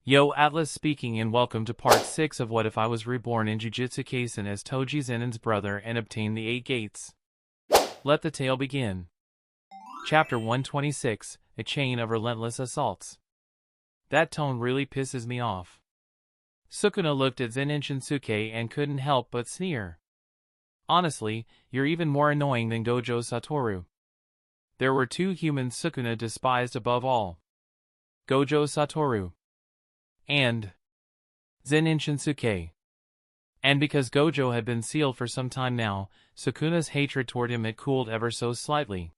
Yo, Atlas speaking and welcome to part 6 of What If I Was Reborn in Jujutsu Kaisen as Toji Zenin's brother and obtain the 8 gates. Let the tale begin. Chapter 126, A Chain of Relentless Assaults. That tone really pisses me off. Sukuna looked at Zen'in Shinsuke and couldn't help but sneer. Honestly, you're even more annoying than Gojo Satoru. There were two humans Sukuna despised above all. Gojo Satoru and Zen'in Shinsuke. And because Gojo had been sealed for some time now, Sukuna's hatred toward him had cooled ever so slightly,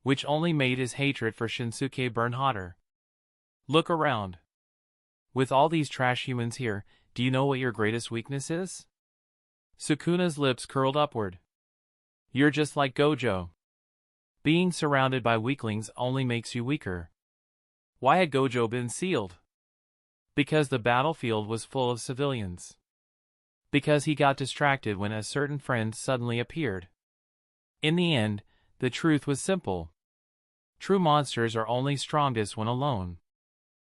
which only made his hatred for Shinsuke burn hotter. Look around. With all these trash humans here, do you know what your greatest weakness is? Sukuna's lips curled upward. You're just like Gojo. Being surrounded by weaklings only makes you weaker. Why had Gojo been sealed? Because the battlefield was full of civilians. Because he got distracted when a certain friend suddenly appeared. In the end, the truth was simple. True monsters are only strongest when alone.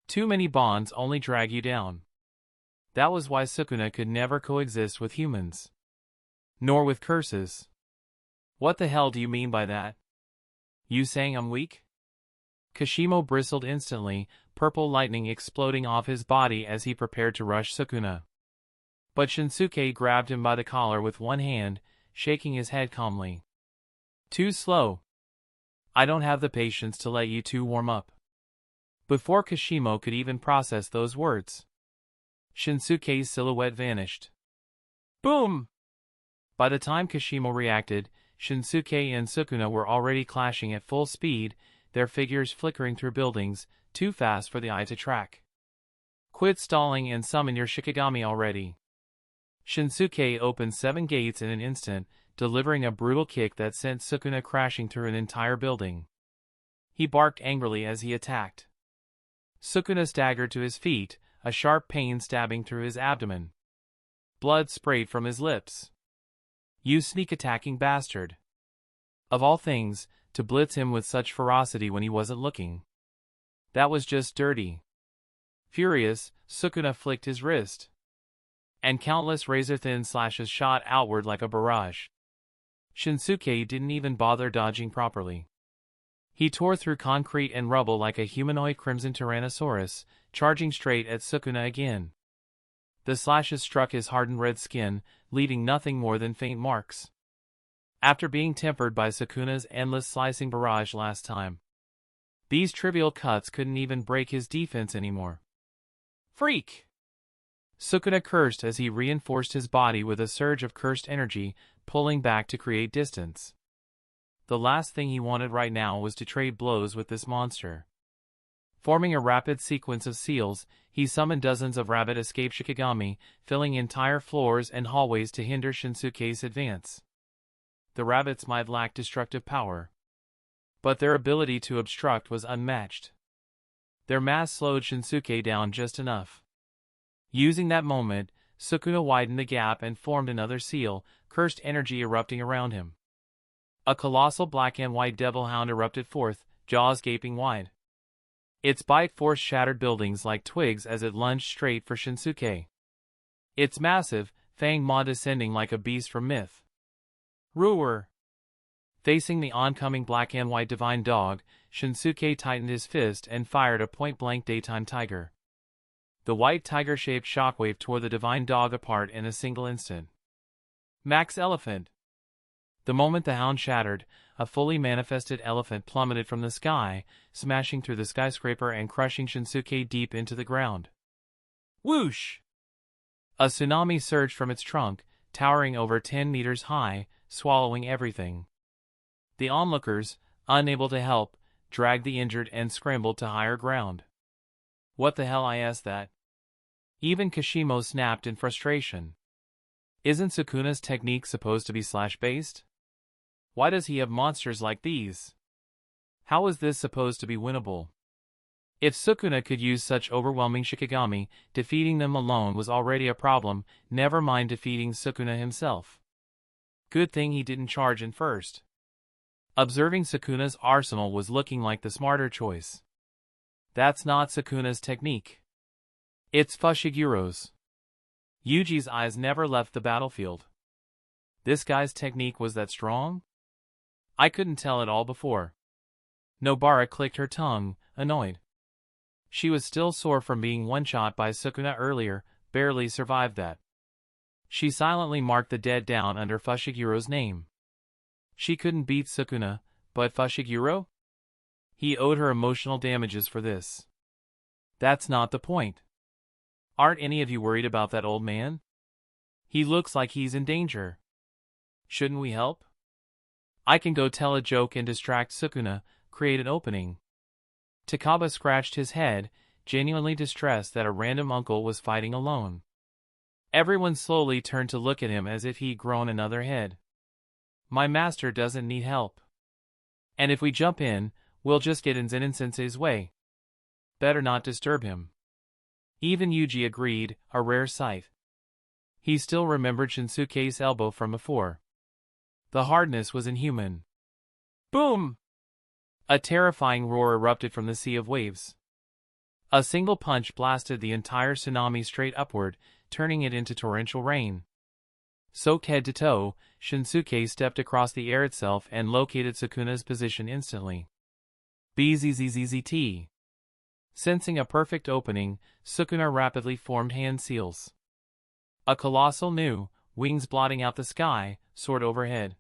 Too many bonds only drag you down. That was why Sukuna could never coexist with humans. Nor with curses. What the hell do you mean by that? You saying I'm weak? Kashimo bristled instantly, purple lightning exploding off his body as he prepared to rush Sukuna. But Shinsuke grabbed him by the collar with one hand, shaking his head calmly. Too slow. I don't have the patience to let you two warm up. Before Kashimo could even process those words, Shinsuke's silhouette vanished. Boom! By the time Kashimo reacted, Shinsuke and Sukuna were already clashing at full speed, their figures flickering through buildings, too fast for the eye to track. Quit stalling and summon your Shikigami already. Shinsuke opened 7 gates in an instant, delivering a brutal kick that sent Sukuna crashing through an entire building. He barked angrily as he attacked. Sukuna staggered to his feet, a sharp pain stabbing through his abdomen. Blood sprayed from his lips. You sneak-attacking bastard. Of all things, to blitz him with such ferocity when he wasn't looking. That was just dirty. Furious, Sukuna flicked his wrist. And countless razor-thin slashes shot outward like a barrage. Shinsuke didn't even bother dodging properly. He tore through concrete and rubble like a humanoid crimson tyrannosaurus, charging straight at Sukuna again. The slashes struck his hardened red skin, leaving nothing more than faint marks. After being tempered by Sukuna's endless slicing barrage last time, these trivial cuts couldn't even break his defense anymore. Freak! Sukuna cursed as he reinforced his body with a surge of cursed energy, pulling back to create distance. The last thing he wanted right now was to trade blows with this monster. Forming a rapid sequence of seals, he summoned dozens of rabbit escape Shikigami, filling entire floors and hallways to hinder Shinsuke's advance. The rabbits might lack destructive power, but their ability to obstruct was unmatched. Their mass slowed Shinsuke down just enough. Using that moment, Sukuna widened the gap and formed another seal, cursed energy erupting around him. A colossal black and white devil hound erupted forth, jaws gaping wide. Its bite force shattered buildings like twigs as it lunged straight for Shinsuke. Its massive, fanged maw descending like a beast from myth. Roar! Facing the oncoming black and white divine dog, Shinsuke tightened his fist and fired a point-blank daytime tiger. The white tiger-shaped shockwave tore the divine dog apart in a single instant. Max Elephant! The moment the hound shattered, a fully manifested elephant plummeted from the sky, smashing through the skyscraper and crushing Shinsuke deep into the ground. Whoosh! A tsunami surged from its trunk, towering over 10 meters high, swallowing everything. The onlookers, unable to help, dragged the injured and scrambled to higher ground. What the hell, I asked that. Even Kashimo snapped in frustration. Isn't Sukuna's technique supposed to be slash-based? Why does he have monsters like these? How is this supposed to be winnable? If Sukuna could use such overwhelming Shikigami, defeating them alone was already a problem, never mind defeating Sukuna himself. Good thing he didn't charge in first. Observing Sukuna's arsenal was looking like the smarter choice. That's not Sukuna's technique. It's Fushiguro's. Yuji's eyes never left the battlefield. This guy's technique was that strong? I couldn't tell it all before. Nobara clicked her tongue, annoyed. She was still sore from being one-shot by Sukuna earlier, barely survived that. She silently marked the dead down under Fushiguro's name. She couldn't beat Sukuna, but Fushiguro? He owed her emotional damages for this. That's not the point. Aren't any of you worried about that old man? He looks like he's in danger. Shouldn't we help? I can go tell a joke and distract Sukuna, create an opening. Takaba scratched his head, genuinely distressed that a random uncle was fighting alone. Everyone slowly turned to look at him as if he'd grown another head. My master doesn't need help. And if we jump in, we'll just get in Zen'in-sensei's way. Better not disturb him. Even Yuji agreed, a rare sight. He still remembered Shinsuke's elbow from before. The hardness was inhuman. Boom! A terrifying roar erupted from the sea of waves. A single punch blasted the entire tsunami straight upward, turning it into torrential rain. Soaked head to toe, Shinsuke stepped across the air itself and located Sukuna's position instantly. BZZZZT. Sensing a perfect opening, Sukuna rapidly formed hand seals. A colossal Nu, wings blotting out the sky, soared overhead.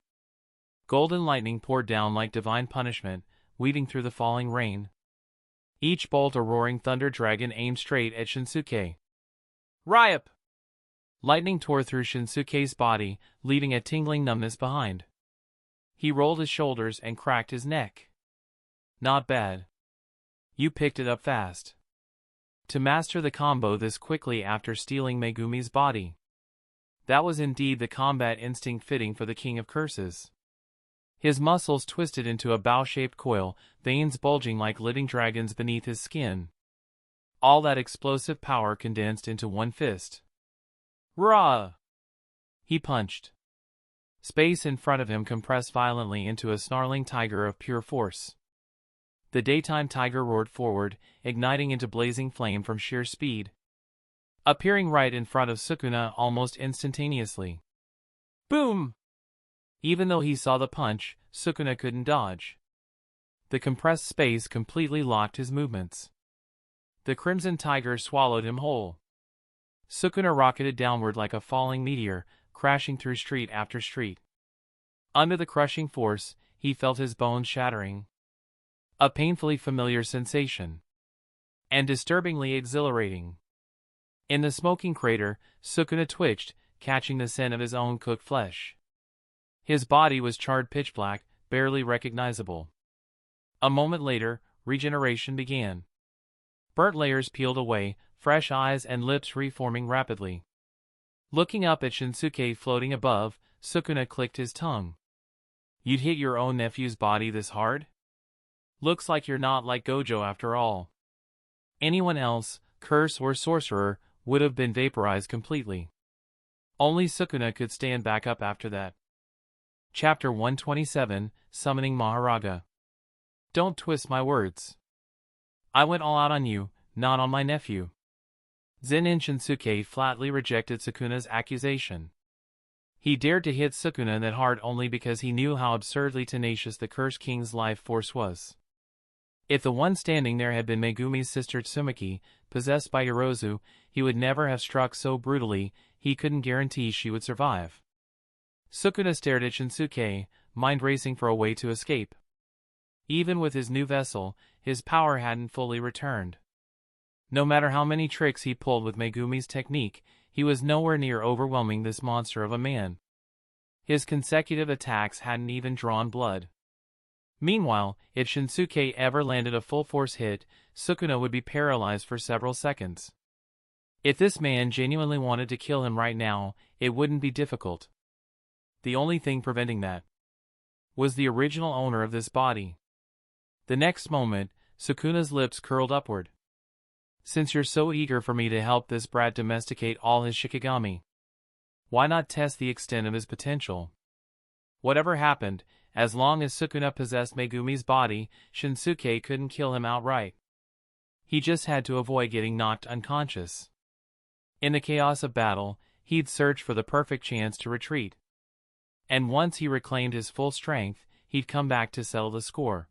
Golden lightning poured down like divine punishment, weaving through the falling rain. Each bolt a roaring thunder dragon aimed straight at Shinsuke. Ryup! Lightning tore through Shinsuke's body, leaving a tingling numbness behind. He rolled his shoulders and cracked his neck. Not bad. You picked it up fast. To master the combo this quickly after stealing Megumi's body. That was indeed the combat instinct fitting for the King of Curses. His muscles twisted into a bow-shaped coil, veins bulging like living dragons beneath his skin. All that explosive power condensed into one fist. Rah! He punched. Space in front of him compressed violently into a snarling tiger of pure force. The daytime tiger roared forward, igniting into blazing flame from sheer speed. Appearing right in front of Sukuna almost instantaneously. Boom! Even though he saw the punch, Sukuna couldn't dodge. The compressed space completely locked his movements. The Crimson Tiger swallowed him whole. Sukuna rocketed downward like a falling meteor, crashing through street after street. Under the crushing force, he felt his bones shattering. A painfully familiar sensation. And disturbingly exhilarating. In the smoking crater, Sukuna twitched, catching the scent of his own cooked flesh. His body was charred pitch black, barely recognizable. A moment later, regeneration began. Burnt layers peeled away, fresh eyes and lips reforming rapidly. Looking up at Shinsuke floating above, Sukuna clicked his tongue. You'd hit your own nephew's body this hard? Looks like you're not like Gojo after all. Anyone else, curse or sorcerer, would have been vaporized completely. Only Sukuna could stand back up after that. Chapter 127, Summoning Maharaga. Don't twist my words. I went all out on you, not on my nephew. Zen'in Shinsuke flatly rejected Sukuna's accusation. He dared to hit Sukuna that hard only because he knew how absurdly tenacious the Cursed King's life force was. If the one standing there had been Megumi's sister Tsumaki, possessed by Yorozu, he would never have struck so brutally, he couldn't guarantee she would survive. Sukuna stared at Shinsuke, mind racing for a way to escape. Even with his new vessel, his power hadn't fully returned. No matter how many tricks he pulled with Megumi's technique, he was nowhere near overwhelming this monster of a man. His consecutive attacks hadn't even drawn blood. Meanwhile, if Shinsuke ever landed a full-force hit, Sukuna would be paralyzed for several seconds. If this man genuinely wanted to kill him right now, it wouldn't be difficult. The only thing preventing that was the original owner of this body. The next moment, Sukuna's lips curled upward. Since you're so eager for me to help this brat domesticate all his Shikigami, why not test the extent of his potential? Whatever happened, as long as Sukuna possessed Megumi's body, Shinsuke couldn't kill him outright. He just had to avoid getting knocked unconscious. In the chaos of battle, he'd search for the perfect chance to retreat. And once he reclaimed his full strength, he'd come back to settle the score.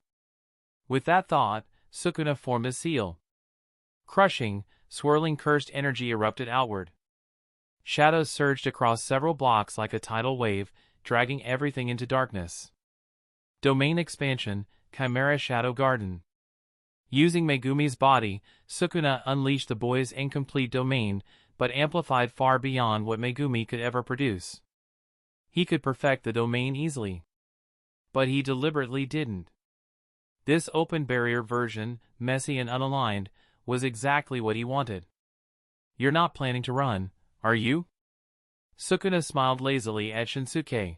With that thought, Sukuna formed a seal. Crushing, swirling cursed energy erupted outward. Shadows surged across several blocks like a tidal wave, dragging everything into darkness. Domain expansion, Chimera Shadow Garden. Using Megumi's body, Sukuna unleashed the boy's incomplete domain, but amplified far beyond what Megumi could ever produce. He could perfect the domain easily. But he deliberately didn't. This open barrier version, messy and unaligned, was exactly what he wanted. "You're not planning to run, are you?" Sukuna smiled lazily at Shinsuke.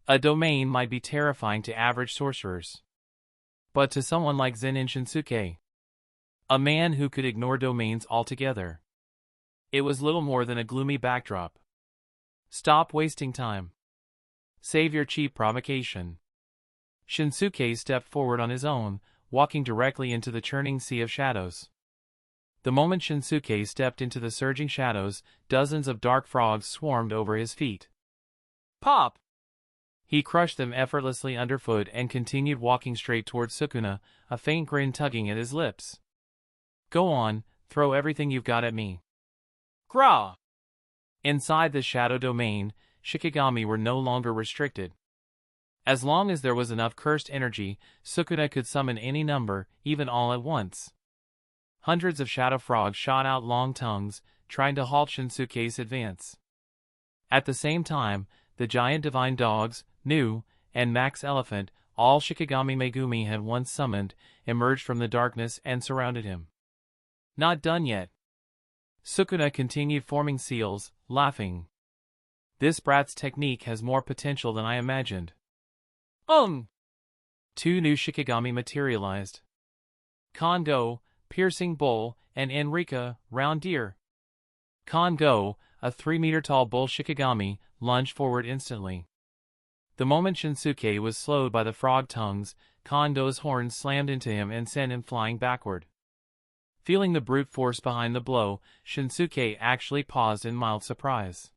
A domain might be terrifying to average sorcerers. But to someone like Zen'in Shinsuke, a man who could ignore domains altogether, it was little more than a gloomy backdrop. "Stop wasting time. Save your cheap provocation." Shinsuke stepped forward on his own, walking directly into the churning sea of shadows. The moment Shinsuke stepped into the surging shadows, dozens of dark frogs swarmed over his feet. Pop! He crushed them effortlessly underfoot and continued walking straight towards Sukuna, a faint grin tugging at his lips. "Go on, throw everything you've got at me." Gra! Inside the shadow domain, Shikigami were no longer restricted. As long as there was enough cursed energy, Sukuna could summon any number, even all at once. Hundreds of shadow frogs shot out long tongues, trying to halt Shinsuke's advance. At the same time, the giant divine dogs, Nu, and Max Elephant, all Shikigami Megumi had once summoned, emerged from the darkness and surrounded him. "Not done yet." Sukuna continued forming seals, laughing. "This brat's technique has more potential than I imagined." Two new Shikigami materialized. Kongo, Piercing Bull, and Enrika, Round Deer. Kongo, a 3-meter-tall bull Shikigami, lunged forward instantly. The moment Shinsuke was slowed by the frog tongues, Kondo's horns slammed into him and sent him flying backward. Feeling the brute force behind the blow, Shinsuke actually paused in mild surprise.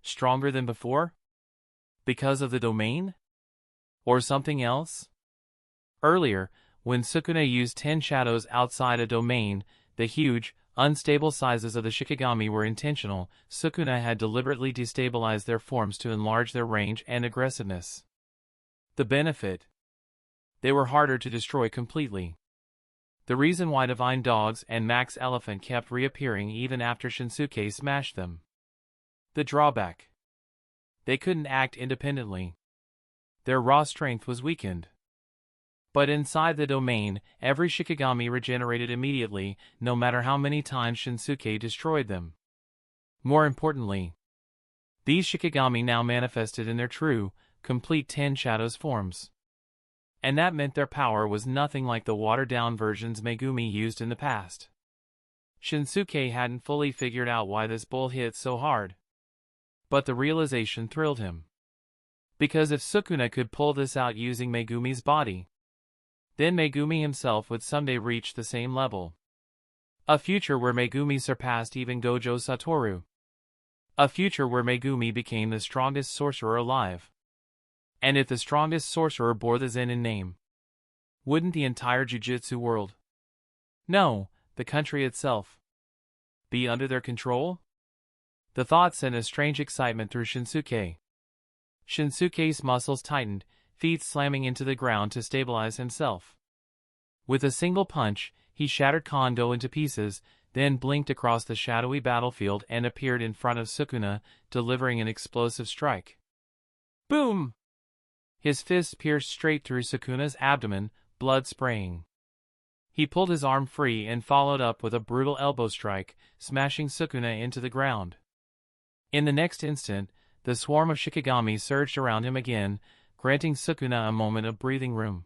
Stronger than before? Because of the domain? Or something else? Earlier, when Sukuna used 10 shadows outside a domain, the huge, unstable sizes of the Shikigami were intentional. Sukuna had deliberately destabilized their forms to enlarge their range and aggressiveness. The benefit? They were harder to destroy completely. The reason why Divine Dogs and Max Elephant kept reappearing even after Shinsuke smashed them. The drawback? They couldn't act independently. Their raw strength was weakened. But inside the domain, every Shikigami regenerated immediately, no matter how many times Shinsuke destroyed them. More importantly, these Shikigami now manifested in their true, complete 10 Shadows forms. And that meant their power was nothing like the watered-down versions Megumi used in the past. Shinsuke hadn't fully figured out why this bull hit so hard. But the realization thrilled him. Because if Sukuna could pull this out using Megumi's body, then Megumi himself would someday reach the same level. A future where Megumi surpassed even Gojo Satoru. A future where Megumi became the strongest sorcerer alive. And if the strongest sorcerer bore the Zen'in name, wouldn't the entire Jujutsu world, no, the country itself, be under their control? The thought sent a strange excitement through Shinsuke. Shinsuke's muscles tightened, feet slamming into the ground to stabilize himself. With a single punch, he shattered Kondo into pieces, then blinked across the shadowy battlefield and appeared in front of Sukuna, delivering an explosive strike. Boom! His fist pierced straight through Sukuna's abdomen, blood spraying. He pulled his arm free and followed up with a brutal elbow strike, smashing Sukuna into the ground. In the next instant, the swarm of Shikigami surged around him again, granting Sukuna a moment of breathing room.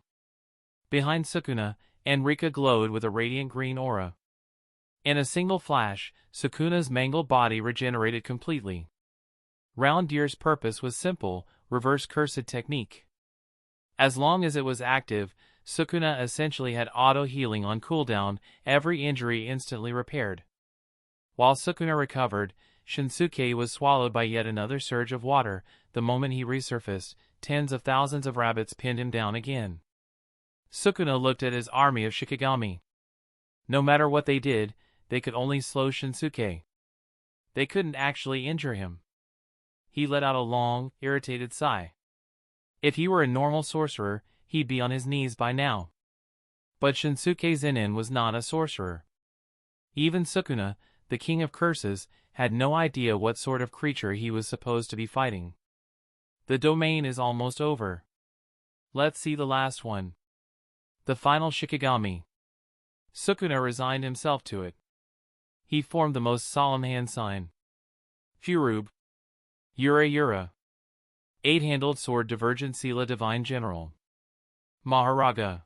Behind Sukuna, Enrika glowed with a radiant green aura. In a single flash, Sukuna's mangled body regenerated completely. Round Deer's purpose was simple: reverse cursed technique. As long as it was active, Sukuna essentially had auto-healing on cooldown, every injury instantly repaired. While Sukuna recovered, Shinsuke was swallowed by yet another surge of water. The moment he resurfaced, tens of thousands of rabbits pinned him down again. Sukuna looked at his army of Shikigami. No matter what they did, they could only slow Shinsuke. They couldn't actually injure him. He let out a long, irritated sigh. If he were a normal sorcerer, he'd be on his knees by now. But Shinsuke Zen'in was not a sorcerer. Even Sukuna, the king of curses, had no idea what sort of creature he was supposed to be fighting. The domain is almost over. Let's see the last one. The final Shikigami. Sukuna resigned himself to it. He formed the most solemn hand sign. Furub. Yura Yura. Eight-handled sword divergent Sila divine general. Maharaga.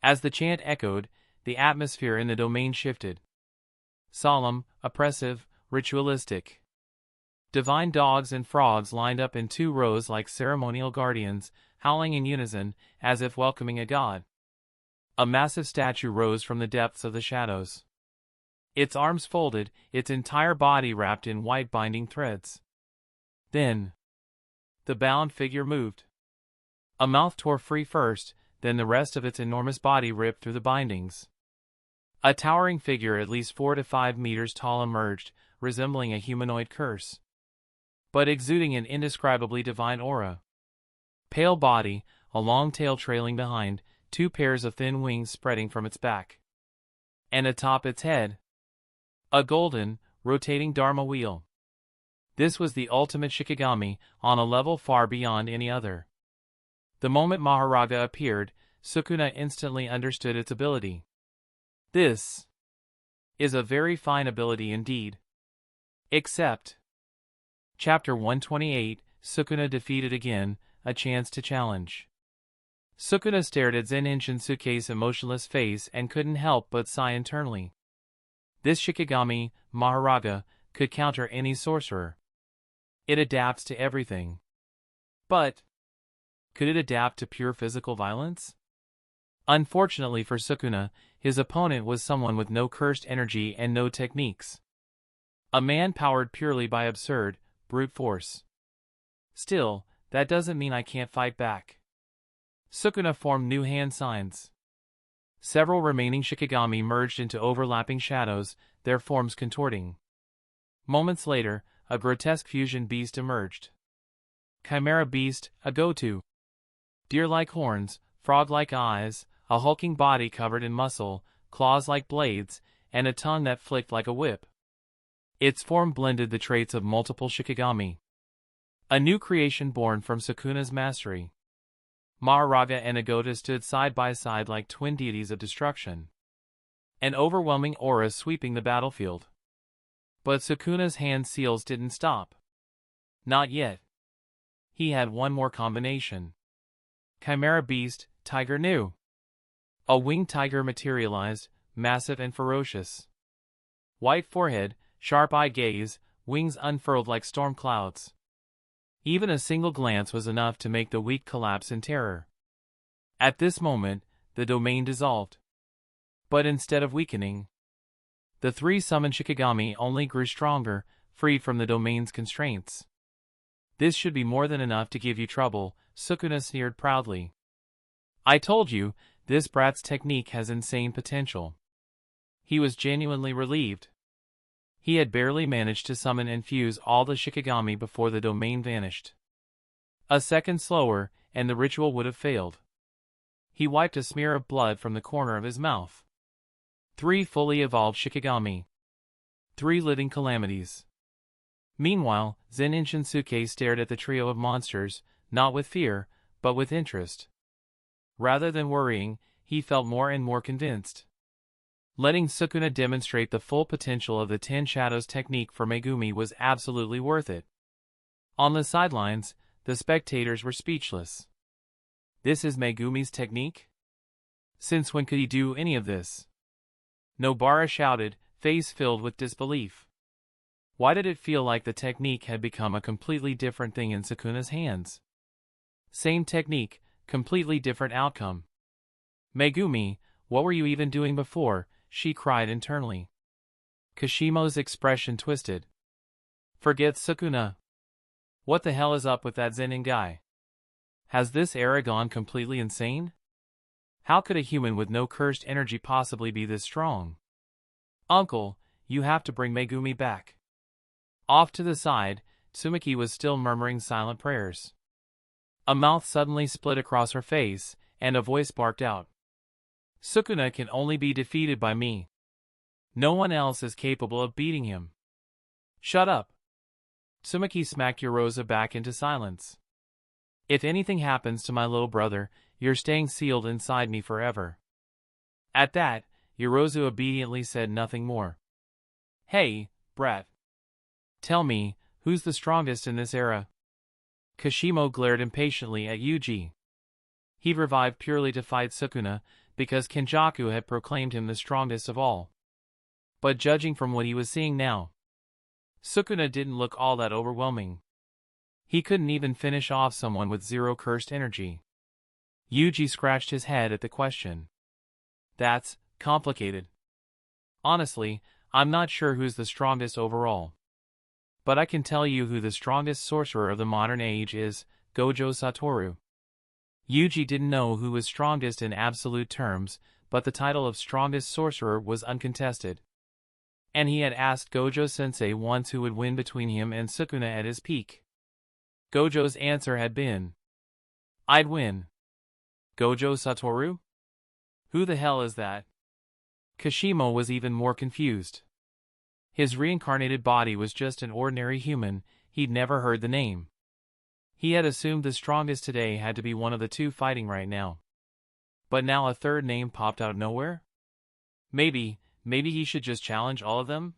As the chant echoed, the atmosphere in the domain shifted. Solemn, oppressive, ritualistic. Divine dogs and frogs lined up in 2 rows like ceremonial guardians, howling in unison, as if welcoming a god. A massive statue rose from the depths of the shadows. Its arms folded, its entire body wrapped in white binding threads. Then, the bound figure moved. A mouth tore free first, then the rest of its enormous body ripped through the bindings. A towering figure at least 4 to 5 meters tall emerged, resembling a humanoid curse, but exuding an indescribably divine aura. Pale body, a long tail trailing behind, 2 pairs of thin wings spreading from its back. And atop its head, a golden, rotating Dharma wheel. This was the ultimate Shikigami, on a level far beyond any other. The moment Maharaga appeared, Sukuna instantly understood its ability. This is a very fine ability indeed. Except, Chapter 128, Sukuna defeated again, a chance to challenge. Sukuna stared at Zen'in Shinsuke's emotionless face and couldn't help but sigh internally. This Shikigami, Maharaga, could counter any sorcerer. It adapts to everything. But, could it adapt to pure physical violence? Unfortunately for Sukuna, his opponent was someone with no cursed energy and no techniques. A man powered purely by absurd, brute force. Still, that doesn't mean I can't fight back. Sukuna formed new hand signs. Several remaining Shikigami merged into overlapping shadows, their forms contorting. Moments later, a grotesque fusion beast emerged. Chimera beast, a go-to. Deer-like horns, frog-like eyes, a hulking body covered in muscle, claws like blades, and a tongue that flicked like a whip. Its form blended the traits of multiple Shikigami. A new creation born from Sukuna's mastery. Maharaga and Agota stood side by side like twin deities of destruction. An overwhelming aura sweeping the battlefield. But Sukuna's hand seals didn't stop. Not yet. He had one more combination. Chimera beast, tiger new. A winged tiger materialized, massive and ferocious. White forehead, sharp-eyed gaze, wings unfurled like storm clouds. Even a single glance was enough to make the weak collapse in terror. At this moment, the domain dissolved. But instead of weakening, the 3 summoned Shikigami only grew stronger, freed from the domain's constraints. This should be more than enough to give you trouble, Sukuna sneered proudly. I told you, this brat's technique has insane potential. He was genuinely relieved. He had barely managed to summon and fuse all the Shikigami before the domain vanished. A second slower, and the ritual would have failed. He wiped a smear of blood from the corner of his mouth. 3 fully evolved Shikigami. 3 living calamities. Meanwhile, Zen'in Shinsuke stared at the trio of monsters, not with fear, but with interest. Rather than worrying, he felt more and more convinced. Letting Sukuna demonstrate the full potential of the 10 Shadows technique for Megumi was absolutely worth it. On the sidelines, the spectators were speechless. This is Megumi's technique? Since when could he do any of this? Nobara shouted, face filled with disbelief. Why did it feel like the technique had become a completely different thing in Sukuna's hands? Same technique, completely different outcome. Megumi, what were you even doing before? She cried internally. Kashimo's expression twisted. Forget Sukuna. What the hell is up with that Zen'in guy? Has this era gone completely insane? How could a human with no cursed energy possibly be this strong? Uncle, you have to bring Megumi back. Off to the side, Tsumaki was still murmuring silent prayers. A mouth suddenly split across her face, and a voice barked out. Sukuna can only be defeated by me. No one else is capable of beating him. Shut up. Tsumaki smacked Yoroza back into silence. If anything happens to my little brother, you're staying sealed inside me forever. At that, Yoroza obediently said nothing more. Hey, brat. Tell me, who's the strongest in this era? Kashimo glared impatiently at Yuji. He revived purely to fight Sukuna, because Kenjaku had proclaimed him the strongest of all. But judging from what he was seeing now, Sukuna didn't look all that overwhelming. He couldn't even finish off someone with zero cursed energy. Yuji scratched his head at the question. That's complicated. Honestly, I'm not sure who's the strongest overall. But I can tell you who the strongest sorcerer of the modern age is, Gojo Satoru. Yuji didn't know who was strongest in absolute terms, but the title of strongest sorcerer was uncontested. And he had asked Gojo-sensei once who would win between him and Sukuna at his peak. Gojo's answer had been, I'd win. Gojo Satoru? Who the hell is that? Kashimo was even more confused. His reincarnated body was just an ordinary human, he'd never heard the name. He had assumed the strongest today had to be one of the two fighting right now. But now a third name popped out of nowhere? Maybe he should just challenge all of them?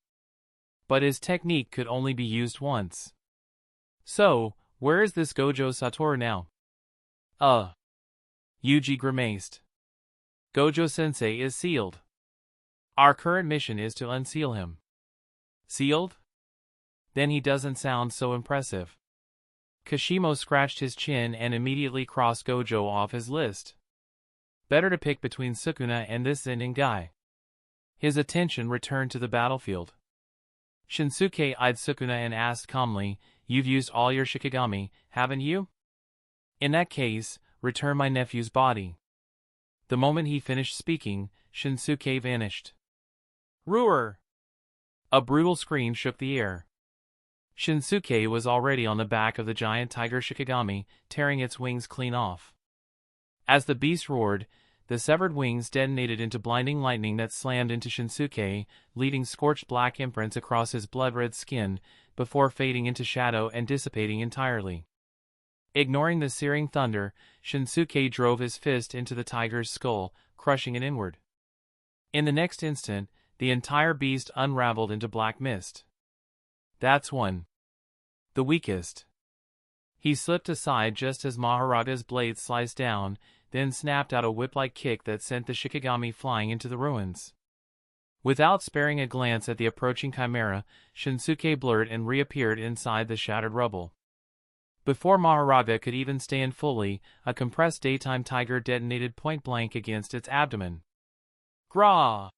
But his technique could only be used once. So, where is this Gojo Satoru now? Yuji grimaced. Gojo-sensei is sealed. Our current mission is to unseal him. Sealed? Then he doesn't sound so impressive. Kashimo scratched his chin and immediately crossed Gojo off his list. Better to pick between Sukuna and this Zen'in guy. His attention returned to the battlefield. Shinsuke eyed Sukuna and asked calmly, You've used all your Shikigami, haven't you? In that case, return my nephew's body. The moment he finished speaking, Shinsuke vanished. Roar! A brutal scream shook the air. Shinsuke was already on the back of the giant tiger Shikigami, tearing its wings clean off. As the beast roared, the severed wings detonated into blinding lightning that slammed into Shinsuke, leaving scorched black imprints across his blood-red skin, before fading into shadow and dissipating entirely. Ignoring the searing thunder, Shinsuke drove his fist into the tiger's skull, crushing it inward. In the next instant, the entire beast unraveled into black mist. That's one. The weakest. He slipped aside just as Maharaga's blade sliced down, then snapped out a whip-like kick that sent the Shikigami flying into the ruins. Without sparing a glance at the approaching chimera, Shinsuke blurred and reappeared inside the shattered rubble. Before Maharaga could even stand fully, a compressed daytime tiger detonated point-blank against its abdomen. Grah!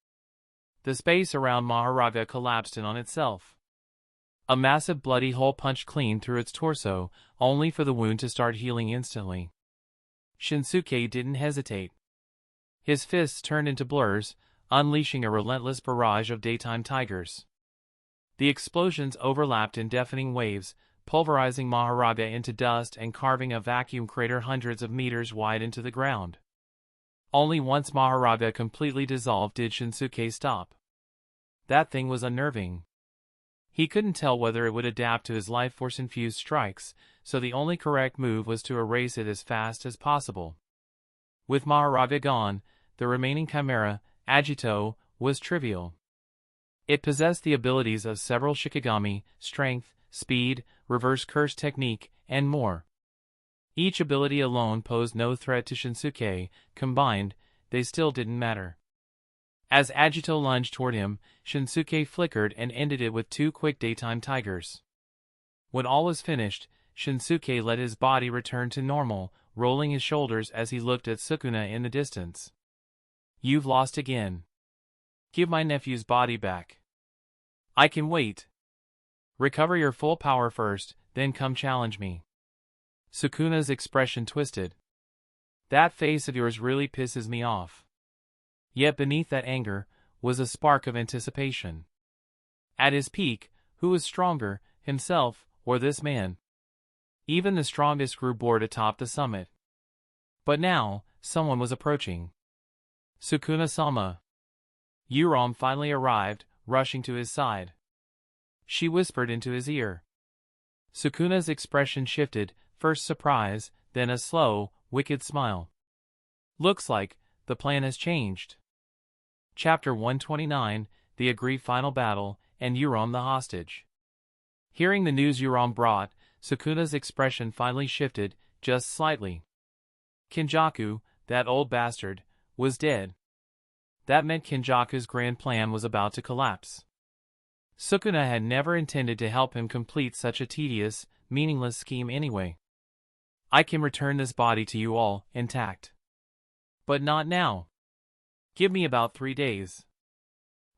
The space around Maharaga collapsed in on itself. A massive bloody hole punched clean through its torso, only for the wound to start healing instantly. Shinsuke didn't hesitate. His fists turned into blurs, unleashing a relentless barrage of daytime tigers. The explosions overlapped in deafening waves, pulverizing Maharaga into dust and carving a vacuum crater hundreds of meters wide into the ground. Only once Maharaga completely dissolved did Shinsuke stop. That thing was unnerving. He couldn't tell whether it would adapt to his life force-infused strikes, so the only correct move was to erase it as fast as possible. With Maharaga gone, the remaining chimera, Agito, was trivial. It possessed the abilities of several Shikigami, strength, speed, reverse curse technique, and more. Each ability alone posed no threat to Shinsuke, combined, they still didn't matter. As Agito lunged toward him, Shinsuke flickered and ended it with two quick daytime tigers. When all was finished, Shinsuke let his body return to normal, rolling his shoulders as he looked at Sukuna in the distance. You've lost again. Give my nephew's body back. I can wait. Recover your full power first, then come challenge me. Sukuna's expression twisted. That face of yours really pisses me off. Yet beneath that anger was a spark of anticipation. At his peak, who was stronger, himself, or this man? Even the strongest grew bored atop the summit. But now, someone was approaching. Sukuna-sama. Yuram finally arrived, rushing to his side. She whispered into his ear. Sukuna's expression shifted, first surprise, then a slow, wicked smile. Looks like the plan has changed. Chapter 129, The Agreed Final Battle, and Yuram the Hostage. Hearing the news Yuram brought, Sukuna's expression finally shifted, just slightly. Kinjaku, that old bastard, was dead. That meant Kinjaku's grand plan was about to collapse. Sukuna had never intended to help him complete such a tedious, meaningless scheme anyway. I can return this body to you all, intact. But not now. Give me about 3 days.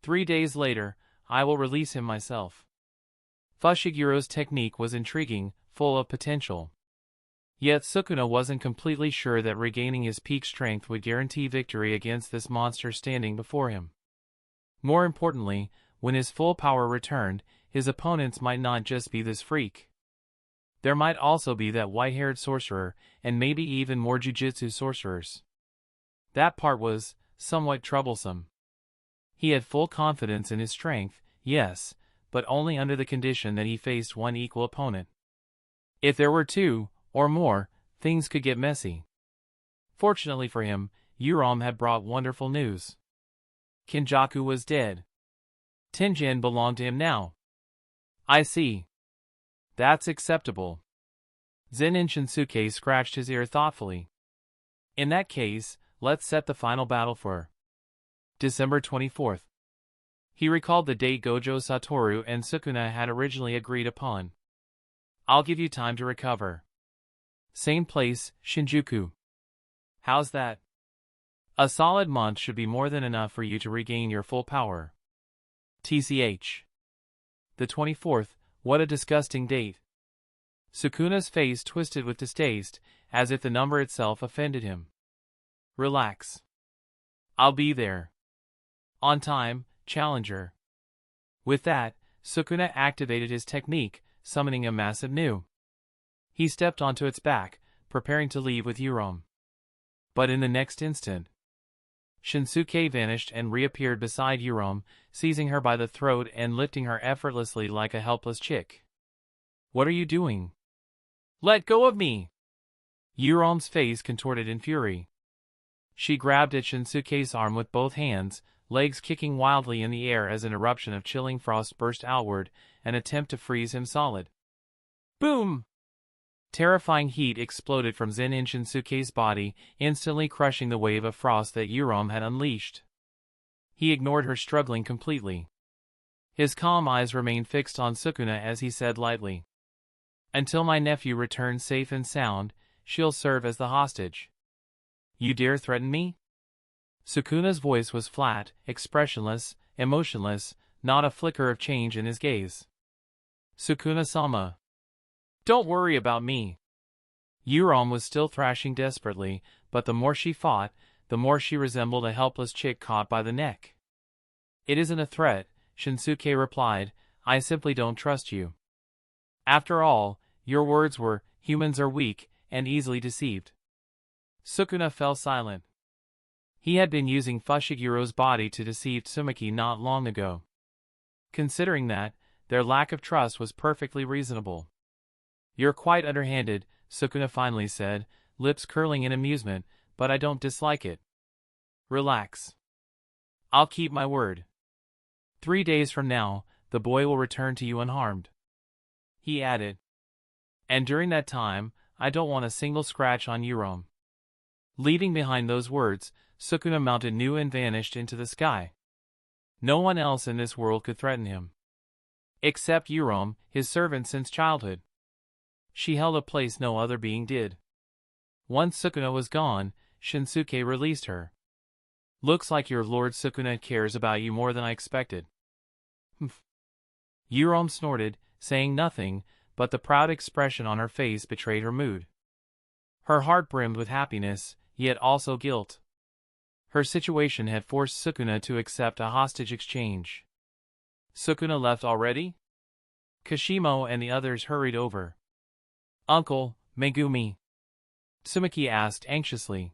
3 days later, I will release him myself. Fushiguro's technique was intriguing, full of potential. Yet Sukuna wasn't completely sure that regaining his peak strength would guarantee victory against this monster standing before him. More importantly, when his full power returned, his opponents might not just be this freak. There might also be that white-haired sorcerer, and maybe even more jujutsu sorcerers. That part was somewhat troublesome. He had full confidence in his strength, yes, but only under the condition that he faced one equal opponent. If there were 2, or more, things could get messy. Fortunately for him, Yuram had brought wonderful news. Kinjaku was dead. Tenjin belonged to him now. I see. That's acceptable. Zen'in Shinsuke scratched his ear thoughtfully. In that case, let's set the final battle for December 24th. He recalled the date Gojo Satoru and Sukuna had originally agreed upon. I'll give you time to recover. Same place, Shinjuku. How's that? A solid month should be more than enough for you to regain your full power. TCH. The 24th, what a disgusting date. Sukuna's face twisted with distaste, as if the number itself offended him. Relax. I'll be there. On time, challenger. With that, Sukuna activated his technique, summoning a massive Nu. He stepped onto its back, preparing to leave with Yuram. But in the next instant, Shinsuke vanished and reappeared beside Yuram, seizing her by the throat and lifting her effortlessly like a helpless chick. What are you doing? Let go of me! Yuram's face contorted in fury. She grabbed at Shinsuke's arm with both hands, legs kicking wildly in the air as an eruption of chilling frost burst outward, an attempt to freeze him solid. Boom! Terrifying heat exploded from Zen'in Shinsuke's body, instantly crushing the wave of frost that Yuram had unleashed. He ignored her struggling completely. His calm eyes remained fixed on Sukuna as he said lightly, "Until my nephew returns safe and sound, she'll serve as the hostage. You dare threaten me?" Sukuna's voice was flat, expressionless, emotionless, not a flicker of change in his gaze. Sukuna-sama. Don't worry about me. Yuram was still thrashing desperately, but the more she fought, the more she resembled a helpless chick caught by the neck. It isn't a threat, Shinsuke replied, I simply don't trust you. After all, your words were, humans are weak, and easily deceived. Sukuna fell silent. He had been using Fushiguro's body to deceive Tsumaki not long ago. Considering that, their lack of trust was perfectly reasonable. You're quite underhanded, Sukuna finally said, lips curling in amusement, but I don't dislike it. Relax. I'll keep my word. 3 days from now, the boy will return to you unharmed. He added. And during that time, I don't want a single scratch on Yuram. Leaving behind those words, Sukuna mounted Nu and vanished into the sky. No one else in this world could threaten him. Except Yuram, his servant since childhood. She held a place no other being did. Once Sukuna was gone, Shinsuke released her. Looks like your Lord Sukuna cares about you more than I expected. Yurom snorted, saying nothing, but the proud expression on her face betrayed her mood. Her heart brimmed with happiness, yet also guilt. Her situation had forced Sukuna to accept a hostage exchange. Sukuna left already? Kashimo and the others hurried over. Uncle, Megumi? Tsumaki asked anxiously.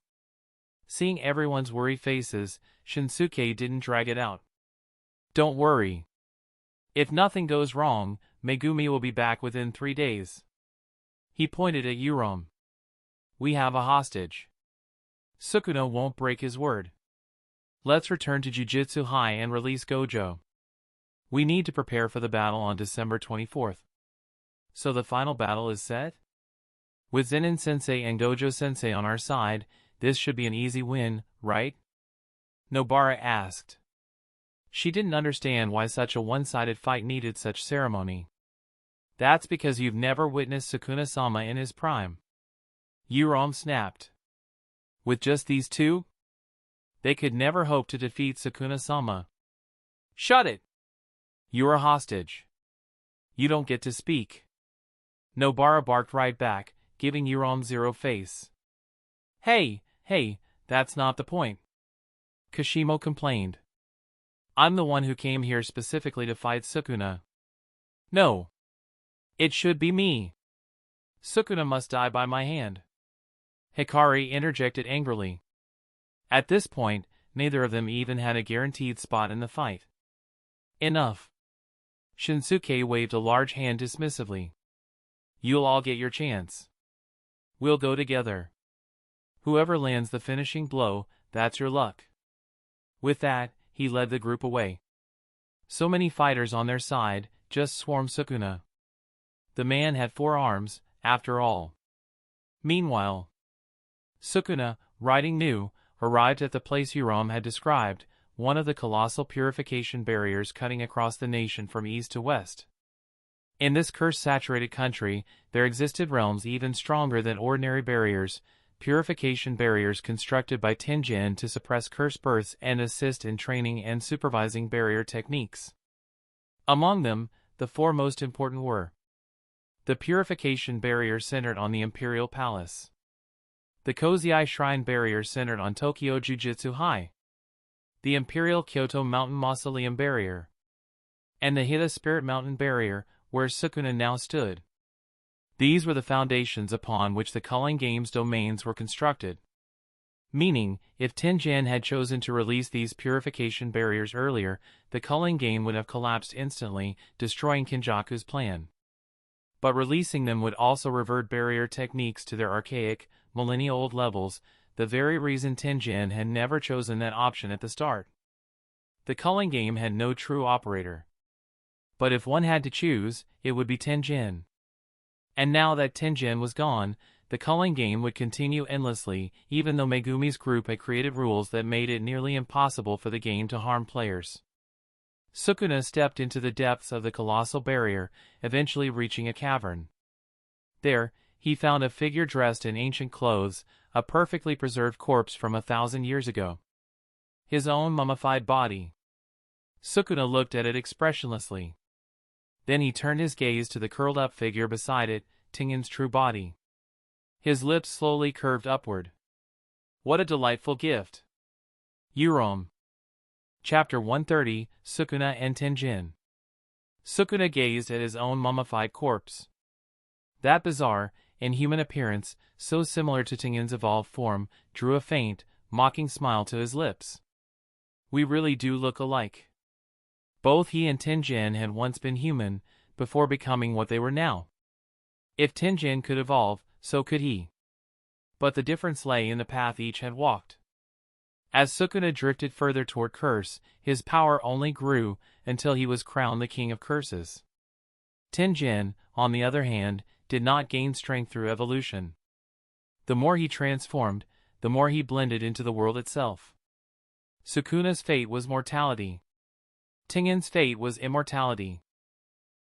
Seeing everyone's worried faces, Shinsuke didn't drag it out. Don't worry. If nothing goes wrong, Megumi will be back within 3 days. He pointed at Yurom. We have a hostage. Sukuna won't break his word. Let's return to Jujutsu High and release Gojo. We need to prepare for the battle on December 24th. So the final battle is set? With Zen'in Sensei and Gojo Sensei on our side, this should be an easy win, right? Nobara asked. She didn't understand why such a one-sided fight needed such ceremony. That's because you've never witnessed Sukuna-sama in his prime. Yurom snapped. With just these two? They could never hope to defeat Sukuna-sama. Shut it! You're a hostage. You don't get to speak. Nobara barked right back, giving Yurom zero face. Hey, that's not the point. Kashimo complained. I'm the one who came here specifically to fight Sukuna. No. It should be me. Sukuna must die by my hand. Hikari interjected angrily. At this point, neither of them even had a guaranteed spot in the fight. Enough. Shinsuke waved a large hand dismissively. You'll all get your chance. We'll go together. Whoever lands the finishing blow, that's your luck. With that, he led the group away. So many fighters on their side, just swarmed Sukuna. The man had 4 arms, after all. Meanwhile, Sukuna, riding new, arrived at the place Yurom had described, one of the colossal purification barriers cutting across the nation from east to west. In this curse-saturated country, there existed realms even stronger than ordinary barriers, purification barriers constructed by Tenjin to suppress curse births and assist in training and supervising barrier techniques. Among them, the 4 most important were: the purification barrier centered on the Imperial Palace, the Kozai Shrine barrier centered on Tokyo Jujutsu High, the Imperial Kyoto Mountain Mausoleum barrier, and the Hida Spirit Mountain barrier, where Sukuna now stood. These were the foundations upon which the Culling Games domains were constructed. Meaning, if Tenjin had chosen to release these purification barriers earlier, the Culling Game would have collapsed instantly, destroying Kenjaku's plan. But releasing them would also revert barrier techniques to their archaic, millennia-old levels, the very reason Tenjin had never chosen that option at the start. The Culling Game had no true operator. But if one had to choose, it would be Tenjin. And now that Tenjin was gone, the Culling Game would continue endlessly, even though Megumi's group had created rules that made it nearly impossible for the game to harm players. Sukuna stepped into the depths of the colossal barrier, eventually reaching a cavern. There, he found a figure dressed in ancient clothes, a perfectly preserved corpse from 1,000 years ago. His own mummified body. Sukuna looked at it expressionlessly. Then he turned his gaze to the curled-up figure beside it, Tengin's true body. His lips slowly curved upward. What a delightful gift. Yurom. Chapter 130, Sukuna and Tenjin. Sukuna gazed at his own mummified corpse. That bizarre, inhuman appearance, so similar to Tengin's evolved form, drew a faint, mocking smile to his lips. We really do look alike. Both he and Tenjin had once been human, before becoming what they were now. If Tenjin could evolve, so could he. But the difference lay in the path each had walked. As Sukuna drifted further toward Curse, his power only grew, until he was crowned the King of Curses. Tenjin, on the other hand, did not gain strength through evolution. The more he transformed, the more he blended into the world itself. Sukuna's fate was mortality. Tengin's fate was immortality.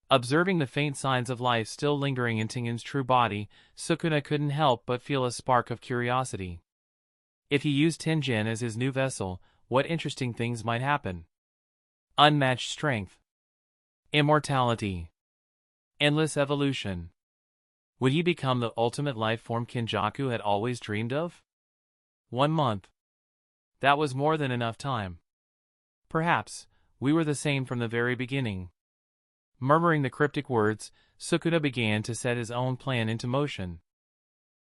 Observing the faint signs of life still lingering in Tengin's true body, Sukuna couldn't help but feel a spark of curiosity. If he used Tenjin as his new vessel, what interesting things might happen? Unmatched strength. Immortality. Endless evolution. Would he become the ultimate life form Kenjaku had always dreamed of? 1 month. That was more than enough time. Perhaps, we were the same from the very beginning. Murmuring the cryptic words, Sukuna began to set his own plan into motion.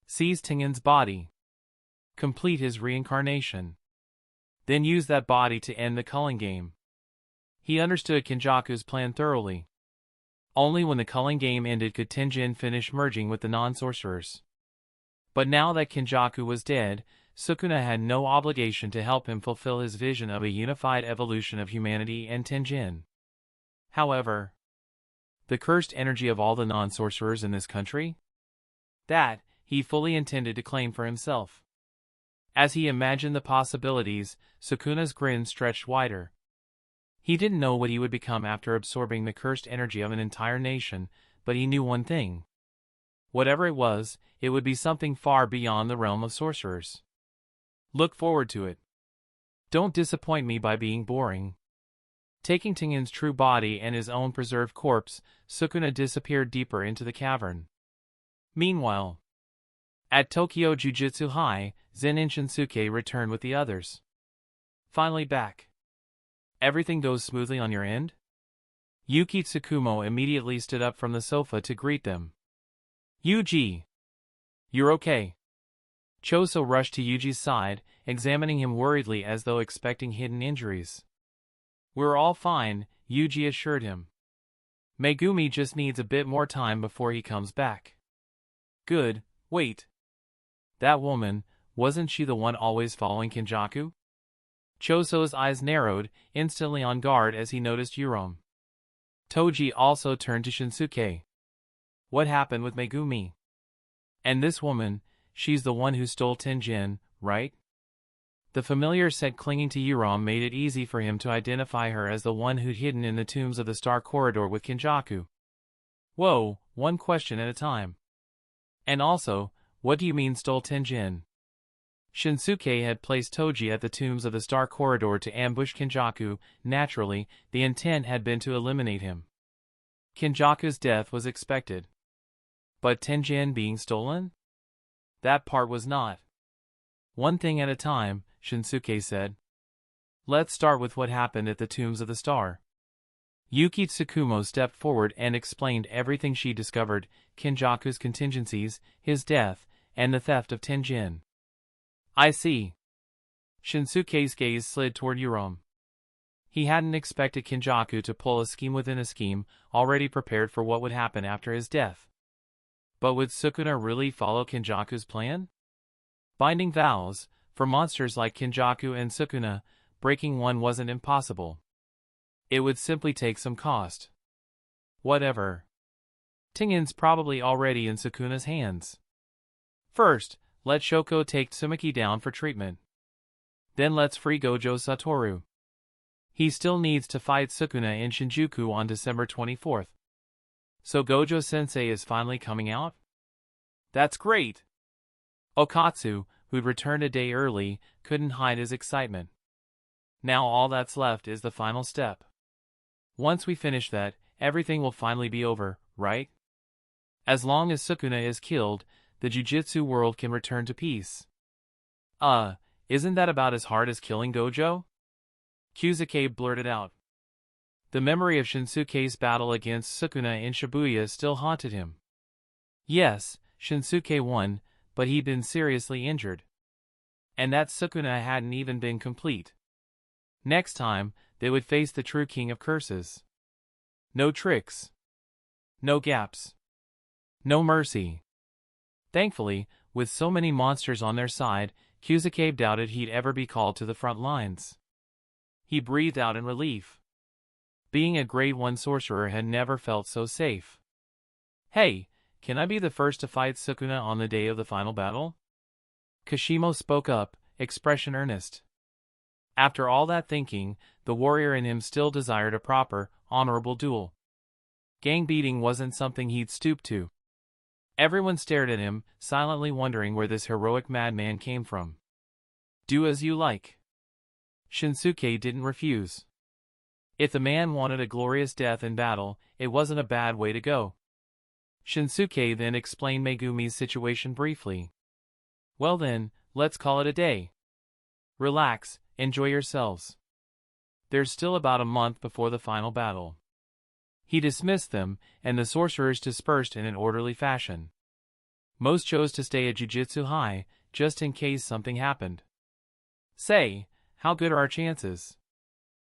Seize Tengen's body. Complete his reincarnation. Then use that body to end the culling game. He understood Kenjaku's plan thoroughly. Only when the culling game ended could Tenjin finish merging with the non-sorcerers. But now that Kenjaku was dead, Sukuna had no obligation to help him fulfill his vision of a unified evolution of humanity and Tenjin. However, the cursed energy of all the non-sorcerers in this country? That, he fully intended to claim for himself. As he imagined the possibilities, Sukuna's grin stretched wider. He didn't know what he would become after absorbing the cursed energy of an entire nation, but he knew one thing. Whatever it would be something far beyond the realm of sorcerers. Look forward to it. Don't disappoint me by being boring. Taking Tengen's true body and his own preserved corpse, Sukuna disappeared deeper into the cavern. Meanwhile, at Tokyo Jujutsu High, Zen'in Shinsuke returned with the others. Finally back. Everything goes smoothly on your end? Yuki Tsukumo immediately stood up from the sofa to greet them. Yuji! You're okay. Choso rushed to Yuji's side, examining him worriedly as though expecting hidden injuries. We're all fine, Yuji assured him. Megumi just needs a bit more time before he comes back. Good, wait. That woman, wasn't she the one always following Kenjaku? Choso's eyes narrowed, instantly on guard as he noticed Yurom. Toji also turned to Shinsuke. What happened with Megumi? And this woman, she's the one who stole Tenjin, right? The familiar scent clinging to Yurom made it easy for him to identify her as the one who'd hidden in the tombs of the Star Corridor with Kenjaku. Whoa, one question at a time. And also, what do you mean stole Tenjin? Shinsuke had placed Toji at the tombs of the Star Corridor to ambush Kenjaku. Naturally, the intent had been to eliminate him. Kenjaku's death was expected. But Tenjin being stolen? That part was not. One thing at a time, Shinsuke said. Let's start with what happened at the tombs of the star. Yuki Tsukumo stepped forward and explained everything she discovered, Kenjaku's contingencies, his death, and the theft of Tenjin. I see. Shinsuke's gaze slid toward Yurom. He hadn't expected Kenjaku to pull a scheme within a scheme, already prepared for what would happen after his death. But would Sukuna really follow Kenjaku's plan? Binding vows, for monsters like Kenjaku and Sukuna, breaking one wasn't impossible. It would simply take some cost. Whatever. Tengen's probably already in Sukuna's hands. First, let Shoko take Tsumaki down for treatment. Then let's free Gojo Satoru. He still needs to fight Sukuna in Shinjuku on December 24th. So Gojo-sensei is finally coming out? That's great! Okatsu, who'd returned a day early, couldn't hide his excitement. Now all that's left is the final step. Once we finish that, everything will finally be over, right? As long as Sukuna is killed, the Jujutsu world can return to peace. Isn't that about as hard as killing Gojo? Kyusuke blurted out. The memory of Shinsuke's battle against Sukuna in Shibuya still haunted him. Yes, Shinsuke won, but he'd been seriously injured. And that Sukuna hadn't even been complete. Next time, they would face the true king of curses. No tricks. No gaps. No mercy. Thankfully, with so many monsters on their side, Kyusuke doubted he'd ever be called to the front lines. He breathed out in relief. Being a grade 1 sorcerer had never felt so safe. Hey, can I be the first to fight Sukuna on the day of the final battle? Kashimo spoke up, expression earnest. After all that thinking, the warrior in him still desired a proper, honorable duel. Gang beating wasn't something he'd stoop to. Everyone stared at him, silently wondering where this heroic madman came from. Do as you like. Shinsuke didn't refuse. If the man wanted a glorious death in battle, it wasn't a bad way to go. Shinsuke then explained Megumi's situation briefly. Well then, let's call it a day. Relax, enjoy yourselves. There's still about a month before the final battle. He dismissed them, and the sorcerers dispersed in an orderly fashion. Most chose to stay at Jujutsu High, just in case something happened. Say, how good are our chances?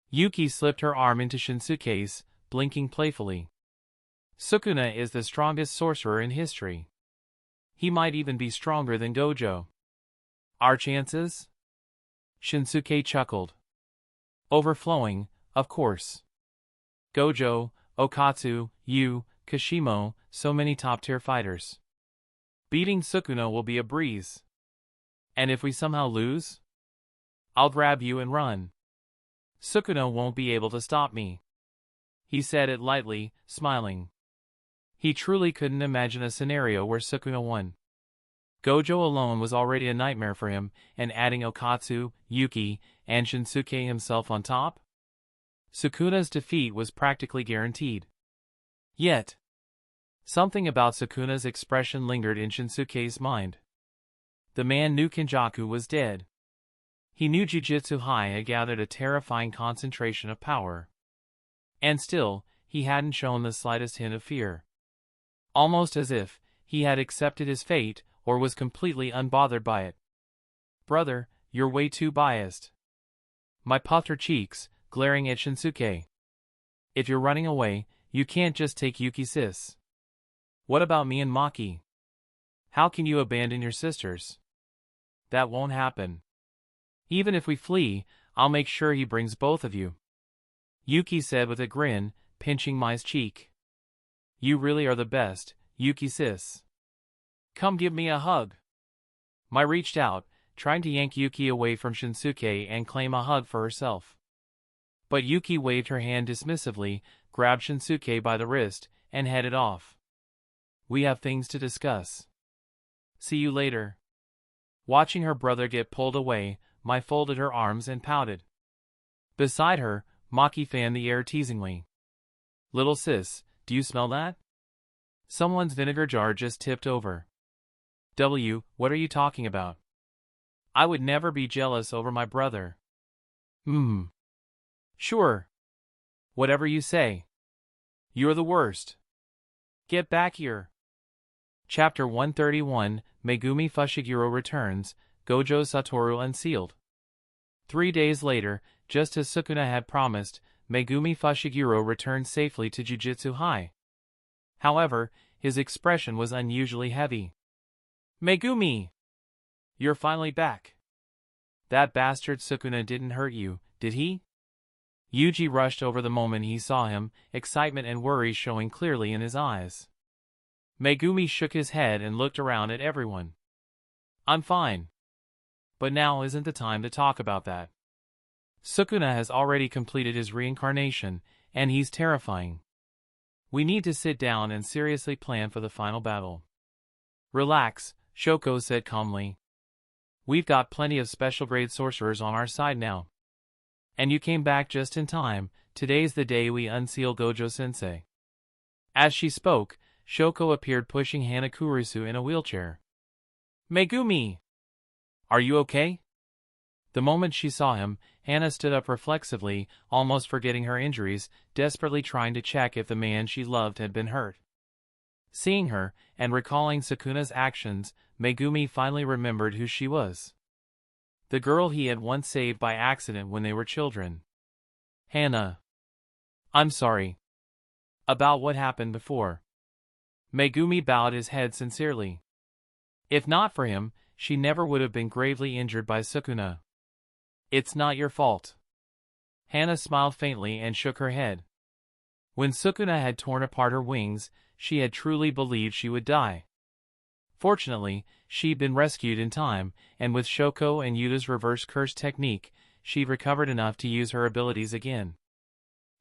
Yuki slipped her arm into Shinsuke's, blinking playfully. Sukuna is the strongest sorcerer in history. He might even be stronger than Gojo. Our chances? Shinsuke chuckled. Overflowing, of course. Gojo, Okatsu, you, Kashimo, so many top-tier fighters. Beating Sukuna will be a breeze. And if we somehow lose? I'll grab you and run. Sukuna won't be able to stop me. He said it lightly, smiling. He truly couldn't imagine a scenario where Sukuna won. Gojo alone was already a nightmare for him, and adding Okatsu, Yuki, and Shinsuke himself on top? Sukuna's defeat was practically guaranteed. Yet, something about Sukuna's expression lingered in Shinsuke's mind. The man knew Kenjaku was dead. He knew Jujutsu High had gathered a terrifying concentration of power. And still, he hadn't shown the slightest hint of fear. Almost as if he had accepted his fate, or was completely unbothered by it. Brother, you're way too biased. My puffed her cheeks, glaring at Shinsuke. If you're running away, you can't just take Yuki sis. What about me and Maki? How can you abandon your sisters? That won't happen. Even if we flee, I'll make sure he brings both of you. Yuki said with a grin, pinching Mai's cheek. You really are the best, Yuki sis. Come give me a hug. Mai reached out, trying to yank Yuki away from Shinsuke and claim a hug for herself. But Yuki waved her hand dismissively, grabbed Shinsuke by the wrist, and headed off. We have things to discuss. See you later. Watching her brother get pulled away, Mai folded her arms and pouted. Beside her, Maki fanned the air teasingly. Little sis, do you smell that? Someone's vinegar jar just tipped over. What are you talking about? I would never be jealous over my brother. Sure. Whatever you say. You're the worst. Get back here. Chapter 131, Megumi Fushiguro returns, Gojo Satoru unsealed. 3 days later, just as Sukuna had promised, Megumi Fushiguro returned safely to Jujutsu High. However, his expression was unusually heavy. Megumi! You're finally back. That bastard Sukuna didn't hurt you, did he? Yuji rushed over the moment he saw him, excitement and worry showing clearly in his eyes. Megumi shook his head and looked around at everyone. I'm fine. But now isn't the time to talk about that. Sukuna has already completed his reincarnation, and he's terrifying. We need to sit down and seriously plan for the final battle. Relax, Shoko said calmly. We've got plenty of special-grade sorcerers on our side now. And you came back just in time. Today's the day we unseal Gojo-sensei. As she spoke, Shoko appeared pushing Hanakurisu in a wheelchair. Megumi! Are you okay? The moment she saw him, Hana stood up reflexively, almost forgetting her injuries, desperately trying to check if the man she loved had been hurt. Seeing her, and recalling Sukuna's actions, Megumi finally remembered who she was. The girl he had once saved by accident when they were children. Hana. I'm sorry. About what happened before. Megumi bowed his head sincerely. If not for him, she never would have been gravely injured by Sukuna. It's not your fault. Hana smiled faintly and shook her head. When Sukuna had torn apart her wings, she had truly believed she would die. Fortunately, she'd been rescued in time, and with Shoko and Yuta's reverse curse technique, she'd recovered enough to use her abilities again.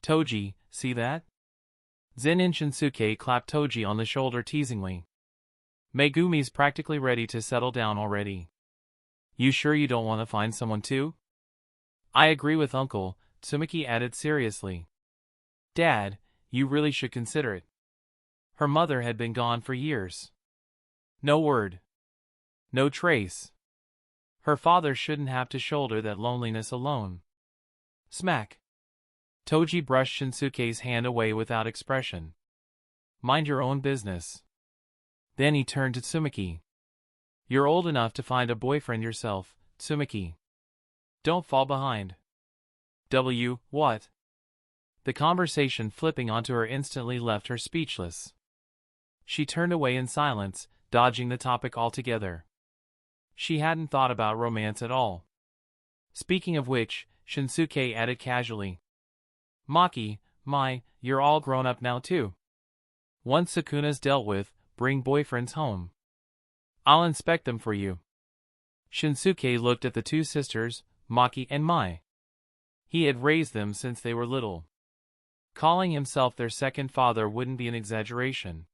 Toji, see that? Zen'in Shinsuke clapped Toji on the shoulder teasingly. Megumi's practically ready to settle down already. You sure you don't want to find someone too? I agree with Uncle, Tsumaki added seriously. Dad, you really should consider it. Her mother had been gone for years. No word. No trace. Her father shouldn't have to shoulder that loneliness alone. Smack. Toji brushed Shinsuke's hand away without expression. Mind your own business. Then he turned to Tsumaki. You're old enough to find a boyfriend yourself, Tsumaki. Don't fall behind. What? The conversation flipping onto her instantly left her speechless. She turned away in silence, dodging the topic altogether. She hadn't thought about romance at all. Speaking of which, Shinsuke added casually. Maki, you're all grown up now too. Once Sukuna's dealt with, bring boyfriends home. I'll inspect them for you. Shinsuke looked at the two sisters, Maki and Mai. He had raised them since they were little. Calling himself their second father wouldn't be an exaggeration.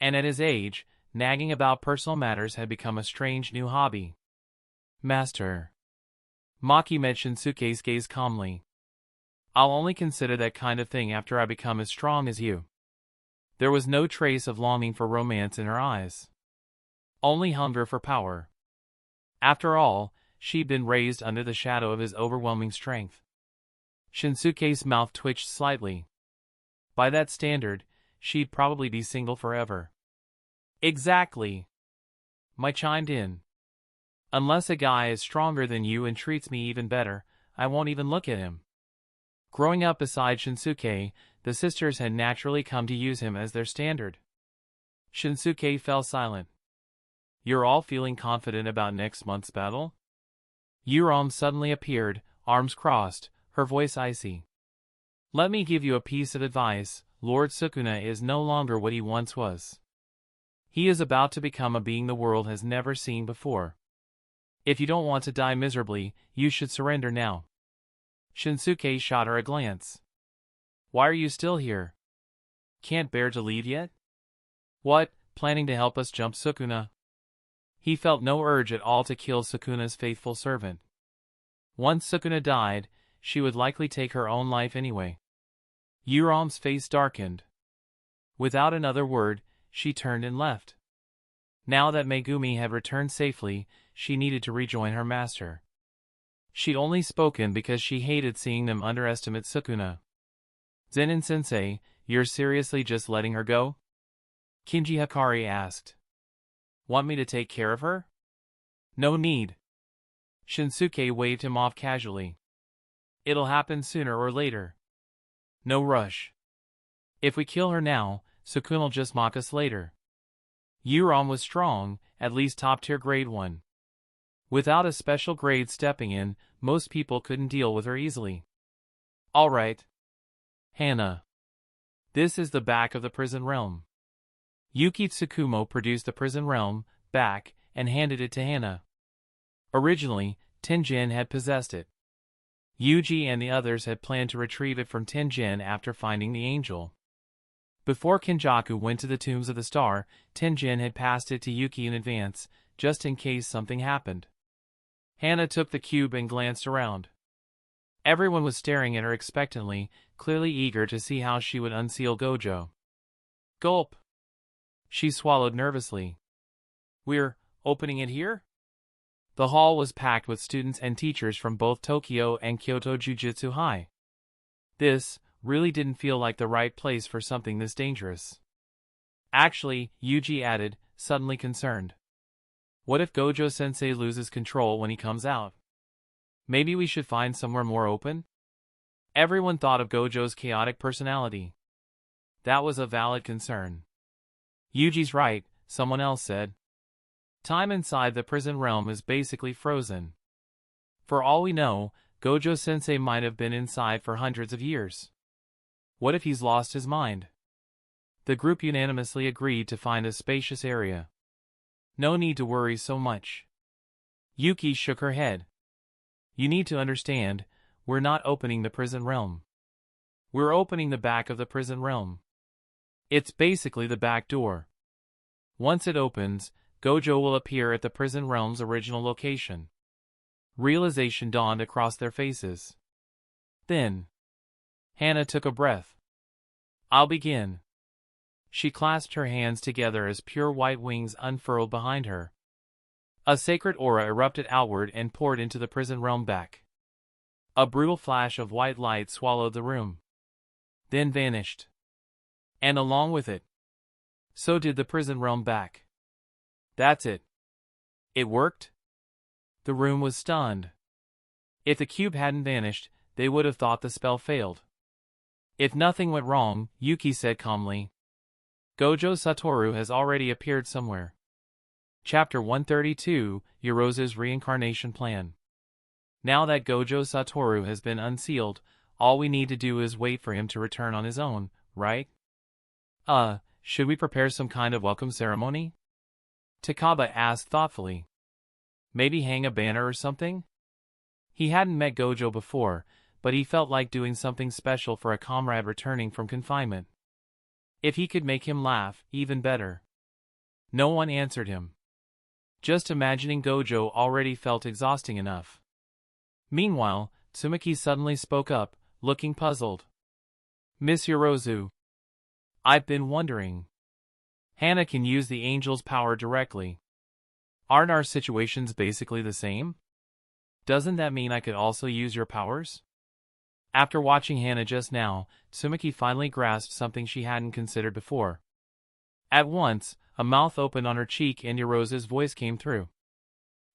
And at his age, nagging about personal matters had become a strange new hobby. Master. Maki met Shinsuke's gaze calmly. I'll only consider that kind of thing after I become as strong as you. There was no trace of longing for romance in her eyes. Only hunger for power. After all, she'd been raised under the shadow of his overwhelming strength. Shinsuke's mouth twitched slightly. By that standard, she'd probably be single forever. Exactly. Mai chimed in. Unless a guy is stronger than you and treats me even better, I won't even look at him. Growing up beside Shinsuke, the sisters had naturally come to use him as their standard. Shinsuke fell silent. You're all feeling confident about next month's battle? Yuram suddenly appeared, arms crossed, her voice icy. Let me give you a piece of advice. Lord Sukuna is no longer what he once was. He is about to become a being the world has never seen before. If you don't want to die miserably, you should surrender now. Shinsuke shot her a glance. Why are you still here? Can't bear to leave yet? What, planning to help us jump Sukuna? He felt no urge at all to kill Sukuna's faithful servant. Once Sukuna died, she would likely take her own life anyway. Yuram's face darkened. Without another word, she turned and left. Now that Megumi had returned safely, she needed to rejoin her master. She'd only spoken because she hated seeing them underestimate Sukuna. Zen'in-sensei, you're seriously just letting her go? Kinji Hikari asked. Want me to take care of her? No need. Shinsuke waved him off casually. It'll happen sooner or later. No rush. If we kill her now, Sukuna'll just mock us later. Yuram was strong, at least top-tier grade 1. Without a special grade stepping in, most people couldn't deal with her easily. All right. Hana. This is the back of the prison realm. Yuki Tsukumo produced the prison realm, back, and handed it to Hana. Originally, Tenjin had possessed it. Yuji and the others had planned to retrieve it from Tenjin after finding the angel. Before Kenjaku went to the Tombs of the Star, Tenjin had passed it to Yuki in advance, just in case something happened. Hana took the cube and glanced around. Everyone was staring at her expectantly, clearly eager to see how she would unseal Gojo. Gulp. She swallowed nervously. We're opening it here? The hall was packed with students and teachers from both Tokyo and Kyoto Jujutsu High. This really didn't feel like the right place for something this dangerous. Actually, Yuji added, suddenly concerned. What if Gojo-sensei loses control when he comes out? Maybe we should find somewhere more open? Everyone thought of Gojo's chaotic personality. That was a valid concern. Yuji's right, someone else said. Time inside the prison realm is basically frozen. For all we know, Gojo-sensei might have been inside for hundreds of years. What if he's lost his mind? The group unanimously agreed to find a spacious area. No need to worry so much. Yuki shook her head. You need to understand, we're not opening the prison realm. We're opening the back of the prison realm. It's basically the back door. Once it opens, Gojo will appear at the prison realm's original location. Realization dawned across their faces. Then, Hana took a breath. I'll begin. She clasped her hands together as pure white wings unfurled behind her. A sacred aura erupted outward and poured into the prison realm back. A brutal flash of white light swallowed the room, then vanished. And along with it, so did the prison realm back. That's it. It worked? The room was stunned. If the cube hadn't vanished, they would have thought the spell failed. If nothing went wrong, Yuki said calmly, Gojo Satoru has already appeared somewhere. Chapter 132, Yorozu's Reincarnation Plan. Now that Gojo Satoru has been unsealed, all we need to do is wait for him to return on his own, right? Should we prepare some kind of welcome ceremony? Takaba asked thoughtfully. Maybe hang a banner or something? He hadn't met Gojo before, but he felt like doing something special for a comrade returning from confinement. If he could make him laugh, even better. No one answered him. Just imagining Gojo already felt exhausting enough. Meanwhile, Tsumaki suddenly spoke up, looking puzzled. Miss Yorozu, I've been wondering. Hana can use the angel's power directly. Aren't our situations basically the same? Doesn't that mean I could also use your powers? After watching Hana just now, Tsumaki finally grasped something she hadn't considered before. At once, a mouth opened on her cheek and Yorozu's voice came through.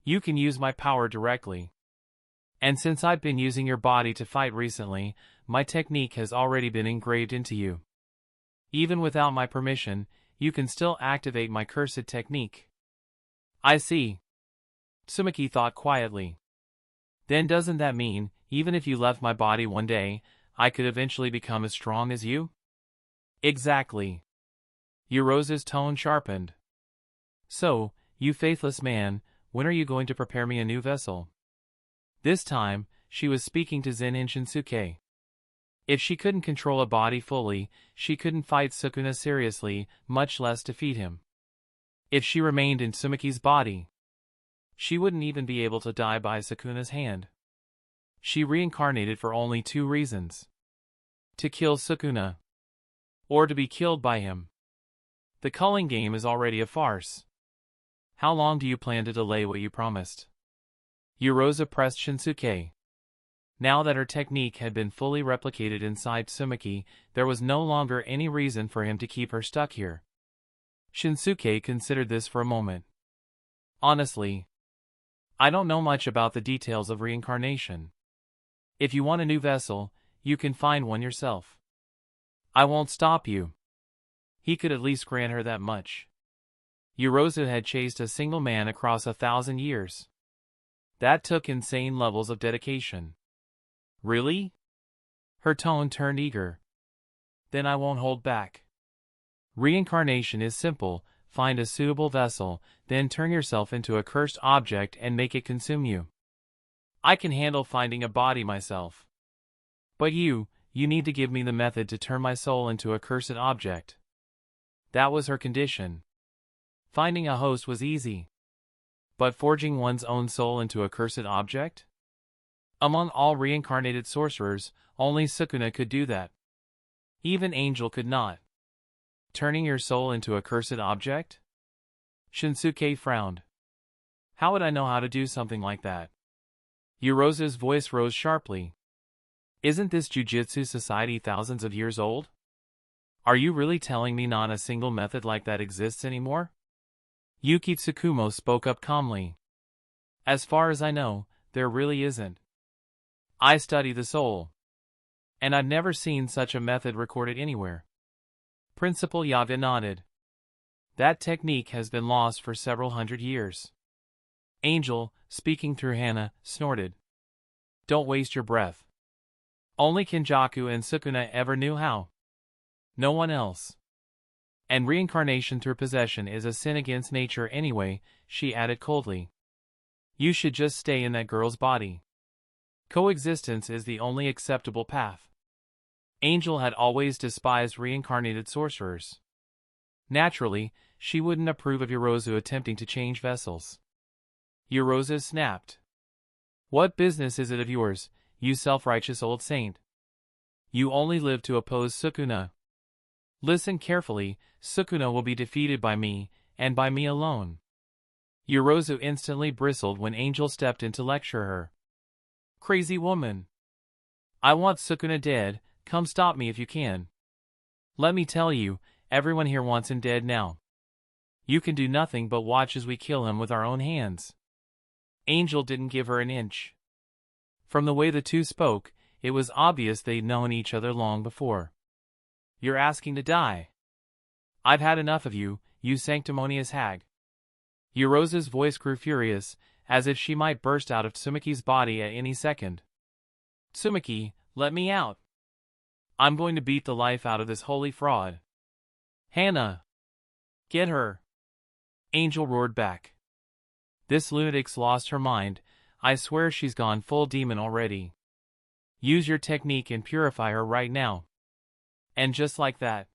You can use my power directly. And since I've been using your body to fight recently, my technique has already been engraved into you. Even without my permission, you can still activate my cursed technique. I see. Tsumaki thought quietly. Then doesn't that mean, even if you left my body one day, I could eventually become as strong as you? Exactly. Yorozu's tone sharpened. So, you faithless man, when are you going to prepare me a new vessel? This time, she was speaking to Zen'in Shinsuke. If she couldn't control a body fully, she couldn't fight Sukuna seriously, much less defeat him. If she remained in Tsumaki's body, she wouldn't even be able to die by Sukuna's hand. She reincarnated for only two reasons. To kill Sukuna, or to be killed by him. The culling game is already a farce. How long do you plan to delay what you promised? Yorozu pressed Shinsuke. Now that her technique had been fully replicated inside Tsumaki, there was no longer any reason for him to keep her stuck here. Shinsuke considered this for a moment. Honestly, I don't know much about the details of reincarnation. If you want a new vessel, you can find one yourself. I won't stop you. He could at least grant her that much. Yorozu had chased a single man across 1,000 years. That took insane levels of dedication. Really? Her tone turned eager. Then I won't hold back. Reincarnation is simple. Find a suitable vessel, then turn yourself into a cursed object and make it consume you. I can handle finding a body myself. But you need to give me the method to turn my soul into a cursed object. That was her condition. Finding a host was easy. But forging one's own soul into a cursed object? Among all reincarnated sorcerers, only Sukuna could do that. Even Angel could not. Turning your soul into a cursed object? Shinsuke frowned. How would I know how to do something like that? Yorozu's voice rose sharply. Isn't this Jujutsu society thousands of years old? Are you really telling me not a single method like that exists anymore? Yuki Tsukumo spoke up calmly. As far as I know, there really isn't. I study the soul. And I've never seen such a method recorded anywhere. Principal Yaga nodded. That technique has been lost for several hundred years. Angel, speaking through Hana, snorted. Don't waste your breath. Only Kenjaku and Sukuna ever knew how. No one else. And reincarnation through possession is a sin against nature anyway, she added coldly. You should just stay in that girl's body. Coexistence is the only acceptable path. Angel had always despised reincarnated sorcerers. Naturally, she wouldn't approve of Yorozu attempting to change vessels. Yorozu snapped. What business is it of yours, you self-righteous old saint? You only live to oppose Sukuna. Listen carefully, Sukuna will be defeated by me, and by me alone. Yorozu instantly bristled when Angel stepped in to lecture her. Crazy woman. I want Sukuna dead, come stop me if you can. Let me tell you, everyone here wants him dead now. You can do nothing but watch as we kill him with our own hands. Angel didn't give her an inch. From the way the two spoke, it was obvious they'd known each other long before. You're asking to die. I've had enough of you, you sanctimonious hag. Yorozu's voice grew furious, as if she might burst out of Tsumiki's body at any second. Tsumiki, let me out. I'm going to beat the life out of this holy fraud. Hana! Get her! Angel roared back. This lunatic's lost her mind, I swear she's gone full demon already. Use your technique and purify her right now. And just like that,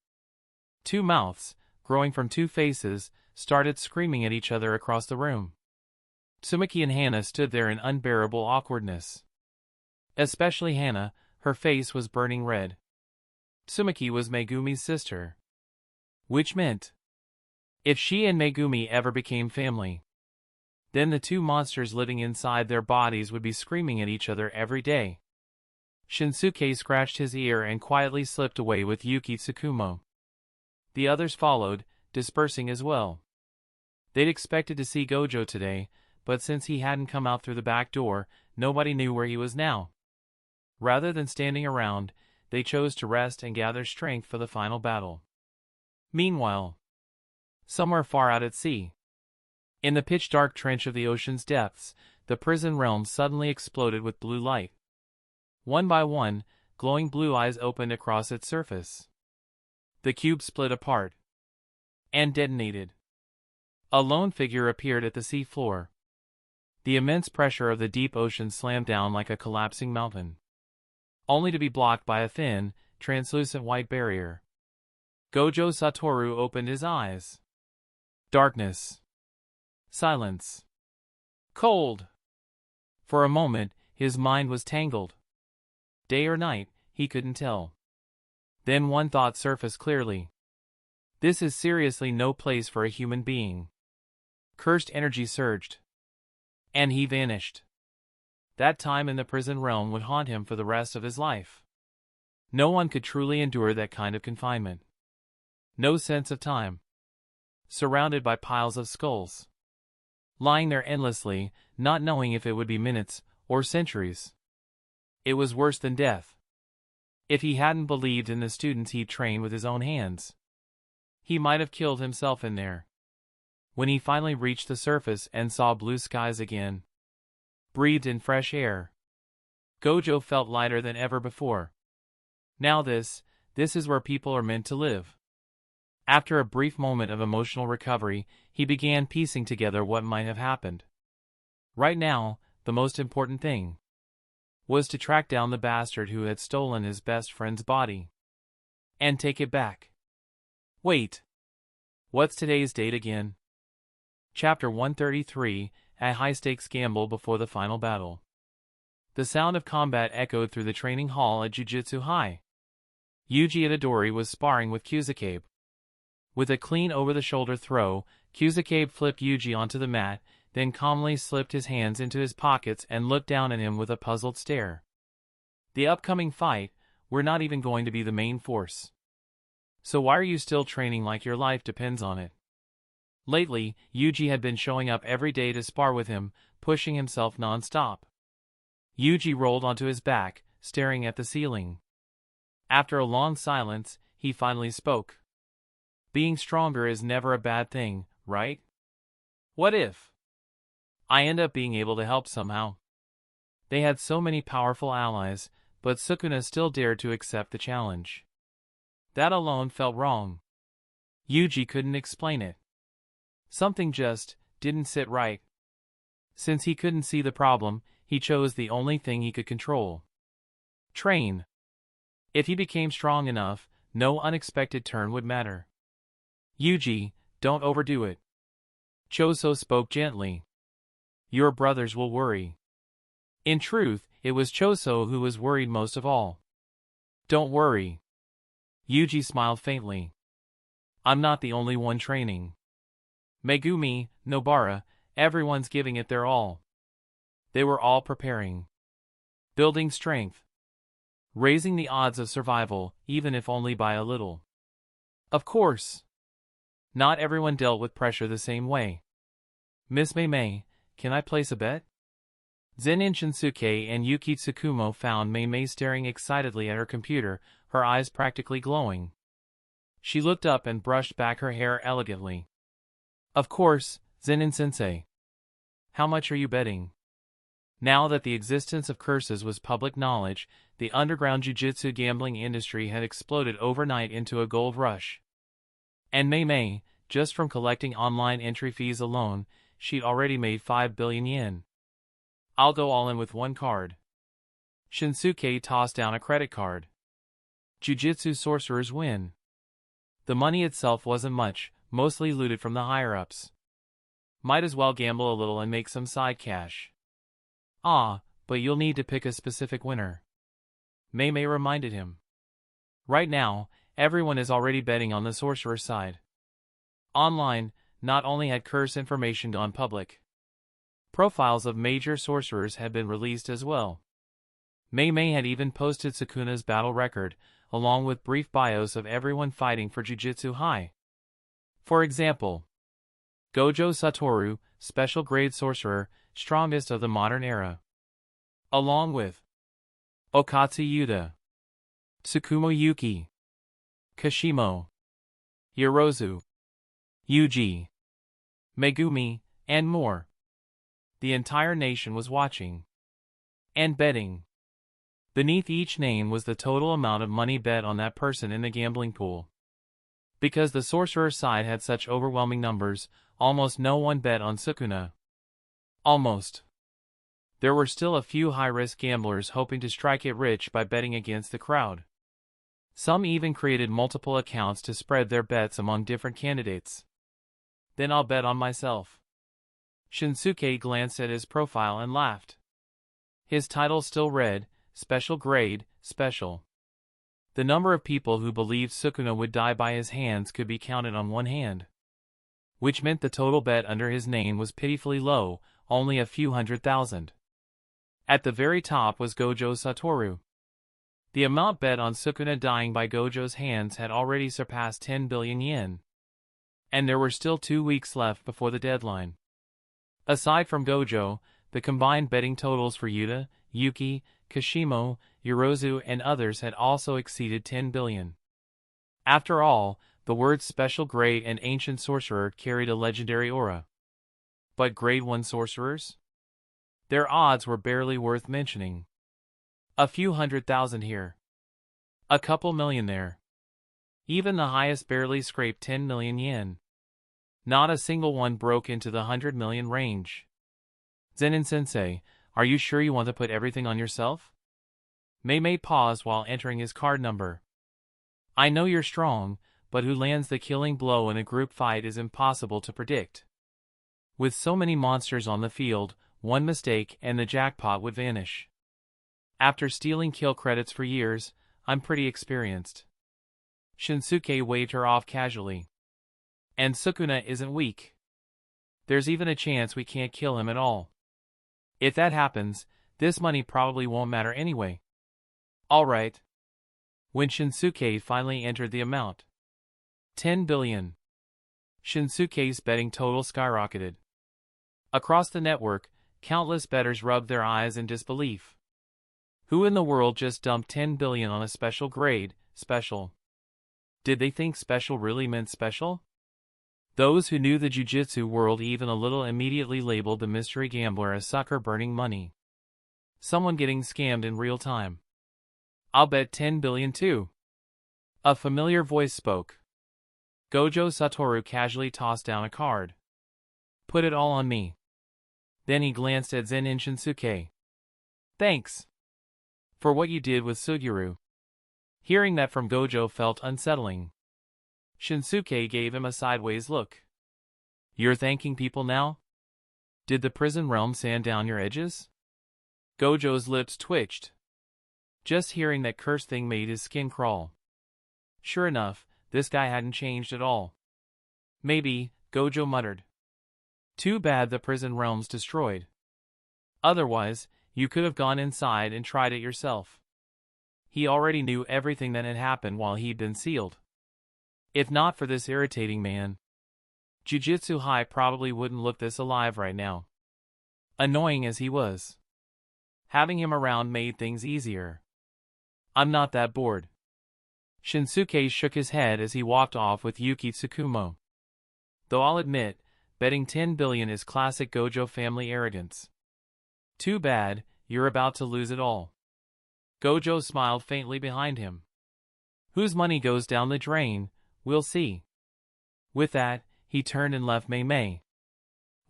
two mouths, growing from two faces, started screaming at each other across the room. Tsumiki and Hana stood there in unbearable awkwardness. Especially Hana, her face was burning red. Tsumiki was Megumi's sister. Which meant, if she and Megumi ever became family, then the two monsters living inside their bodies would be screaming at each other every day. Shinsuke scratched his ear and quietly slipped away with Yuki Tsukumo. The others followed, dispersing as well. They'd expected to see Gojo today, but since he hadn't come out through the back door, nobody knew where he was now. Rather than standing around, they chose to rest and gather strength for the final battle. Meanwhile, somewhere far out at sea, in the pitch-dark trench of the ocean's depths, the prison realm suddenly exploded with blue light. One by one, glowing blue eyes opened across its surface. The cube split apart and detonated. A lone figure appeared at the sea floor. The immense pressure of the deep ocean slammed down like a collapsing mountain, only to be blocked by a thin, translucent white barrier. Gojo Satoru opened his eyes. Darkness. Silence. Cold. For a moment, his mind was tangled. Day or night, he couldn't tell. Then one thought surfaced clearly. This is seriously no place for a human being. Cursed energy surged. And he vanished. That time in the prison realm would haunt him for the rest of his life. No one could truly endure that kind of confinement. No sense of time. Surrounded by piles of skulls. Lying there endlessly, not knowing if it would be minutes or centuries. It was worse than death. If he hadn't believed in the students he'd trained with his own hands, he might have killed himself in there. When he finally reached the surface and saw blue skies again, breathed in fresh air, Gojo felt lighter than ever before. Now this is where people are meant to live. After a brief moment of emotional recovery, he began piecing together what might have happened. Right now, the most important thing was to track down the bastard who had stolen his best friend's body and take it back. Wait. What's today's date again? Chapter 133, a high-stakes gamble before the final battle. The sound of combat echoed through the training hall at Jujutsu High. Yuji Itadori was sparring with Kusakabe. With a clean over-the-shoulder throw, Kusakabe flipped Yuji onto the mat, then calmly slipped his hands into his pockets and looked down at him with a puzzled stare. The upcoming fight, we're not even going to be the main force. So why are you still training like your life depends on it? Lately, Yuji had been showing up every day to spar with him, pushing himself non-stop. Yuji rolled onto his back, staring at the ceiling. After a long silence, he finally spoke. Being stronger is never a bad thing, right? What if I end up being able to help somehow? They had so many powerful allies, but Sukuna still dared to accept the challenge. That alone felt wrong. Yuji couldn't explain it. Something just didn't sit right. Since he couldn't see the problem, he chose the only thing he could control. Train. If he became strong enough, no unexpected turn would matter. Yuji, don't overdo it. Choso spoke gently. Your brothers will worry. In truth, it was Choso who was worried most of all. Don't worry. Yuji smiled faintly. I'm not the only one training. Megumi, Nobara, everyone's giving it their all. They were all preparing. Building strength. Raising the odds of survival, even if only by a little. Of course. Not everyone dealt with pressure the same way. Miss Mei, can I place a bet? Zen'in Shinsuke and Yuki Tsukumo found Mei staring excitedly at her computer, her eyes practically glowing. She looked up and brushed back her hair elegantly. Of course, Zen'in-sensei. How much are you betting? Now that the existence of curses was public knowledge, the underground jujutsu gambling industry had exploded overnight into a gold rush. And Mei, just from collecting online entry fees alone, she'd already made 5 billion yen. I'll go all in with one card. Shinsuke tossed down a credit card. Jujutsu sorcerers win. The money itself wasn't much, mostly looted from the higher-ups. Might as well gamble a little and make some side cash. Ah, but you'll need to pick a specific winner. Mei reminded him. Right now, everyone is already betting on the sorcerer side. Online, not only had curse information gone public. Profiles of major sorcerers had been released as well. Mei had even posted Sukuna's battle record, along with brief bios of everyone fighting for Jujutsu High. For example, Gojo Satoru, special grade sorcerer, strongest of the modern era. Along with Okatsu Yuta, Tsukumo Yuki, Kashimo, Yorozu, Yuji, Megumi, and more. The entire nation was watching. And betting. Beneath each name was the total amount of money bet on that person in the gambling pool. Because the sorcerer side had such overwhelming numbers, almost no one bet on Sukuna. Almost. There were still a few high-risk gamblers hoping to strike it rich by betting against the crowd. Some even created multiple accounts to spread their bets among different candidates. Then I'll bet on myself. Shinsuke glanced at his profile and laughed. His title still read, Special Grade, Special. The number of people who believed Sukuna would die by his hands could be counted on one hand. Which meant the total bet under his name was pitifully low, only a few 100,000. At the very top was Gojo Satoru. The amount bet on Sukuna dying by Gojo's hands had already surpassed 10 billion yen. And there were still 2 weeks left before the deadline. Aside from Gojo, the combined betting totals for Yuta, Yuki, Kashimo, Yorozu, and others had also exceeded 10 billion. After all, the words special grade and ancient sorcerer carried a legendary aura. But grade 1 sorcerers? Their odds were barely worth mentioning. A few 100,000 here. A couple million there. Even the highest barely scraped 10 million yen. Not a single one broke into the 100 million range. Zen'in-sensei, are you sure you want to put everything on yourself? Mei paused while entering his card number. I know you're strong, but who lands the killing blow in a group fight is impossible to predict. With so many monsters on the field, one mistake and the jackpot would vanish. After stealing kill credits for years, I'm pretty experienced. Shinsuke waved her off casually. And Sukuna isn't weak. There's even a chance we can't kill him at all. If that happens, this money probably won't matter anyway. Alright. When Shinsuke finally entered the amount. 10 billion. Shinsuke's betting total skyrocketed. Across the network, countless bettors rubbed their eyes in disbelief. Who in the world just dumped 10 billion on a special grade, special? Did they think special really meant special? Those who knew the jujutsu world even a little immediately labeled the mystery gambler a sucker burning money. Someone getting scammed in real time. I'll bet 10 billion too. A familiar voice spoke. Gojo Satoru casually tossed down a card. Put it all on me. Then he glanced at Zen'in Shinsuke. Thanks. For what you did with Suguru. Hearing that from Gojo felt unsettling. Shinsuke gave him a sideways look. You're thanking people now? Did the prison realm sand down your edges? Gojo's lips twitched. Just hearing that cursed thing made his skin crawl. Sure enough, this guy hadn't changed at all. Maybe, Gojo muttered. Too bad the prison realm's destroyed. Otherwise, you could have gone inside and tried it yourself. He already knew everything that had happened while he'd been sealed. If not for this irritating man, Jujutsu High probably wouldn't look this alive right now. Annoying as he was, having him around made things easier. I'm not that bored. Shinsuke shook his head as he walked off with Yuki Tsukumo. Though I'll admit, betting 10 billion is classic Gojo family arrogance. Too bad, you're about to lose it all. Gojo smiled faintly behind him. Whose money goes down the drain, we'll see. With that, he turned and left Mei Mei.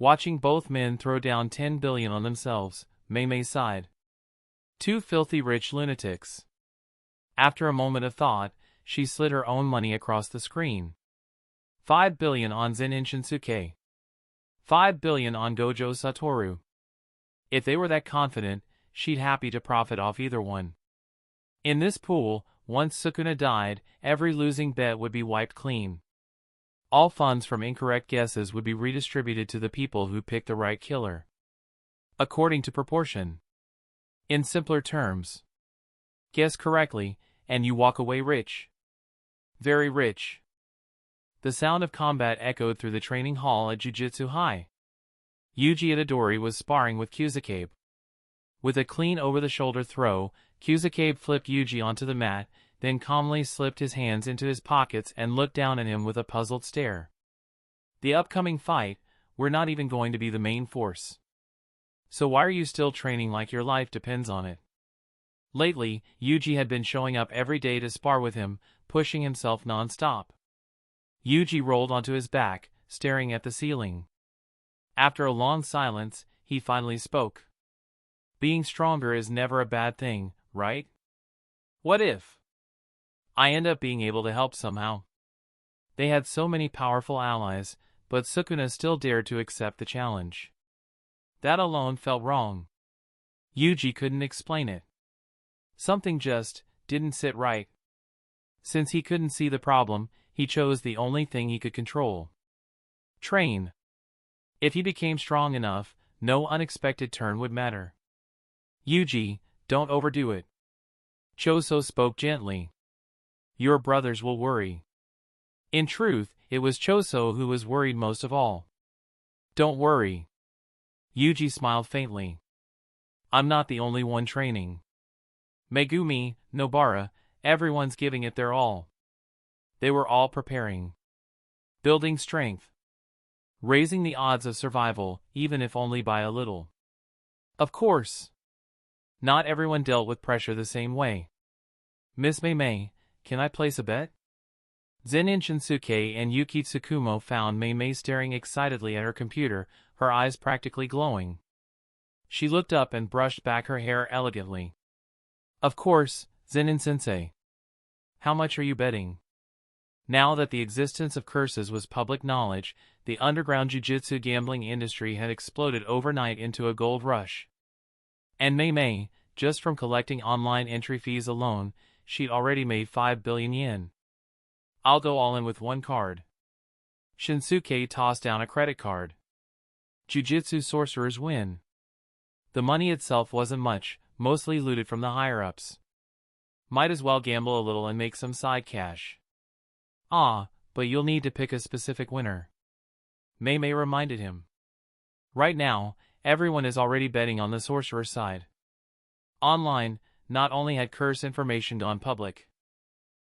Watching both men throw down 10 billion on themselves, Mei Mei sighed. Two filthy rich lunatics. After a moment of thought, she slid her own money across the screen. 5 billion on Zen'in Shinsuke. 5 billion on Gojo Satoru. If they were that confident, she'd happy to profit off either one. In this pool, once Sukuna died, every losing bet would be wiped clean. All funds from incorrect guesses would be redistributed to the people who picked the right killer. According to proportion. In simpler terms, guess correctly, and you walk away rich. Very rich. The sound of combat echoed through the training hall at Jujutsu High. Yuji Itadori was sparring with Kusakabe. With a clean over-the-shoulder throw, Kusakabe flipped Yuji onto the mat, then calmly slipped his hands into his pockets and looked down at him with a puzzled stare. The upcoming fight, we're not even going to be the main force. So why are you still training like your life depends on it? Lately, Yuji had been showing up every day to spar with him, pushing himself non-stop. Yuji rolled onto his back, staring at the ceiling. After a long silence, he finally spoke. Being stronger is never a bad thing, right? What if I end up being able to help somehow? They had so many powerful allies, but Sukuna still dared to accept the challenge. That alone felt wrong. Yuji couldn't explain it. Something just didn't sit right. Since he couldn't see the problem, he chose the only thing he could control. Train. If he became strong enough, no unexpected turn would matter. Yuji, don't overdo it. Choso spoke gently. Your brothers will worry. In truth, it was Choso who was worried most of all. Don't worry. Yuji smiled faintly. I'm not the only one training. Megumi, Nobara, everyone's giving it their all. They were all preparing. Building strength. Raising the odds of survival, even if only by a little. Of course, not everyone dealt with pressure the same way. Miss Mei Mei, can I place a bet? Zen'in Shinsuke and Yuki Tsukumo found Mei Mei staring excitedly at her computer, her eyes practically glowing. She looked up and brushed back her hair elegantly. Of course, Zen'in-sensei. How much are you betting? Now that the existence of curses was public knowledge, the underground jujutsu gambling industry had exploded overnight into a gold rush. And Mei Mei, just from collecting online entry fees alone, she'd already made 5 billion yen. I'll go all in with one card. Shinsuke tossed down a credit card. Jujutsu sorcerers win. The money itself wasn't much, mostly looted from the higher-ups. Might as well gamble a little and make some side cash. Ah, but you'll need to pick a specific winner. Mei Mei reminded him. Right now, everyone is already betting on the sorcerer side. Online, not only had curse information gone public,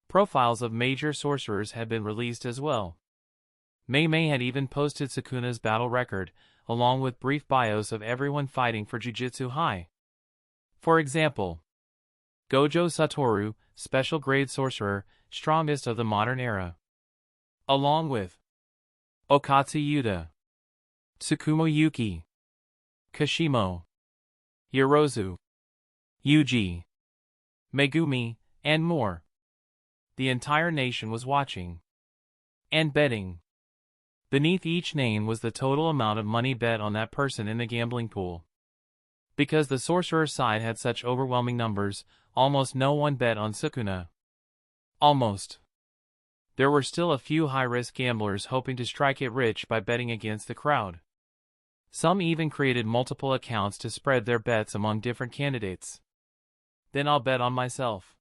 profiles of major sorcerers had been released as well. Mei Mei had even posted Sukuna's battle record, along with brief bios of everyone fighting for Jujutsu High. For example, Gojo Satoru, special grade sorcerer, strongest of the modern era. Along with Okatsu Yuta, Tsukumo Yuki, Kashimo, Yorozu, Yuji, Megumi, and more. The entire nation was watching and betting. Beneath each name was the total amount of money bet on that person in the gambling pool. Because the sorcerer side had such overwhelming numbers, almost no one bet on Sukuna. Almost. There were still a few high-risk gamblers hoping to strike it rich by betting against the crowd. Some even created multiple accounts to spread their bets among different candidates. Then I'll bet on myself.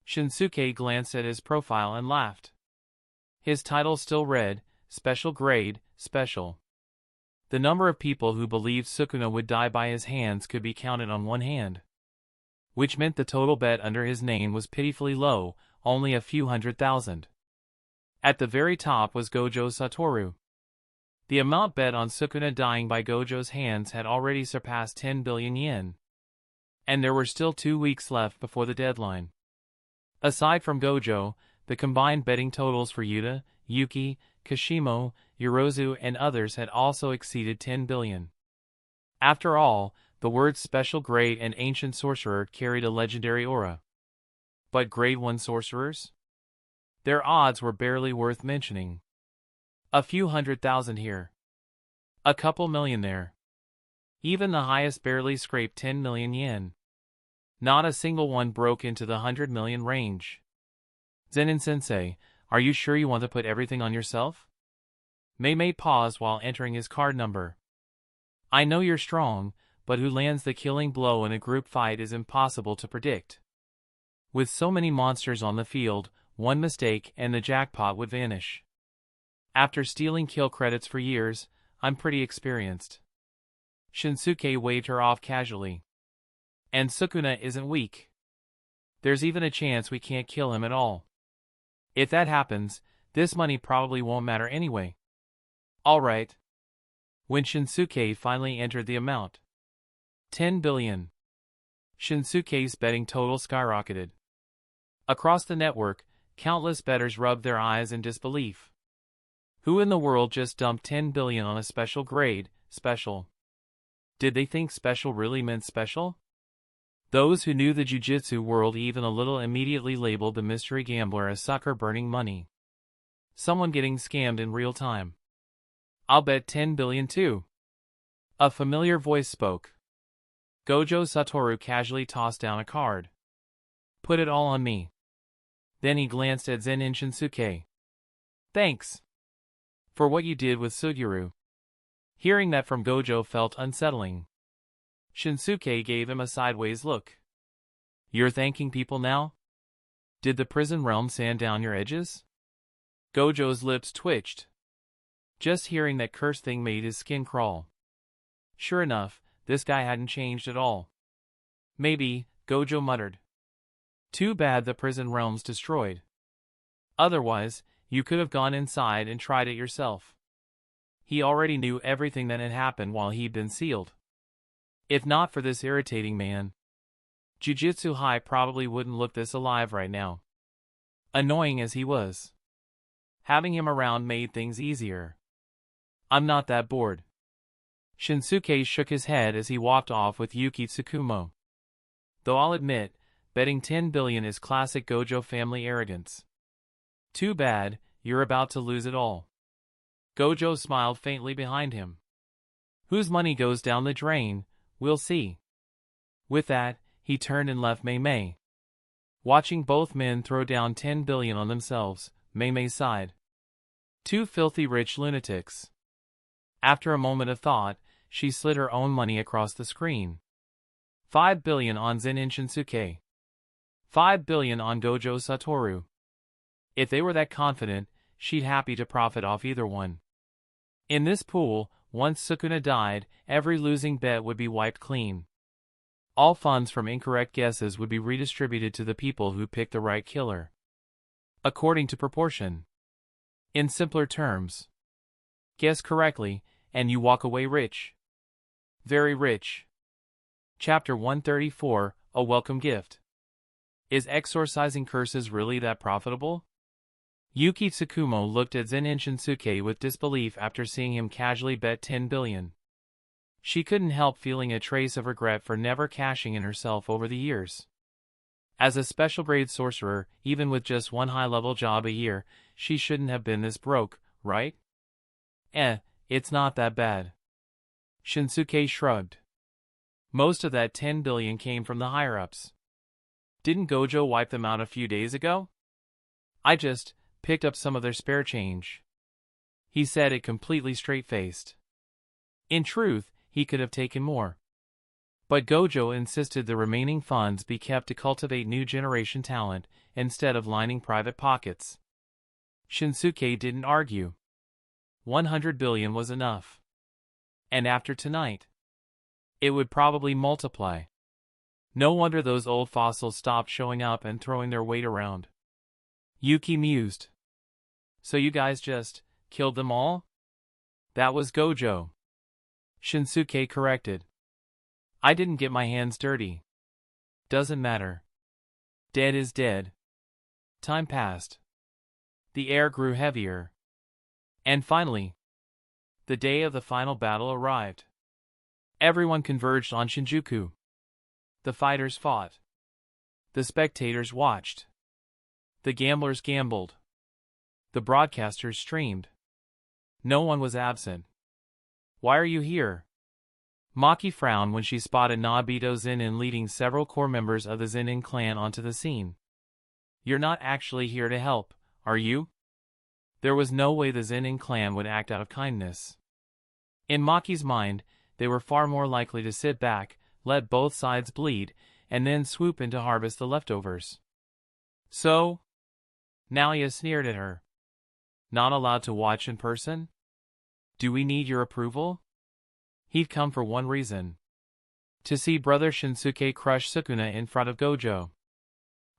Shinsuke glanced at his profile and laughed. His title still read, Special Grade, Special. The number of people who believed Sukuna would die by his hands could be counted on one hand. Which meant the total bet under his name was pitifully low, only a few 100,000. At the very top was Gojo Satoru. The amount bet on Sukuna dying by Gojo's hands had already surpassed 10 billion yen. And there were still 2 weeks left before the deadline. Aside from Gojo, the combined betting totals for Yuta, Yuki, Kashimo, Yorozu and others had also exceeded 10 billion. After all, the words Special Grade and Ancient Sorcerer carried a legendary aura. But Grade 1 sorcerers? Their odds were barely worth mentioning. A few 100,000 here. A couple million there. Even the highest barely scraped 10 million yen. Not a single one broke into the 100 million range. Zen'in-sensei, are you sure you want to put everything on yourself? Mei paused while entering his card number. I know you're strong, but who lands the killing blow in a group fight is impossible to predict. With so many monsters on the field, one mistake and the jackpot would vanish. After stealing kill credits for years, I'm pretty experienced. Shinsuke waved her off casually. And Sukuna isn't weak. There's even a chance we can't kill him at all. If that happens, this money probably won't matter anyway. Alright. When Shinsuke finally entered the amount. 10 billion. Shinsuke's betting total skyrocketed. Across the network, countless bettors rubbed their eyes in disbelief. Who in the world just dumped 10 billion on a special grade, special? Did they think special really meant special? Those who knew the jujutsu world even a little immediately labeled the mystery gambler a sucker burning money. Someone getting scammed in real time. I'll bet 10 billion too. A familiar voice spoke. Gojo Satoru casually tossed down a card. Put it all on me. Then he glanced at Zen'in Shinsuke. Thanks. For what you did with Suguru. Hearing that from Gojo felt unsettling. Shinsuke gave him a sideways look. You're thanking people now? Did the prison realm sand down your edges? Gojo's lips twitched. Just hearing that cursed thing made his skin crawl. Sure enough, this guy hadn't changed at all. Maybe, Gojo muttered. Too bad the prison realm's destroyed. Otherwise, you could have gone inside and tried it yourself. He already knew everything that had happened while he'd been sealed. If not for this irritating man, Jujutsu High probably wouldn't look this alive right now. Annoying as he was. Having him around made things easier. I'm not that bored. Shinsuke shook his head as he walked off with Yuki Tsukumo. Though I'll admit, betting 10 billion is classic Gojo family arrogance. Too bad, you're about to lose it all. Gojo smiled faintly behind him. Whose money goes down the drain, we'll see. With that, he turned and left Mei. Watching both men throw down 10 billion on themselves, Mei sighed. Two filthy rich lunatics. After a moment of thought, she slid her own money across the screen. 5 billion on Zen'in Shinsuke. 5 billion on Gojo Satoru. If they were that confident, she'd happy to profit off either one. In this pool, once Sukuna died, every losing bet would be wiped clean. All funds from incorrect guesses would be redistributed to the people who picked the right killer. According to proportion. In simpler terms. Guess correctly, and you walk away rich. Very rich. Chapter 134, A Welcome Gift. Is exorcising curses really that profitable? Yuki Tsukumo looked at Zen'in Shinsuke with disbelief after seeing him casually bet 10 billion. She couldn't help feeling a trace of regret for never cashing in herself over the years. As a special grade sorcerer, even with just one high-level job a year, she shouldn't have been this broke, right? It's not that bad. Shinsuke shrugged. Most of that 10 billion came from the higher-ups. Didn't Gojo wipe them out a few days ago? I just picked up some of their spare change. He said it completely straight-faced. In truth, he could have taken more. But Gojo insisted the remaining funds be kept to cultivate new generation talent, instead of lining private pockets. Shinsuke didn't argue. 100 billion was enough. And after tonight, it would probably multiply. No wonder those old fossils stopped showing up and throwing their weight around. Yuki mused. So you guys just killed them all? That was Gojo. Shinsuke corrected. I didn't get my hands dirty. Doesn't matter. Dead is dead. Time passed. The air grew heavier. And finally, the day of the final battle arrived. Everyone converged on Shinjuku. The fighters fought. The spectators watched. The gamblers gambled. The broadcasters streamed. No one was absent. Why are you here? Maki frowned when she spotted Nobito Zen'in leading several core members of the Zen'in clan onto the scene. You're not actually here to help, are you? There was no way the Zen'in clan would act out of kindness. In Maki's mind, they were far more likely to sit back, let both sides bleed, and then swoop in to harvest the leftovers. So? Nalia sneered at her. Not allowed to watch in person? Do we need your approval? He'd come for one reason. To see brother Shinsuke crush Sukuna in front of Gojo.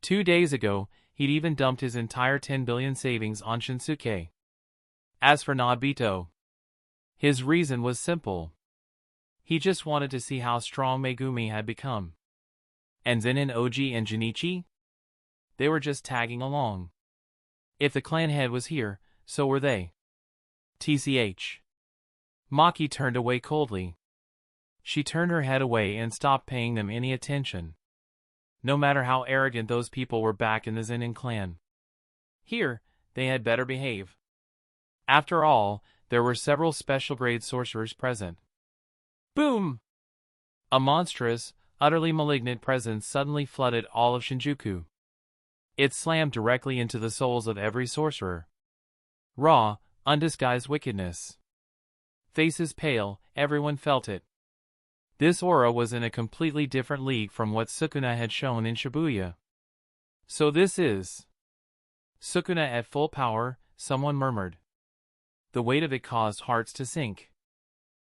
2 days ago, he'd even dumped his entire 10 billion savings on Shinsuke. As for Nobito, his reason was simple. He just wanted to see how strong Megumi had become. And Zen'in Oji and Junichi? They were just tagging along. If the clan head was here, so were they. TCH. Maki turned away coldly. She turned her head away and stopped paying them any attention. No matter how arrogant those people were back in the Zen'in clan. Here, they had better behave. After all, there were several special-grade sorcerers present. Boom! A monstrous, utterly malignant presence suddenly flooded all of Shinjuku. It slammed directly into the souls of every sorcerer. Raw, undisguised wickedness. Faces pale, everyone felt it. This aura was in a completely different league from what Sukuna had shown in Shibuya. So this is Sukuna at full power, someone murmured. The weight of it caused hearts to sink.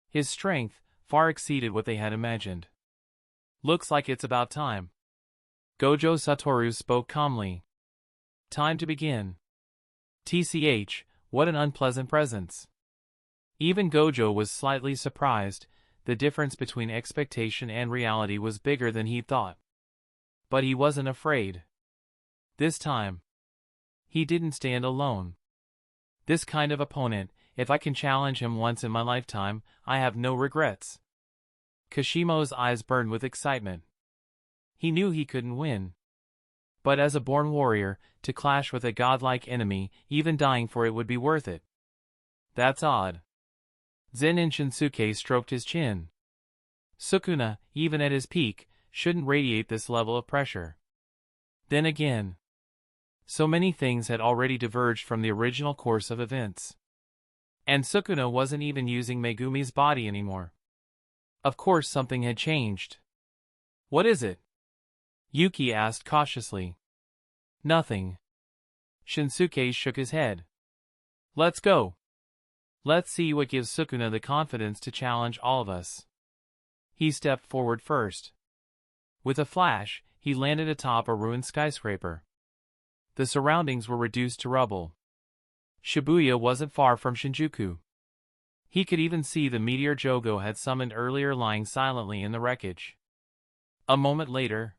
His strength far exceeded what they had imagined. Looks like it's about time. Gojo Satoru spoke calmly. Time to begin. TCH, what an unpleasant presence. Even Gojo was slightly surprised. The difference between expectation and reality was bigger than he thought. But he wasn't afraid. This time, he didn't stand alone. This kind of opponent, if I can challenge him once in my lifetime, I have no regrets. Kashimo's eyes burned with excitement. He knew he couldn't win. But as a born warrior, to clash with a godlike enemy, even dying for it would be worth it. That's odd. Zen'in Shinsuke stroked his chin. Sukuna, even at his peak, shouldn't radiate this level of pressure. Then again, so many things had already diverged from the original course of events. And Sukuna wasn't even using Megumi's body anymore. Of course something had changed. What is it? Yuki asked cautiously. Nothing. Shinsuke shook his head. Let's go. Let's see what gives Sukuna the confidence to challenge all of us. He stepped forward first. With a flash, he landed atop a ruined skyscraper. The surroundings were reduced to rubble. Shibuya wasn't far from Shinjuku. He could even see the meteor Jogo had summoned earlier lying silently in the wreckage. A moment later,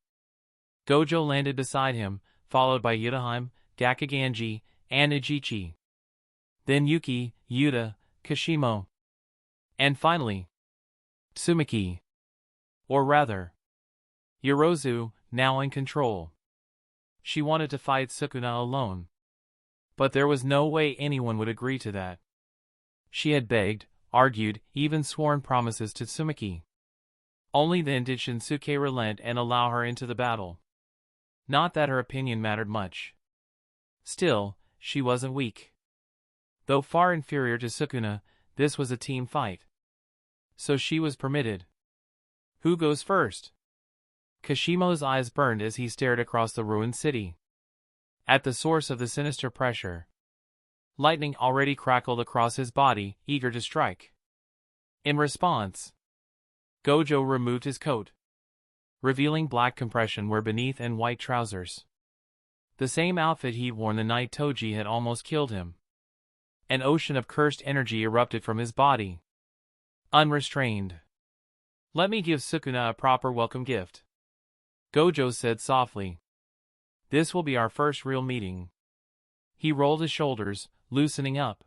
Gojo landed beside him, followed by Yutaheim, Gakaganji, and Ijichi. Then Yuki, Yuta, Kashimo. And finally, Tsumaki. Or rather, Yorozu, now in control. She wanted to fight Sukuna alone. But there was no way anyone would agree to that. She had begged, argued, even sworn promises to Tsumaki. Only then did Shinsuke relent and allow her into the battle. Not that her opinion mattered much. Still, she wasn't weak. Though far inferior to Sukuna, this was a team fight. So she was permitted. Who goes first? Kashimo's eyes burned as he stared across the ruined city. At the source of the sinister pressure, lightning already crackled across his body, eager to strike. In response, Gojo removed his coat, revealing black compression wear beneath and white trousers. The same outfit he'd worn the night Toji had almost killed him. An ocean of cursed energy erupted from his body. Unrestrained. "Let me give Sukuna a proper welcome gift," Gojo said softly. "This will be our first real meeting." He rolled his shoulders, loosening up.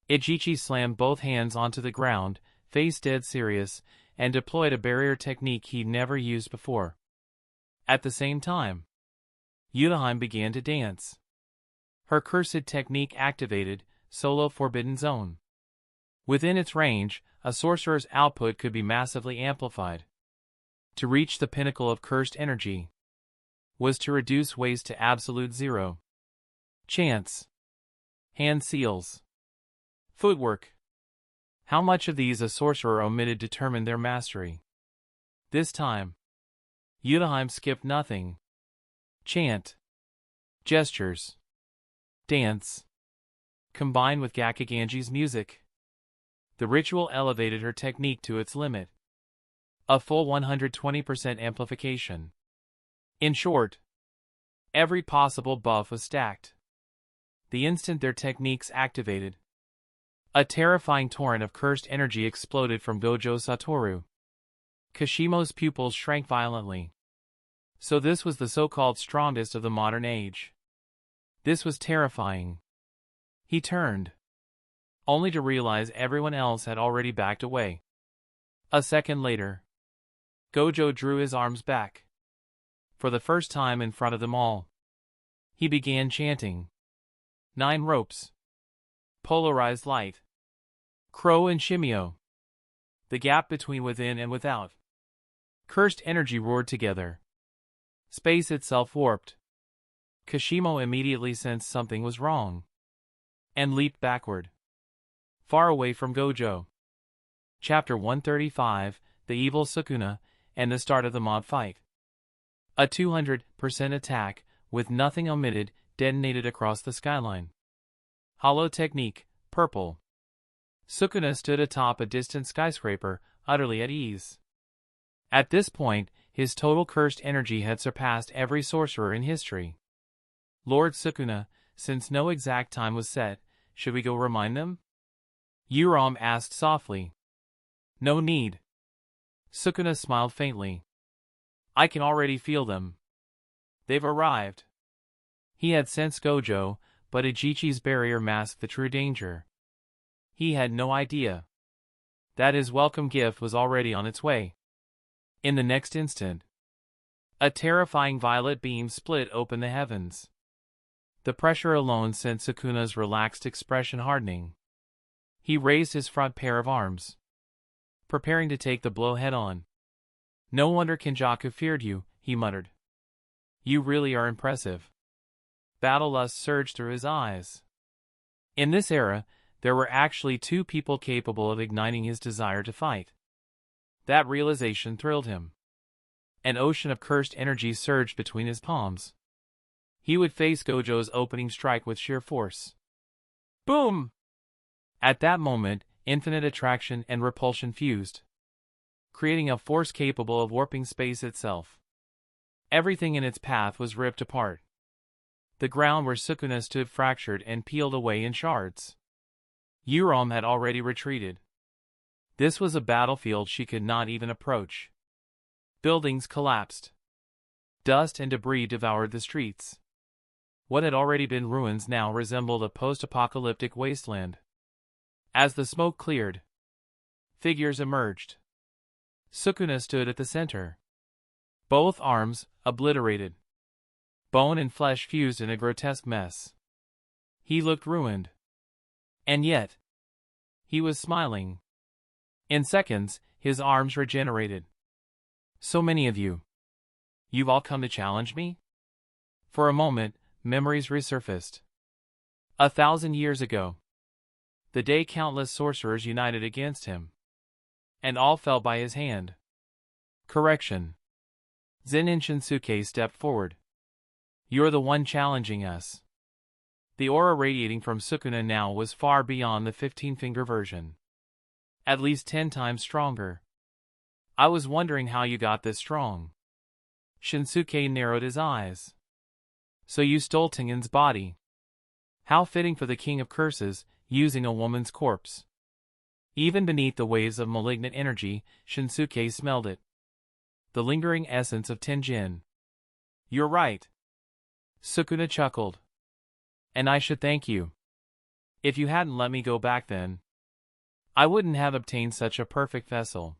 Ichichi slammed both hands onto the ground, face dead serious, and deployed a barrier technique he'd never used before. At the same time, Yudaheim began to dance. Her cursed technique activated, Solo Forbidden Zone. Within its range, a sorcerer's output could be massively amplified. To reach the pinnacle of cursed energy was to reduce waste to absolute zero. Chants, hand seals, footwork. How much of these a sorcerer omitted determined their mastery. This time, Yudaheim skipped nothing. Chant, gestures, dance, combined with Gakuganji's music. The ritual elevated her technique to its limit. A full 120% amplification. In short, every possible buff was stacked. The instant their techniques activated, a terrifying torrent of cursed energy exploded from Gojo Satoru. Kashimo's pupils shrank violently. So this was the so-called strongest of the modern age. This was terrifying. He turned, only to realize everyone else had already backed away. A second later, Gojo drew his arms back. For the first time in front of them all, he began chanting. 9 ropes. Polarized light. Crow and Shimio. The gap between within and without. Cursed energy roared together. Space itself warped. Kashimo immediately sensed something was wrong, and leaped backward, far away from Gojo. Chapter 135, The Evil Sukuna, and the start of the mob fight. A 200% attack, with nothing omitted, detonated across the skyline. Hollow technique, purple. Sukuna stood atop a distant skyscraper, utterly at ease. At this point, his total cursed energy had surpassed every sorcerer in history. "Lord Sukuna, since no exact time was set, should we go remind them?" Yuram asked softly. "No need." Sukuna smiled faintly. "I can already feel them. They've arrived." He had sensed Gojo, but Ichichi's barrier masked the true danger. He had no idea that his welcome gift was already on its way. In the next instant, a terrifying violet beam split open the heavens. The pressure alone sent Sukuna's relaxed expression hardening. He raised his front pair of arms, preparing to take the blow head-on. "No wonder Kenjaku feared you," he muttered. "You really are impressive." Battle lust surged through his eyes. In this era, there were actually 2 people capable of igniting his desire to fight. That realization thrilled him. An ocean of cursed energy surged between his palms. He would face Gojo's opening strike with sheer force. Boom! At that moment, infinite attraction and repulsion fused, creating a force capable of warping space itself. Everything in its path was ripped apart. The ground where Sukuna stood fractured and peeled away in shards. Yuram had already retreated. This was a battlefield she could not even approach. Buildings collapsed. Dust and debris devoured the streets. What had already been ruins now resembled a post-apocalyptic wasteland. As the smoke cleared, figures emerged. Sukuna stood at the center. Both arms obliterated. Bone and flesh fused in a grotesque mess. He looked ruined. And yet, he was smiling. In seconds, his arms regenerated. "So many of you. You've all come to challenge me?" For a moment, memories resurfaced. 1,000 years ago. The day countless sorcerers united against him. And all fell by his hand. Correction. Zen'in Shinsuke stepped forward. You're the one challenging us. The aura radiating from Sukuna now was far beyond the 15-finger version. At least 10 times stronger. I was wondering how you got this strong. Shinsuke narrowed his eyes. So you stole Tengen's body. How fitting for the king of curses, using a woman's corpse. Even beneath the waves of malignant energy, Shinsuke smelled it. The lingering essence of Tengen. You're right. Sukuna chuckled. And I should thank you. If you hadn't let me go back then, I wouldn't have obtained such a perfect vessel.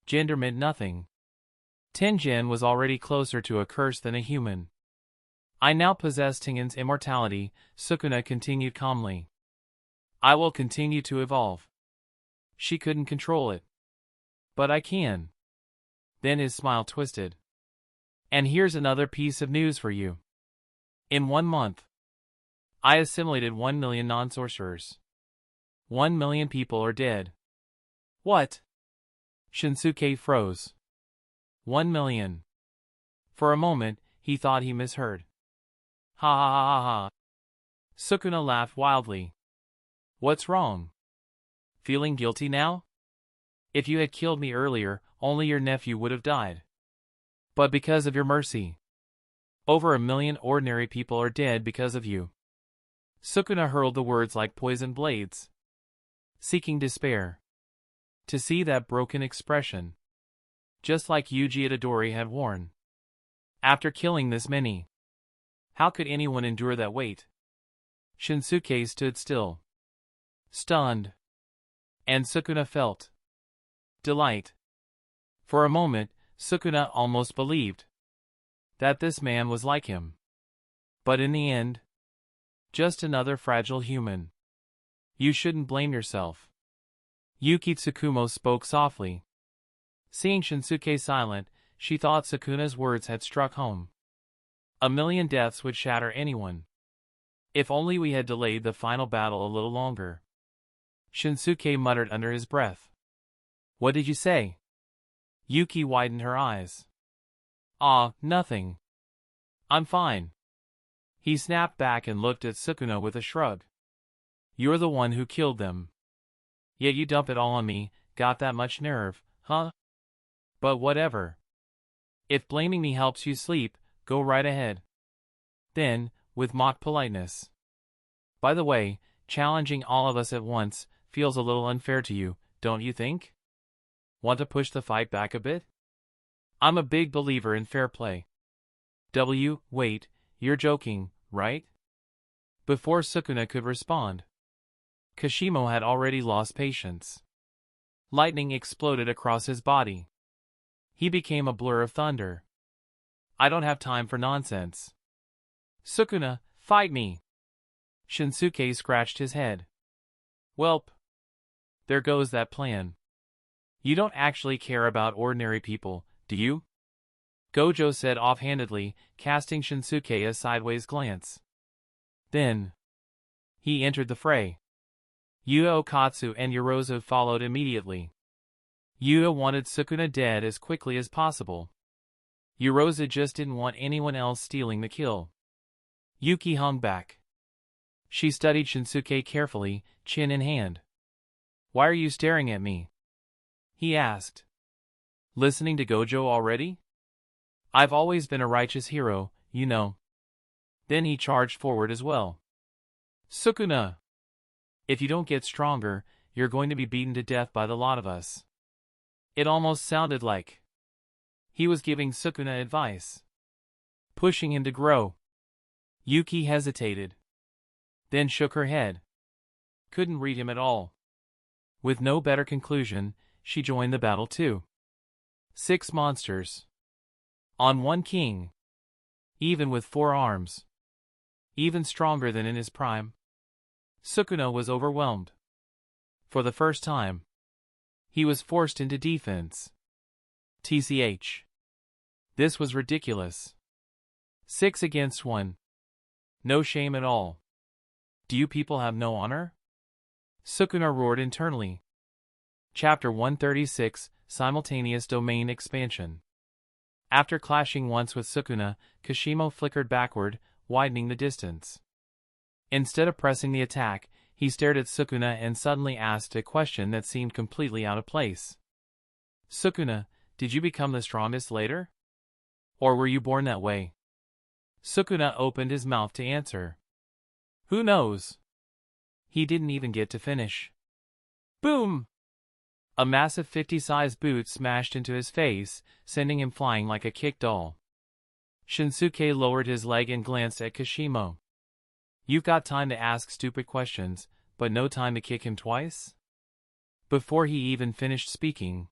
Gender meant nothing. Tengen was already closer to a curse than a human. I now possess Tengen's immortality, Sukuna continued calmly. I will continue to evolve. She couldn't control it. But I can. Then his smile twisted. And here's another piece of news for you. In 1 month, I assimilated 1 million non-sorcerers. 1 million people are dead. What? Shinsuke froze. 1 million. For a moment, he thought he misheard. Ha ha ha ha ha. Sukuna laughed wildly. What's wrong? Feeling guilty now? If you had killed me earlier, only your nephew would have died. But because of your mercy, over 1 million ordinary people are dead because of you. Sukuna hurled the words like poisoned blades. Seeking despair. To see that broken expression. Just like Yuji Itadori had worn. After killing this many. How could anyone endure that weight? Shinsuke stood still. Stunned. And Sukuna felt delight. For a moment, Sukuna almost believed that this man was like him. But in the end, just another fragile human. You shouldn't blame yourself. Yuki Tsukumo spoke softly. Seeing Shinsuke silent, she thought Sukuna's words had struck home. 1 million deaths would shatter anyone. If only we had delayed the final battle a little longer. Shinsuke muttered under his breath. What did you say? Yuki widened her eyes. Nothing. I'm fine. He snapped back and looked at Sukuna with a shrug. You're the one who killed them. Yet you dump it all on me, got that much nerve, huh? But whatever. If blaming me helps you sleep, go right ahead. Then, with mock politeness. By the way, challenging all of us at once feels a little unfair to you, don't you think? Want to push the fight back a bit? I'm a big believer in fair play. Wait, you're joking, right? Before Sukuna could respond, Kashimo had already lost patience. Lightning exploded across his body. He became a blur of thunder. I don't have time for nonsense. Sukuna, fight me! Shinsuke scratched his head. Welp. There goes that plan. You don't actually care about ordinary people, do you? Gojo said offhandedly, casting Shinsuke a sideways glance. Then, he entered the fray. Yuya Okatsu and Yorozu followed immediately. Yuya wanted Sukuna dead as quickly as possible. Yorozu just didn't want anyone else stealing the kill. Yuki hung back. She studied Shinsuke carefully, chin in hand. Why are you staring at me? He asked. Listening to Gojo already? I've always been a righteous hero, you know. Then he charged forward as well. Sukuna! If you don't get stronger, you're going to be beaten to death by the lot of us. It almost sounded like he was giving Sukuna advice, pushing him to grow. Yuki hesitated, then shook her head. Couldn't read him at all. With no better conclusion, she joined the battle too. 6 monsters. On 1 king. Even with 4 arms. Even stronger than in his prime. Sukuna was overwhelmed. For the first time, he was forced into defense. TCH. This was ridiculous. 6 against 1. No shame at all. Do you people have no honor? Sukuna roared internally. Chapter 136, Simultaneous Domain Expansion. After clashing once with Sukuna, Kashimo flickered backward, widening the distance. Instead of pressing the attack, he stared at Sukuna and suddenly asked a question that seemed completely out of place. Sukuna, did you become the strongest later? Or were you born that way? Sukuna opened his mouth to answer. Who knows? He didn't even get to finish. Boom! A massive 50-size boot smashed into his face, sending him flying like a kick doll. Shinsuke lowered his leg and glanced at Kashimo. You've got time to ask stupid questions, but no time to kick him twice? Before he even finished speaking,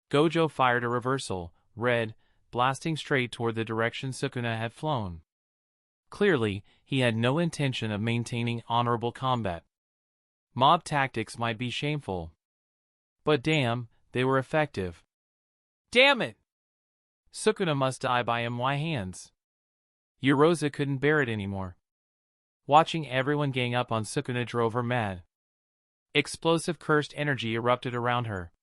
Gojo fired a reversal, red, blasting straight toward the direction Sukuna had flown. Clearly, he had no intention of maintaining honorable combat. Mob tactics might be shameful, but damn, they were effective. Damn it! Sukuna must die by my hands. Yoroza couldn't bear it anymore. Watching everyone gang up on Sukuna drove her mad. Explosive cursed energy erupted around her.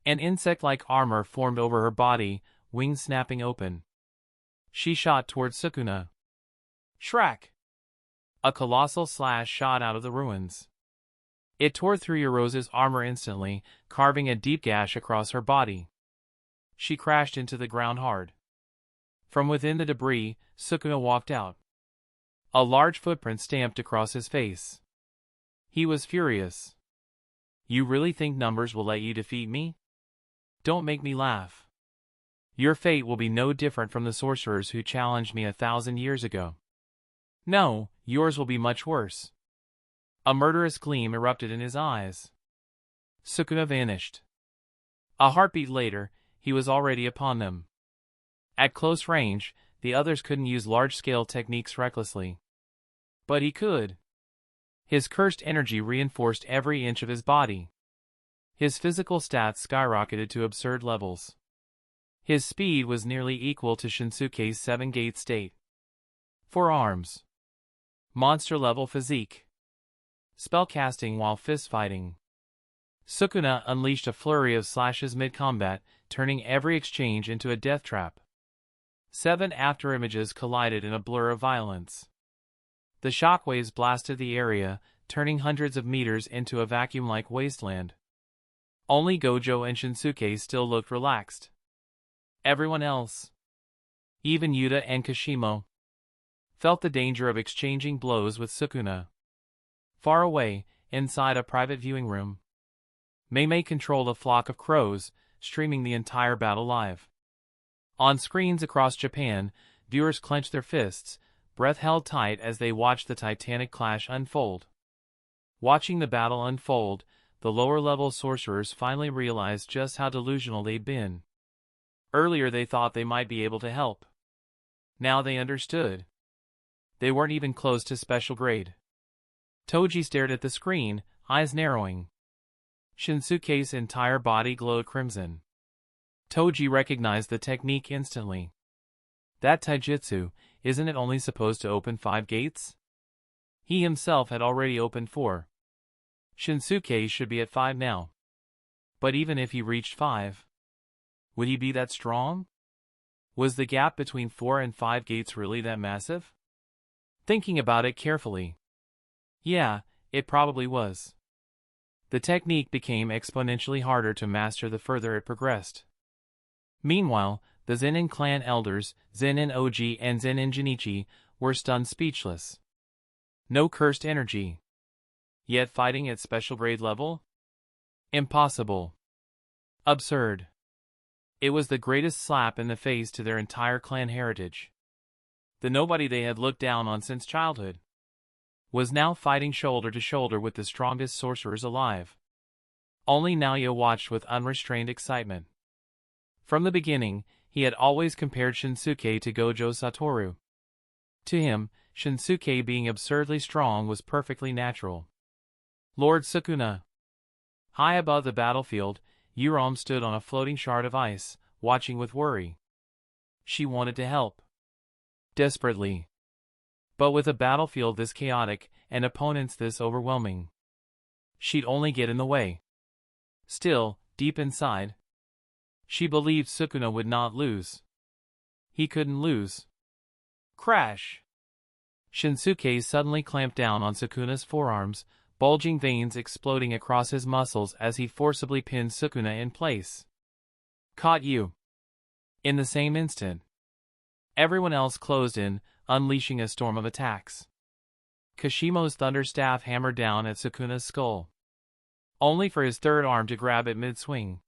An insect-like armor formed over her body, wings snapping open. She shot towards Sukuna. Shrack! A colossal slash shot out of the ruins. It tore through Yoroza's armor instantly, carving a deep gash across her body. She crashed into the ground hard. From within the debris, Sukuna walked out. A large footprint stamped across his face. He was furious. You really think numbers will let you defeat me? Don't make me laugh. Your fate will be no different from the sorcerers who challenged me 1,000 years ago. No, yours will be much worse. A murderous gleam erupted in his eyes. Sukuna vanished. A heartbeat later, he was already upon them. At close range, the others couldn't use large-scale techniques recklessly. But he could. His cursed energy reinforced every inch of his body. His physical stats skyrocketed to absurd levels. His speed was nearly equal to Shinsuke's 7-gate state. Forearms. Monster-level physique. Spellcasting while fist-fighting. Sukuna unleashed a flurry of slashes mid-combat, turning every exchange into a death trap. 7 afterimages collided in a blur of violence. The shockwaves blasted the area, turning hundreds of meters into a vacuum-like wasteland. Only Gojo and Shinsuke still looked relaxed. Everyone else, even Yuta and Kashimo, felt the danger of exchanging blows with Sukuna. Far away, inside a private viewing room, Mei controlled a flock of crows, streaming the entire battle live. On screens across Japan, viewers clenched their fists, breath held tight as they watched the titanic clash unfold. Watching the battle unfold, the lower-level sorcerers finally realized just how delusional they'd been. Earlier they thought they might be able to help. Now they understood. They weren't even close to special grade. Toji stared at the screen, eyes narrowing. Shinsuke's entire body glowed crimson. Toji recognized the technique instantly. That taijutsu, isn't it only supposed to open 5 gates? He himself had already opened 4. Shinsuke should be at 5 now. But even if he reached 5, would he be that strong? Was the gap between 4 and 5 gates really that massive? Thinking about it carefully. Yeah, it probably was. The technique became exponentially harder to master the further it progressed. Meanwhile, the Zen'in clan elders, Zen'in Oji and Zen'in Jinichi, were stunned speechless. No cursed energy. Yet fighting at special grade level? Impossible. Absurd. It was the greatest slap in the face to their entire clan heritage. The nobody they had looked down on since childhood was now fighting shoulder to shoulder with the strongest sorcerers alive. Only Naoya watched with unrestrained excitement. From the beginning, he had always compared Shinsuke to Gojo Satoru. To him, Shinsuke being absurdly strong was perfectly natural. Lord Sukuna. High above the battlefield, Yurom stood on a floating shard of ice, watching with worry. She wanted to help. Desperately. But with a battlefield this chaotic, and opponents this overwhelming. She'd only get in the way. Still, deep inside, she believed Sukuna would not lose. He couldn't lose. Crash! Shinsuke suddenly clamped down on Sukuna's forearms, bulging veins exploding across his muscles as he forcibly pinned Sukuna in place. Caught you. In the same instant, everyone else closed in, unleashing a storm of attacks. Kashimo's thunder staff hammered down at Sukuna's skull, only for his third arm to grab it mid-swing.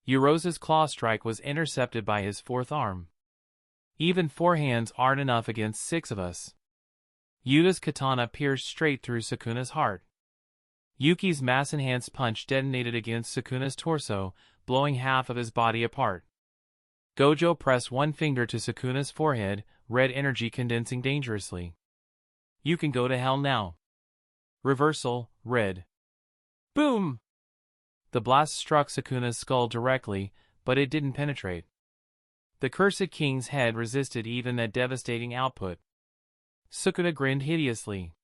Yurosa's claw strike was intercepted by his fourth arm. Even 4 hands aren't enough against 6 of us. Yuta's katana pierced straight through Sukuna's heart. Yuki's mass-enhanced punch detonated against Sukuna's torso, blowing half of his body apart. Gojo pressed one finger to Sukuna's forehead, red energy condensing dangerously. You can go to hell now. Reversal, red. Boom! The blast struck Sukuna's skull directly, but it didn't penetrate. The cursed king's head resisted even that devastating output. Sukuna grinned hideously.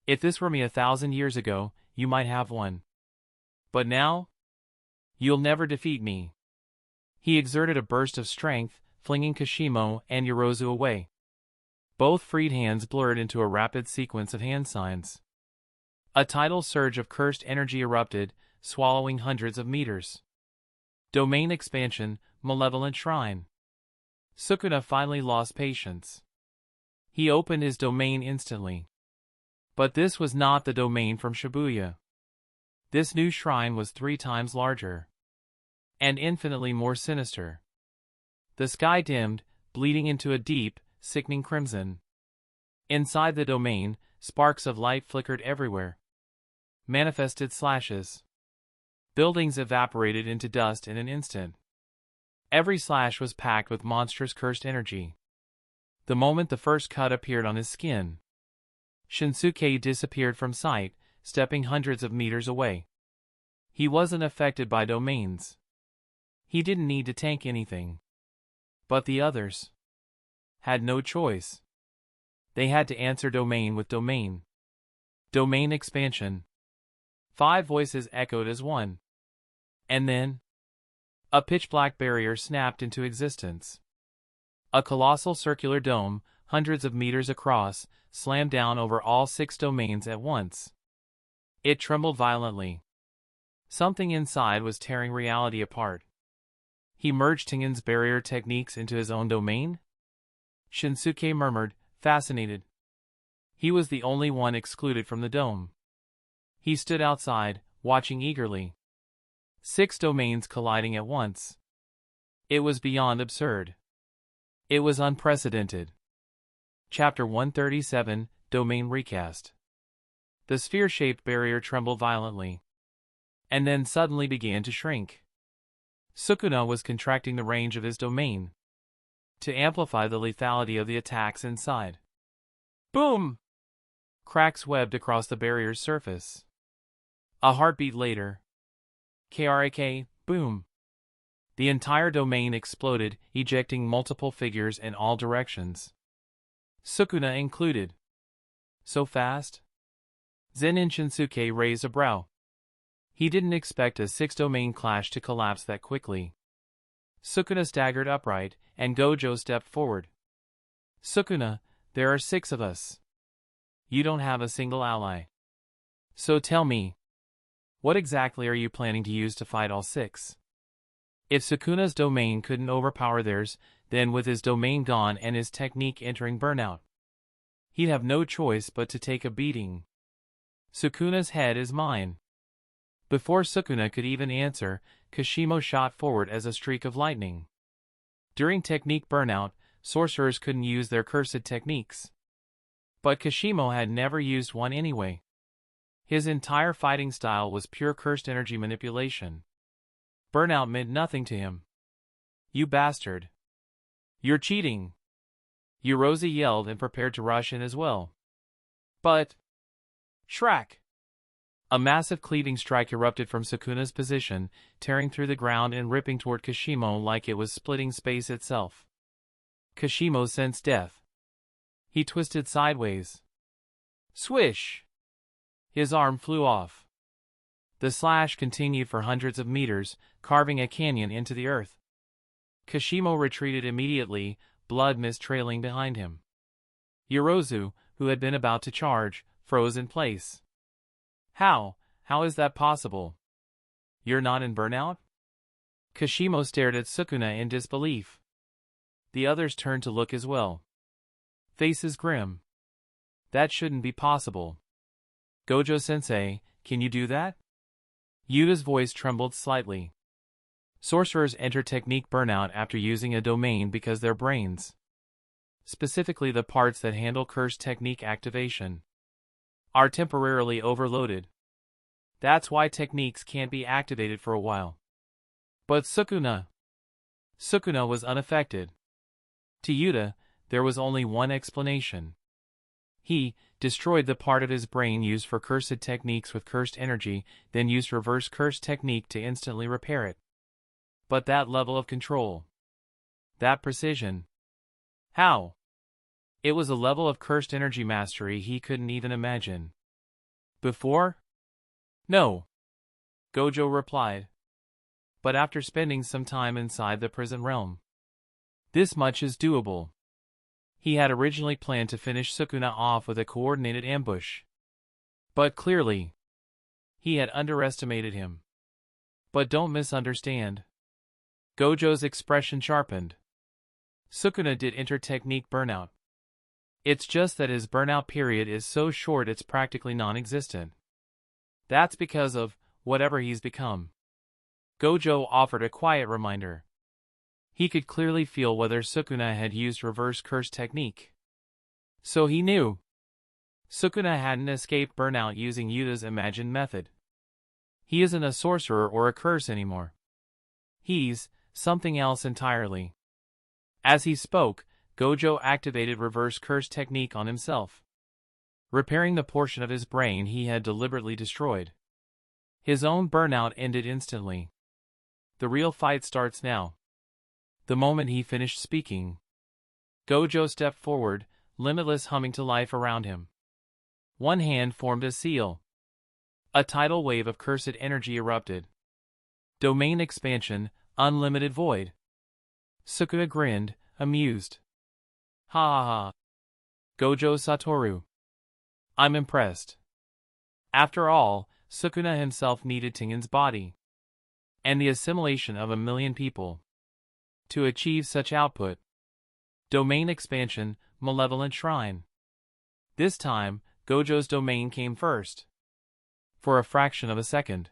If this were me 1,000 years ago, you might have won. But now? You'll never defeat me. He exerted a burst of strength, flinging Kashimo and Yorozu away. Both freed hands blurred into a rapid sequence of hand signs. A tidal surge of cursed energy erupted, swallowing hundreds of meters. Domain expansion, malevolent shrine. Sukuna finally lost patience. He opened his domain instantly. But this was not the domain from Shibuya. This new shrine was 3 times larger. And infinitely more sinister. The sky dimmed, bleeding into a deep, sickening crimson. Inside the domain, sparks of light flickered everywhere. Manifested slashes. Buildings evaporated into dust in an instant. Every slash was packed with monstrous cursed energy. The moment the first cut appeared on his skin, Shinsuke disappeared from sight, stepping hundreds of meters away. He wasn't affected by domains. He didn't need to tank anything. But the others had no choice. They had to answer domain with domain. Domain expansion. 5 voices echoed as one. And then, a pitch-black barrier snapped into existence. A colossal circular dome, hundreds of meters across, slammed down over all 6 domains at once. It trembled violently. Something inside was tearing reality apart. He merged Tengen's barrier techniques into his own domain? Shinsuke murmured, fascinated. He was the only one excluded from the dome. He stood outside, watching eagerly. 6 domains colliding at once. It was beyond absurd. It was unprecedented. Chapter 137, Domain Recast. The sphere-shaped barrier trembled violently, and then suddenly began to shrink. Sukuna was contracting the range of his domain to amplify the lethality of the attacks inside. Boom! Cracks webbed across the barrier's surface. A heartbeat later. Krak, boom. The entire domain exploded, ejecting multiple figures in all directions. Sukuna included. So fast? Zen'in Shinsuke raised a brow. He didn't expect a 6-domain clash to collapse that quickly. Sukuna staggered upright, and Gojo stepped forward. Sukuna, there are 6 of us. You don't have a single ally. So tell me, what exactly are you planning to use to fight all 6? If Sukuna's domain couldn't overpower theirs, then with his domain gone and his technique entering burnout, he'd have no choice but to take a beating. Sukuna's head is mine. Before Sukuna could even answer, Kashimo shot forward as a streak of lightning. During technique burnout, sorcerers couldn't use their cursed techniques. But Kashimo had never used one anyway. His entire fighting style was pure cursed energy manipulation. Burnout meant nothing to him. You bastard. You're cheating. Yorozu yelled and prepared to rush in as well. But... Shrak! A massive cleaving strike erupted from Sukuna's position, tearing through the ground and ripping toward Kashimo like it was splitting space itself. Kashimo sensed death. He twisted sideways. Swish! His arm flew off. The slash continued for hundreds of meters, carving a canyon into the earth. Kashimo retreated immediately, blood mist trailing behind him. Yorozu, who had been about to charge, froze in place. How is that possible? You're not in burnout? Kashimo stared at Sukuna in disbelief. The others turned to look as well. Faces grim. That shouldn't be possible. Gojo-sensei, can you do that? Yuta's voice trembled slightly. Sorcerers enter technique burnout after using a domain because their brains, specifically the parts that handle curse technique activation, are temporarily overloaded. That's why techniques can't be activated for a while. But Sukuna was unaffected. To Yuta, there was only one explanation. He destroyed the part of his brain used for cursed techniques with cursed energy, then used reverse curse technique to instantly repair it. But that level of control, that precision, how? It was a level of cursed energy mastery he couldn't even imagine. Before? No, Gojo replied. But after spending some time inside the prison realm, this much is doable. He had originally planned to finish Sukuna off with a coordinated ambush. But clearly, he had underestimated him. But don't misunderstand. Gojo's expression sharpened. Sukuna did enter technique burnout. It's just that his burnout period is so short it's practically non-existent. That's because of whatever he's become. Gojo offered a quiet reminder. He could clearly feel whether Sukuna had used reverse curse technique. So he knew Sukuna hadn't escaped burnout using Yuta's imagined method. He isn't a sorcerer or a curse anymore. He's something else entirely. As he spoke, Gojo activated reverse curse technique on himself, repairing the portion of his brain he had deliberately destroyed. His own burnout ended instantly. The real fight starts now. The moment he finished speaking, Gojo stepped forward, limitless humming to life around him. One hand formed a seal. A tidal wave of cursed energy erupted. Domain expansion, unlimited void. Sukuna grinned, amused. Ha ha ha. Gojo Satoru. I'm impressed. After all, Sukuna himself needed Tengen's body and the assimilation of 1 million people to achieve such output. Domain expansion, malevolent shrine. This time, Gojo's domain came first. For a fraction of a second,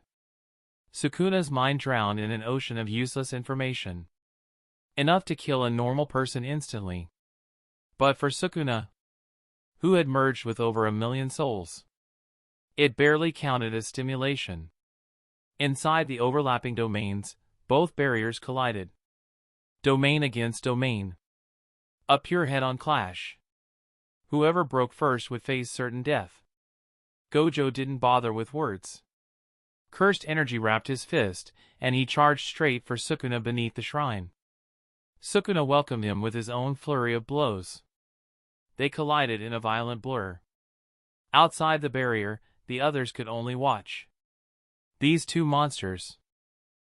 Sukuna's mind drowned in an ocean of useless information. Enough to kill a normal person instantly. But for Sukuna, who had merged with over 1 million souls, it barely counted as stimulation. Inside the overlapping domains, both barriers collided. Domain against domain. A pure head-on clash. Whoever broke first would face certain death. Gojo didn't bother with words. Cursed energy wrapped his fist, and he charged straight for Sukuna beneath the shrine. Sukuna welcomed him with his own flurry of blows. They collided in a violent blur. Outside the barrier, the others could only watch. These two monsters.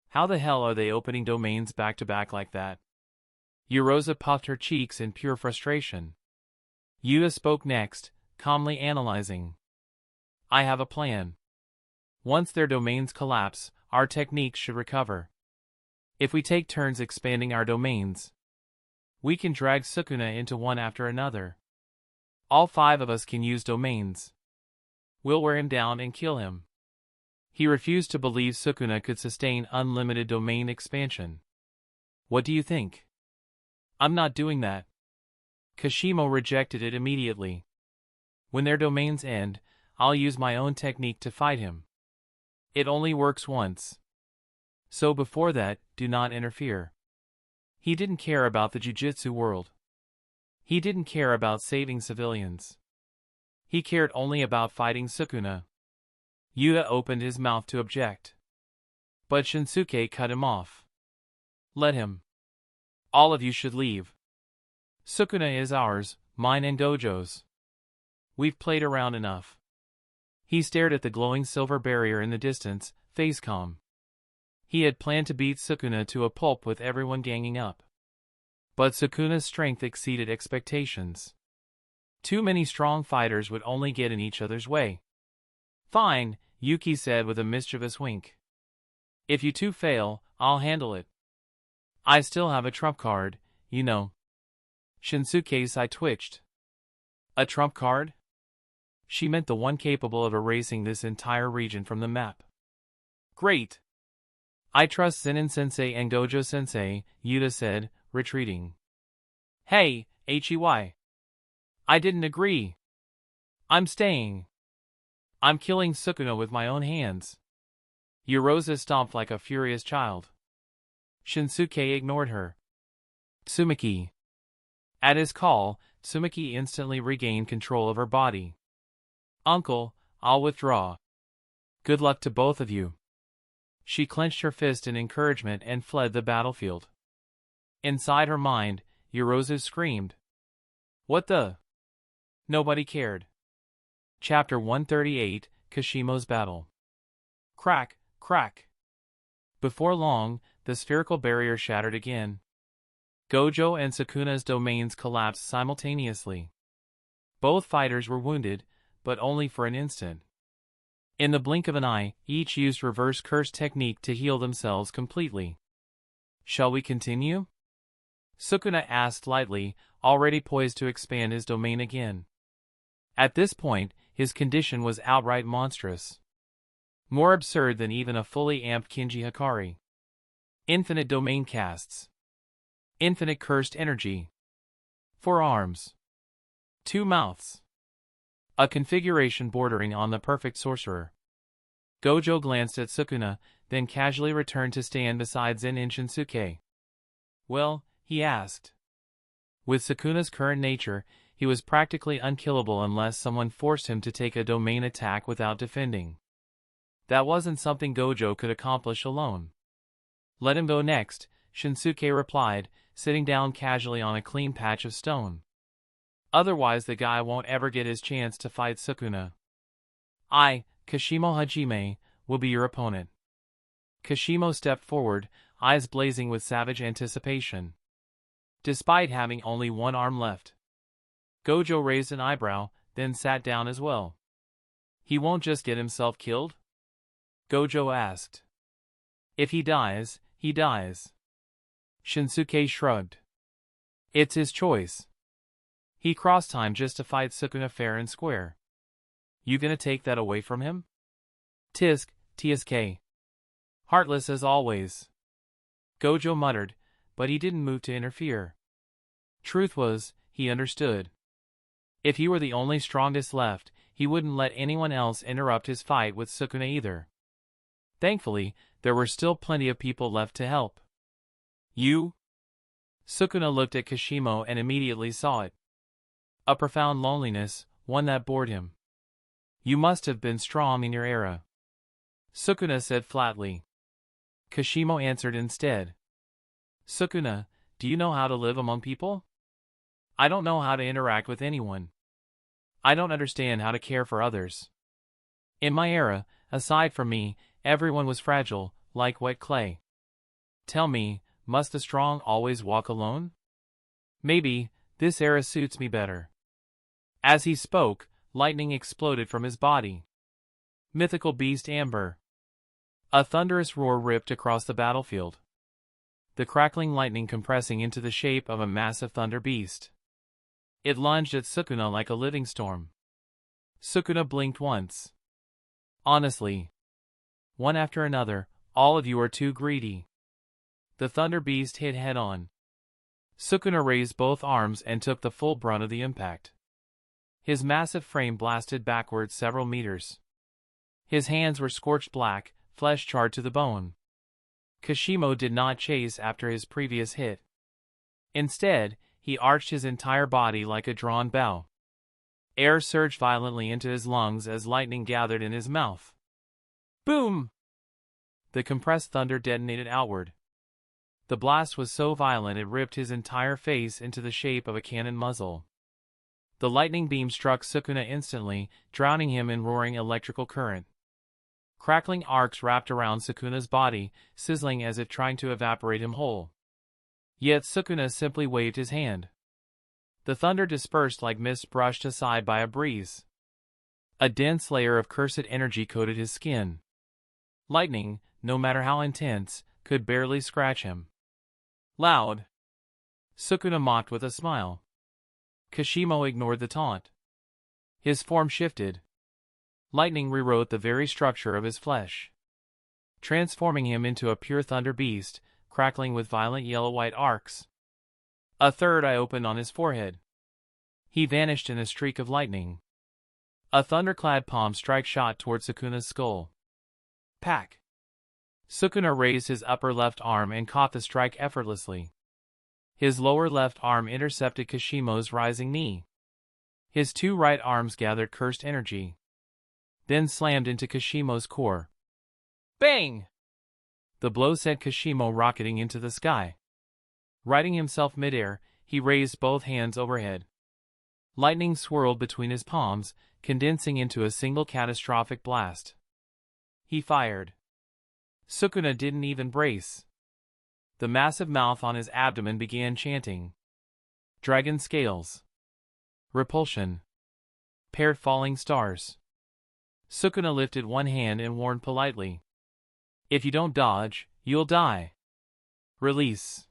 How the hell are they opening domains back to back like that? Yorozu puffed her cheeks in pure frustration. Yuta spoke next, calmly analyzing. I have a plan. Once their domains collapse, our techniques should recover. If we take turns expanding our domains, we can drag Sukuna into one after another. All 5 of us can use domains. We'll wear him down and kill him. He refused to believe Sukuna could sustain unlimited domain expansion. What do you think? I'm not doing that. Kashimo rejected it immediately. When their domains end, I'll use my own technique to fight him. It only works once. So before that, do not interfere. He didn't care about the Jujutsu world. He didn't care about saving civilians. He cared only about fighting Sukuna. Yuta opened his mouth to object, but Shinsuke cut him off. Let him. All of you should leave. Sukuna is ours, mine and Dojo's. We've played around enough. He stared at the glowing silver barrier in the distance, face calm. He had planned to beat Sukuna to a pulp with everyone ganging up. But Sukuna's strength exceeded expectations. Too many strong fighters would only get in each other's way. Fine, Yuki said with a mischievous wink. If you two fail, I'll handle it. I still have a trump card, you know. Shinsuke's eye twitched. A trump card? She meant the one capable of erasing this entire region from the map. Great. I trust Zen'in-sensei and Gojo-sensei, Yuta said, retreating. Hey, Hey. I didn't agree. I'm staying. I'm killing Sukuna with my own hands. Yoroza stomped like a furious child. Shinsuke ignored her. Tsumaki. At his call, Tsumaki instantly regained control of her body. Uncle, I'll withdraw. Good luck to both of you. She clenched her fist in encouragement and fled the battlefield. Inside her mind, Yorozu screamed. What the? Nobody cared. Chapter 138, Kashimo's Battle. Crack, crack. Before long, the spherical barrier shattered again. Gojo and Sukuna's domains collapsed simultaneously. Both fighters were wounded, but only for an instant. In the blink of an eye, each used reverse curse technique to heal themselves completely. Shall we continue? Sukuna asked lightly, already poised to expand his domain again. At this point, his condition was outright monstrous. More absurd than even a fully amped Kinji Hikari. Infinite domain casts. Infinite cursed energy. 4 arms. 2 mouths. A configuration bordering on the perfect sorcerer. Gojo glanced at Sukuna, then casually returned to stand beside Zen'in Shinsuke. Well, he asked. With Sukuna's current nature, he was practically unkillable unless someone forced him to take a domain attack without defending. That wasn't something Gojo could accomplish alone. Let him go next, Shinsuke replied, sitting down casually on a clean patch of stone. Otherwise the guy won't ever get his chance to fight Sukuna. I, Kashimo Hajime, will be your opponent. Kashimo stepped forward, eyes blazing with savage anticipation. Despite having only 1 arm left. Gojo raised an eyebrow, then sat down as well. He won't just get himself killed? Gojo asked. If he dies, he dies. Shinsuke shrugged. It's his choice. He crossed time just to fight Sukuna fair and square. You gonna take that away from him? Tisk, TSK. Heartless as always. Gojo muttered, but he didn't move to interfere. Truth was, he understood. If he were the only strongest left, he wouldn't let anyone else interrupt his fight with Sukuna either. Thankfully, there were still plenty of people left to help. You? Sukuna looked at Kashimo and immediately saw it. A profound loneliness, one that bored him. You must have been strong in your era. Sukuna said flatly. Kashimo answered instead. Sukuna, do you know how to live among people? I don't know how to interact with anyone. I don't understand how to care for others. In my era, aside from me, everyone was fragile, like wet clay. Tell me, must the strong always walk alone? Maybe, this era suits me better. As he spoke, lightning exploded from his body. Mythical beast Amber. A thunderous roar ripped across the battlefield. The crackling lightning compressing into the shape of a massive thunder beast. It lunged at Sukuna like a living storm. Sukuna blinked once. Honestly. One after another, all of you are too greedy. The thunder beast hit head-on. Sukuna raised both arms and took the full brunt of the impact. His massive frame blasted backwards several meters. His hands were scorched black, flesh charred to the bone. Kashimo did not chase after his previous hit. Instead, he arched his entire body like a drawn bow. Air surged violently into his lungs as lightning gathered in his mouth. Boom! The compressed thunder detonated outward. The blast was so violent it ripped his entire face into the shape of a cannon muzzle. The lightning beam struck Sukuna instantly, drowning him in roaring electrical current. Crackling arcs wrapped around Sukuna's body, sizzling as if trying to evaporate him whole. Yet Sukuna simply waved his hand. The thunder dispersed like mist brushed aside by a breeze. A dense layer of cursed energy coated his skin. Lightning, no matter how intense, could barely scratch him. Loud! Sukuna mocked with a smile. Kashimo ignored the taunt. His form shifted. Lightning rewrote the very structure of his flesh, transforming him into a pure thunder beast, crackling with violent yellow-white arcs. A third eye opened on his forehead. He vanished in a streak of lightning. A thunderclad palm strike shot toward Sukuna's skull. Pack! Sukuna raised his upper left arm and caught the strike effortlessly. His lower left arm intercepted Kashimo's rising knee. His two right arms gathered cursed energy, then slammed into Kashimo's core. Bang! The blow sent Kashimo rocketing into the sky. Righting himself midair, he raised both hands overhead. Lightning swirled between his palms, condensing into a single catastrophic blast. He fired. Sukuna didn't even brace. The massive mouth on his abdomen began chanting. Dragon scales. Repulsion. Paired falling stars. Sukuna lifted one hand and warned politely. If you don't dodge, you'll die. Release.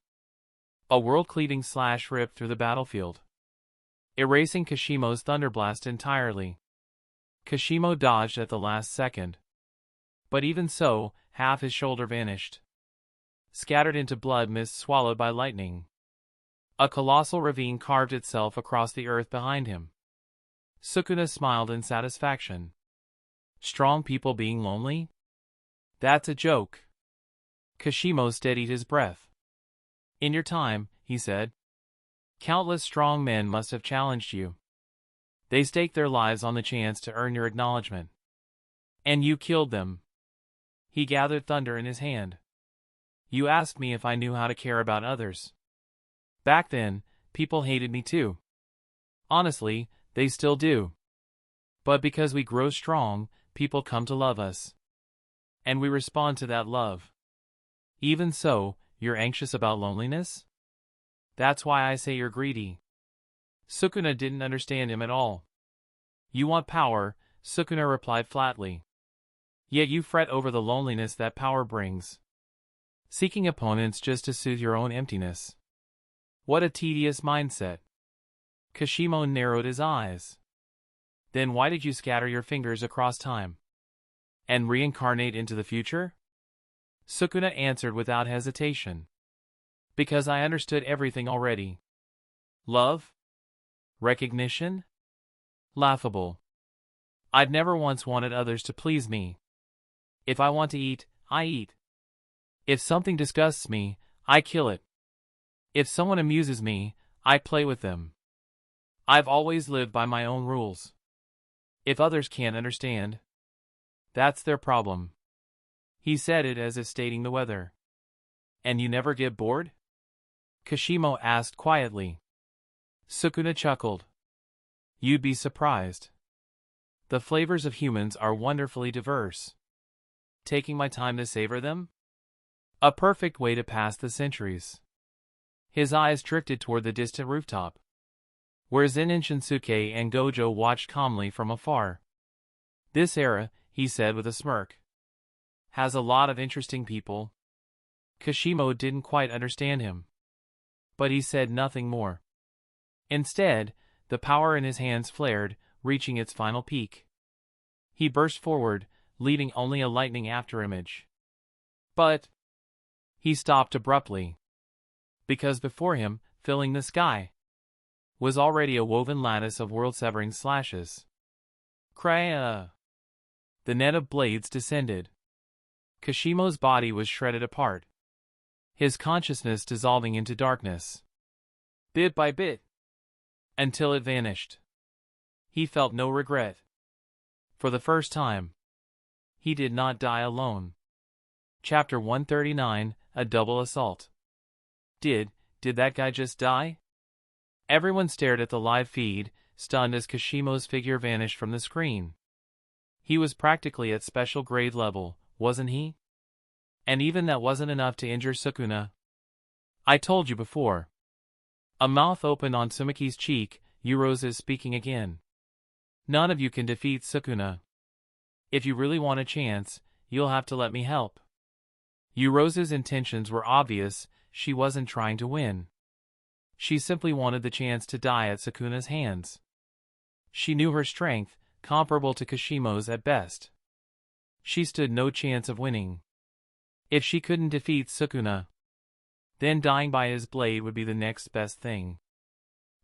A world-cleaving slash ripped through the battlefield, erasing Kashimo's thunderblast entirely. Kashimo dodged at the last second. But even so, half his shoulder vanished, scattered into blood mist swallowed by lightning. A colossal ravine carved itself across the earth behind him. Sukuna smiled in satisfaction. Strong people being lonely? That's a joke. Kashimo steadied his breath. In your time, he said, countless strong men must have challenged you. They staked their lives on the chance to earn your acknowledgement. And you killed them. He gathered thunder in his hand. You asked me if I knew how to care about others. Back then, people hated me too. Honestly, they still do. But because we grow strong, people come to love us. And we respond to that love. Even so, you're anxious about loneliness? That's why I say you're greedy. Sukuna didn't understand him at all. You want power, Sukuna replied flatly. Yet you fret over the loneliness that power brings, seeking opponents just to soothe your own emptiness. What a tedious mindset. Kashimo narrowed his eyes. Then why did you scatter your fingers across time and reincarnate into the future? Sukuna answered without hesitation. Because I understood everything already. Love? Recognition? Laughable. I'd never once wanted others to please me. If I want to eat, I eat. If something disgusts me, I kill it. If someone amuses me, I play with them. I've always lived by my own rules. If others can't understand, that's their problem. He said it as if stating the weather. And you never get bored? Kashimo asked quietly. Sukuna chuckled. You'd be surprised. The flavors of humans are wonderfully diverse. Taking my time to savor them? A perfect way to pass the centuries. His eyes drifted toward the distant rooftop, where Zen'in Shinsuke and Gojo watched calmly from afar. This era, he said with a smirk, has a lot of interesting people. Kashimo didn't quite understand him, but he said nothing more. Instead, the power in his hands flared, reaching its final peak. He burst forward, leaving only a lightning afterimage. But he stopped abruptly, because before him, filling the sky, was already a woven lattice of world-severing slashes. Kraya! The net of blades descended. Kashimo's body was shredded apart, his consciousness dissolving into darkness, bit by bit, until it vanished. He felt no regret. For the first time, he did not die alone. Chapter 139, A Double Assault. Did that guy just die? Everyone stared at the live feed, stunned as Kashimo's figure vanished from the screen. He was practically at special grade level, wasn't he? And even that wasn't enough to injure Sukuna. I told you before. A mouth opened on Tsumiki's cheek. Eurose is speaking again. None of you can defeat Sukuna. If you really want a chance, you'll have to let me help. Eurose's intentions were obvious. She wasn't trying to win. She simply wanted the chance to die at Sukuna's hands. She knew her strength, comparable to Kashimo's at best. She stood no chance of winning. If she couldn't defeat Sukuna, then dying by his blade would be the next best thing.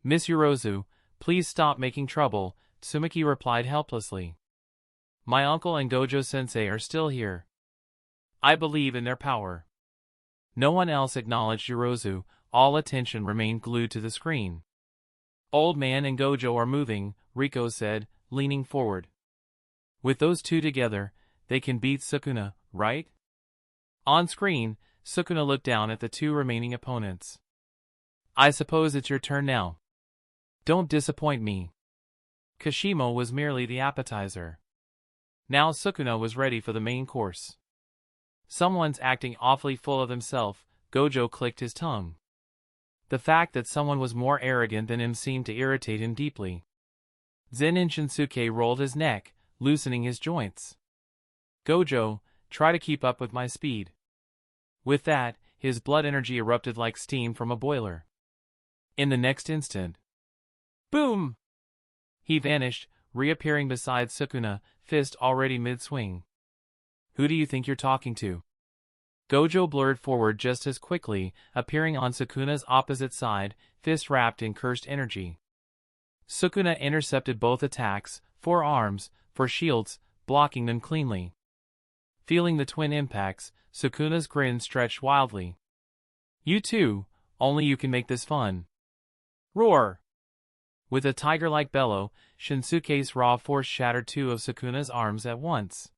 Miss Eurose, please stop making trouble, Tsumiki replied helplessly. My uncle and Gojo-sensei are still here. I believe in their power. No one else acknowledged Eurose. All attention remained glued to the screen. Old man and Gojo are moving, Riko said, leaning forward. With those two together, they can beat Sukuna, right? On screen, Sukuna looked down at the two remaining opponents. I suppose it's your turn now. Don't disappoint me. Kashimo was merely the appetizer. Now Sukuna was ready for the main course. Someone's acting awfully full of himself, Gojo clicked his tongue. The fact that someone was more arrogant than him seemed to irritate him deeply. Zen'in Shinsuke rolled his neck, loosening his joints. Gojo, try to keep up with my speed. With that, his blood energy erupted like steam from a boiler. In the next instant, boom! He vanished, reappearing beside Sukuna, fist already mid-swing. Who do you think you're talking to? Gojo blurred forward just as quickly, appearing on Sukuna's opposite side, fist wrapped in cursed energy. Sukuna intercepted both attacks, for arms, for shields, blocking them cleanly. Feeling the twin impacts, Sukuna's grin stretched wildly. You too, only you can make this fun. Roar! With a tiger-like bellow, Shinsuke's raw force shattered two of Sukuna's arms at once.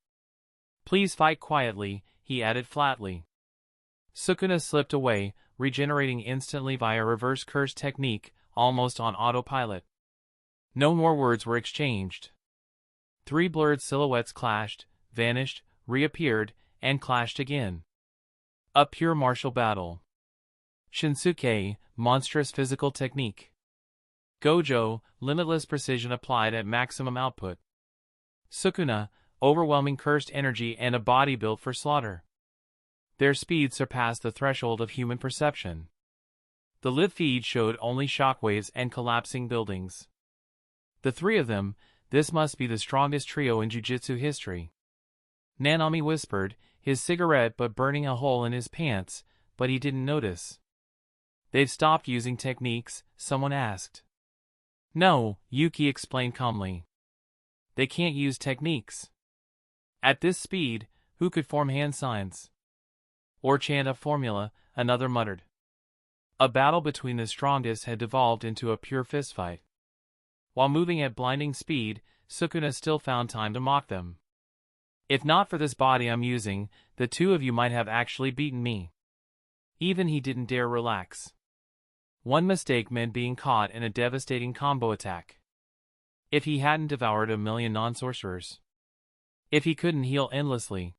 Please fight quietly, he added flatly. Sukuna slipped away, regenerating instantly via reverse curse technique, almost on autopilot. No more words were exchanged. Three blurred silhouettes clashed, vanished, reappeared, and clashed again. A pure martial battle. Shinsuke, monstrous physical technique. Gojo, limitless precision applied at maximum output. Sukuna, overwhelming cursed energy and a body built for slaughter. Their speed surpassed the threshold of human perception. The live feed showed only shockwaves and collapsing buildings. The three of them, this must be the strongest trio in Jujutsu history. Nanami whispered, his cigarette but burning a hole in his pants, but he didn't notice. They've stopped using techniques, someone asked. No, Yuki explained calmly. They can't use techniques. At this speed, who could form hand signs? Or chant a formula, another muttered. A battle between the strongest had devolved into a pure fistfight. While moving at blinding speed, Sukuna still found time to mock them. If not for this body I'm using, the two of you might have actually beaten me. Even he didn't dare relax. One mistake meant being caught in a devastating combo attack. If he hadn't devoured a million non-sorcerers. If he couldn't heal endlessly.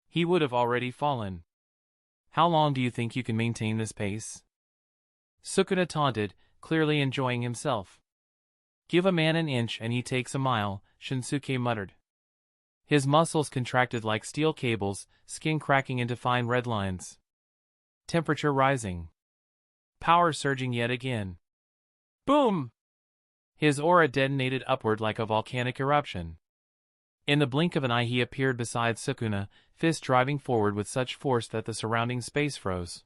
He would have already fallen. How long do you think you can maintain this pace? Sukuna taunted, clearly enjoying himself. Give a man an inch and he takes a mile, Shinsuke muttered. His muscles contracted like steel cables, skin cracking into fine red lines. Temperature rising. Power surging yet again. Boom! His aura detonated upward like a volcanic eruption. In the blink of an eye he appeared beside Sukuna, fist driving forward with such force that the surrounding space froze.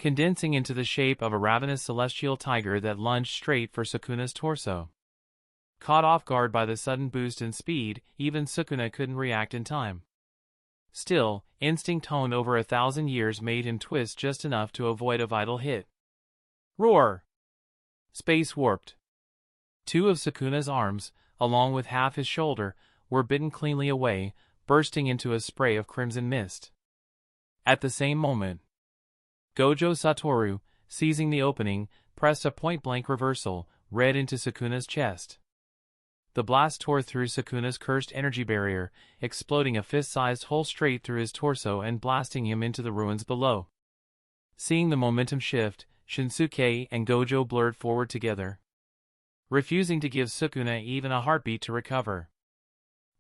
Condensing into the shape of a ravenous celestial tiger that lunged straight for Sukuna's torso. Caught off guard by the sudden boost in speed, even Sukuna couldn't react in time. Still, instinct honed over 1,000 years made him twist just enough to avoid a vital hit. Roar! Space warped. Two of Sukuna's arms, along with half his shoulder, were bitten cleanly away, bursting into a spray of crimson mist. At the same moment, Gojo Satoru, seizing the opening, pressed a point-blank reversal, red into Sukuna's chest. The blast tore through Sukuna's cursed energy barrier, exploding a fist-sized hole straight through his torso and blasting him into the ruins below. Seeing the momentum shift, Shinsuke and Gojo blurred forward together, refusing to give Sukuna even a heartbeat to recover.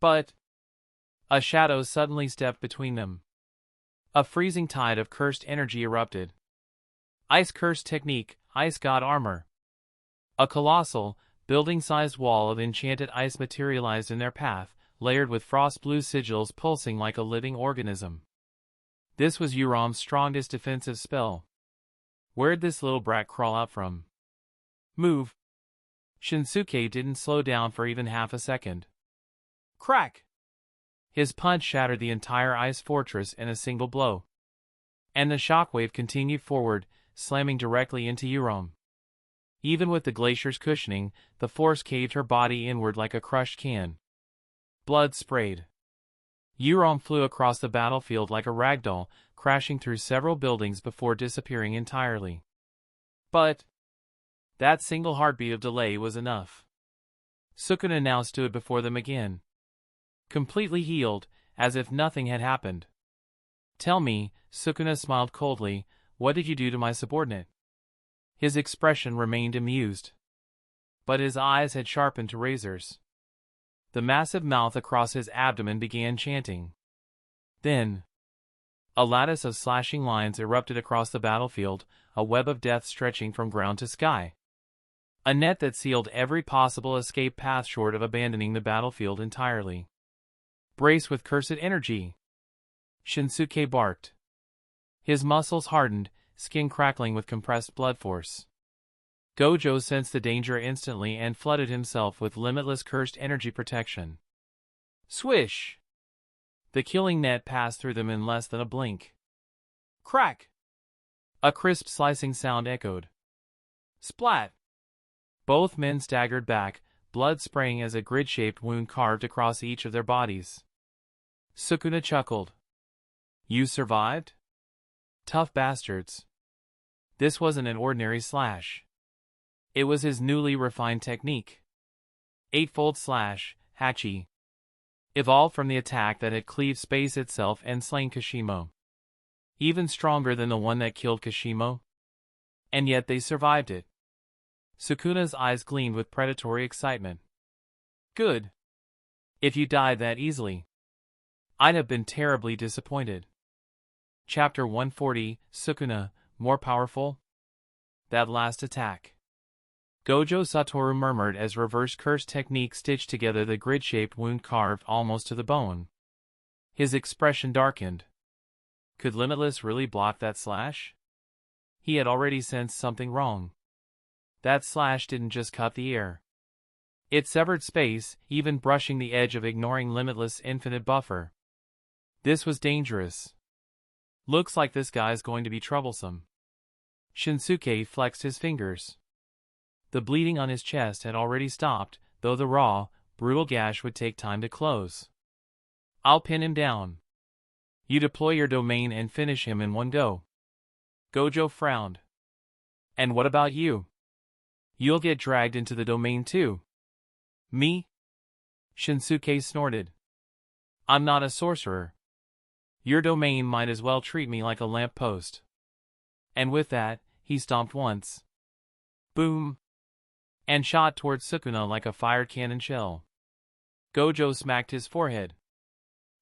But a shadow suddenly stepped between them. A freezing tide of cursed energy erupted. Ice Curse Technique, Ice God Armor. A colossal, building-sized wall of enchanted ice materialized in their path, layered with frost-blue sigils pulsing like a living organism. This was Euram's strongest defensive spell. Where'd this little brat crawl out from? Move! Shinsuke didn't slow down for even half a second. Crack! His punch shattered the entire ice fortress in a single blow. And the shockwave continued forward, slamming directly into Euram. Even with the glacier's cushioning, the force caved her body inward like a crushed can. Blood sprayed. Euram flew across the battlefield like a ragdoll, crashing through several buildings before disappearing entirely. But that single heartbeat of delay was enough. Sukuna now stood before them again, completely healed, as if nothing had happened. Tell me, Sukuna smiled coldly, what did you do to my subordinate? His expression remained amused, but his eyes had sharpened to razors. The massive mouth across his abdomen began chanting. Then a lattice of slashing lines erupted across the battlefield, a web of death stretching from ground to sky. A net that sealed every possible escape path short of abandoning the battlefield entirely. Brace with cursed energy! Shinsuke barked. His muscles hardened, skin crackling with compressed blood force. Gojo sensed the danger instantly and flooded himself with limitless cursed energy protection. Swish! The killing net passed through them in less than a blink. Crack! A crisp slicing sound echoed. Splat! Both men staggered back, blood spraying as a grid-shaped wound carved across each of their bodies. Sukuna chuckled. You survived? Tough bastards. This wasn't an ordinary slash. It was his newly refined technique. Eightfold slash, Hachi. Evolved from the attack that had cleaved space itself and slain Kashimo. Even stronger than the one that killed Kashimo. And yet they survived it. Sukuna's eyes gleamed with predatory excitement. Good. If you died that easily, I'd have been terribly disappointed. Chapter 140, Sukuna, more powerful? That last attack. Gojo Satoru murmured as reverse curse technique stitched together the grid-shaped wound carved almost to the bone. His expression darkened. Could Limitless really block that slash? He had already sensed something wrong. That slash didn't just cut the air. It severed space, even brushing the edge of ignoring Limitless' infinite buffer. This was dangerous. Looks like this guy's going to be troublesome. Shinsuke flexed his fingers. The bleeding on his chest had already stopped, though the raw, brutal gash would take time to close. I'll pin him down. You deploy your domain and finish him in one go. Gojo frowned. And what about you? You'll get dragged into the domain too. Me? Shinsuke snorted. I'm not a sorcerer. Your domain might as well treat me like a lamppost. And with that, he stomped once. Boom! And shot towards Sukuna like a fired cannon shell. Gojo smacked his forehead.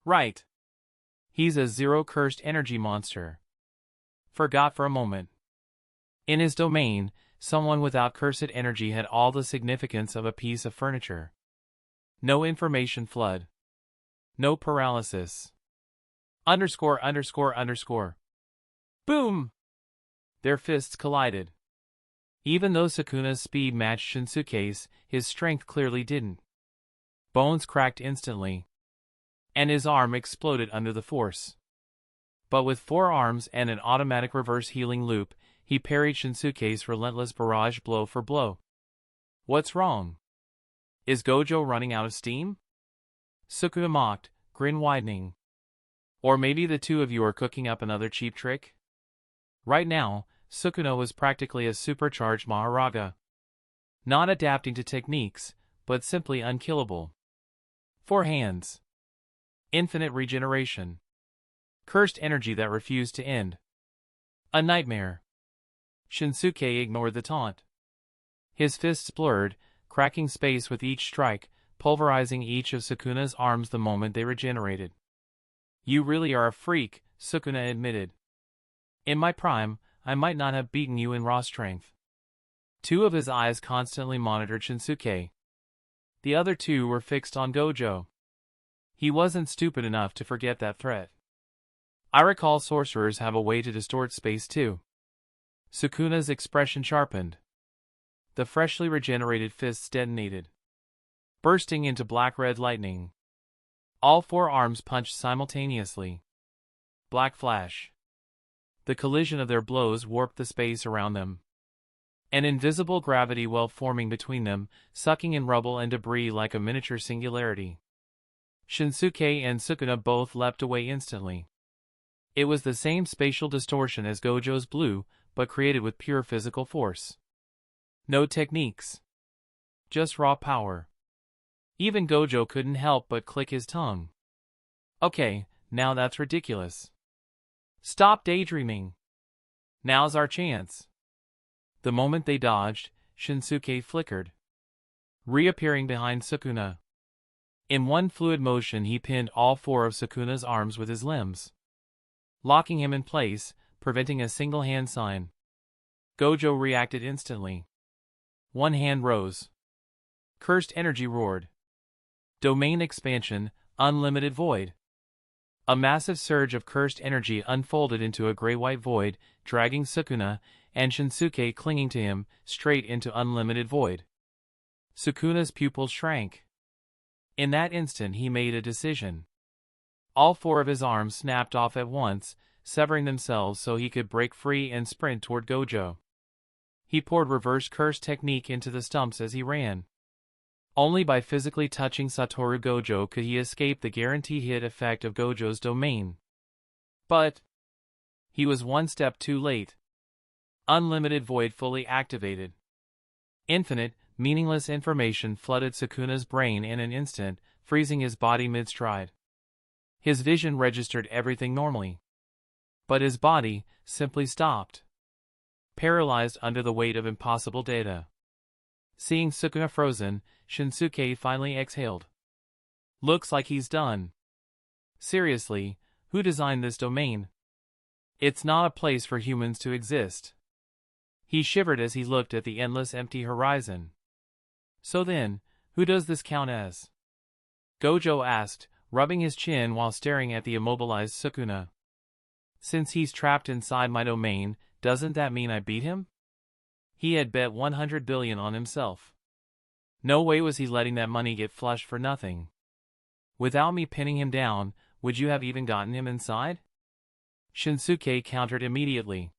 Right. He's a zero-cursed energy monster. Forgot for a moment. In his domain, someone without cursed energy had all the significance of a piece of furniture. No information flood. No paralysis. Underscore. Boom! Their fists collided. Even though Sukuna's speed matched Shinsuke's, his strength clearly didn't. Bones cracked instantly, and his arm exploded under the force. But with 4 arms and an automatic reverse healing loop, he parried Shinsuke's relentless barrage blow for blow. What's wrong? Is Gojo running out of steam? Sukuna mocked, grin widening. Or maybe the two of you are cooking up another cheap trick? Right now, Sukuna was practically a supercharged Maharaja. Not adapting to techniques, but simply unkillable. 4 hands. Infinite regeneration. Cursed energy that refused to end. A nightmare. Shinsuke ignored the taunt. His fists blurred, cracking space with each strike, pulverizing each of Sukuna's arms the moment they regenerated. You really are a freak, Sukuna admitted. In my prime, I might not have beaten you in raw strength. 2 of his eyes constantly monitored Shinsuke. The other 2 were fixed on Gojo. He wasn't stupid enough to forget that threat. I recall sorcerers have a way to distort space too. Sukuna's expression sharpened. The freshly regenerated fists detonated, bursting into black-red lightning. All 4 arms punched simultaneously. Black flash. The collision of their blows warped the space around them. An invisible gravity well forming between them, sucking in rubble and debris like a miniature singularity. Shinsuke and Sukuna both leapt away instantly. It was the same spatial distortion as Gojo's blue, but created with pure physical force. No techniques. Just raw power. Even Gojo couldn't help but click his tongue. Okay, now that's ridiculous. Stop daydreaming. Now's our chance. The moment they dodged, Shinsuke flickered, reappearing behind Sukuna. In one fluid motion he pinned all 4 of Sukuna's arms with his limbs, locking him in place, preventing a single hand sign. Gojo reacted instantly. One hand rose. Cursed energy roared. Domain expansion, unlimited void. A massive surge of cursed energy unfolded into a gray-white void, dragging Sukuna and Shinsuke clinging to him straight into unlimited void. Sukuna's pupils shrank. In that instant he made a decision. All 4 of his arms snapped off at once, severing themselves so he could break free and sprint toward Gojo. He poured reverse curse technique into the stumps as he ran. Only by physically touching Satoru Gojo could he escape the guarantee hit effect of Gojo's domain. But he was one step too late. Unlimited void fully activated. Infinite, meaningless information flooded Sukuna's brain in an instant, freezing his body mid-stride. His vision registered everything normally. But his body simply stopped, paralyzed under the weight of impossible data. Seeing Sukuna frozen, Shinsuke finally exhaled. Looks like he's done. Seriously, who designed this domain? It's not a place for humans to exist. He shivered as he looked at the endless empty horizon. So then, who does this count as? Gojo asked, rubbing his chin while staring at the immobilized Sukuna. Since he's trapped inside my domain, doesn't that mean I beat him? He had bet 100 billion on himself. No way was he letting that money get flushed for nothing. Without me pinning him down, would you have even gotten him inside? Shinsuke countered immediately.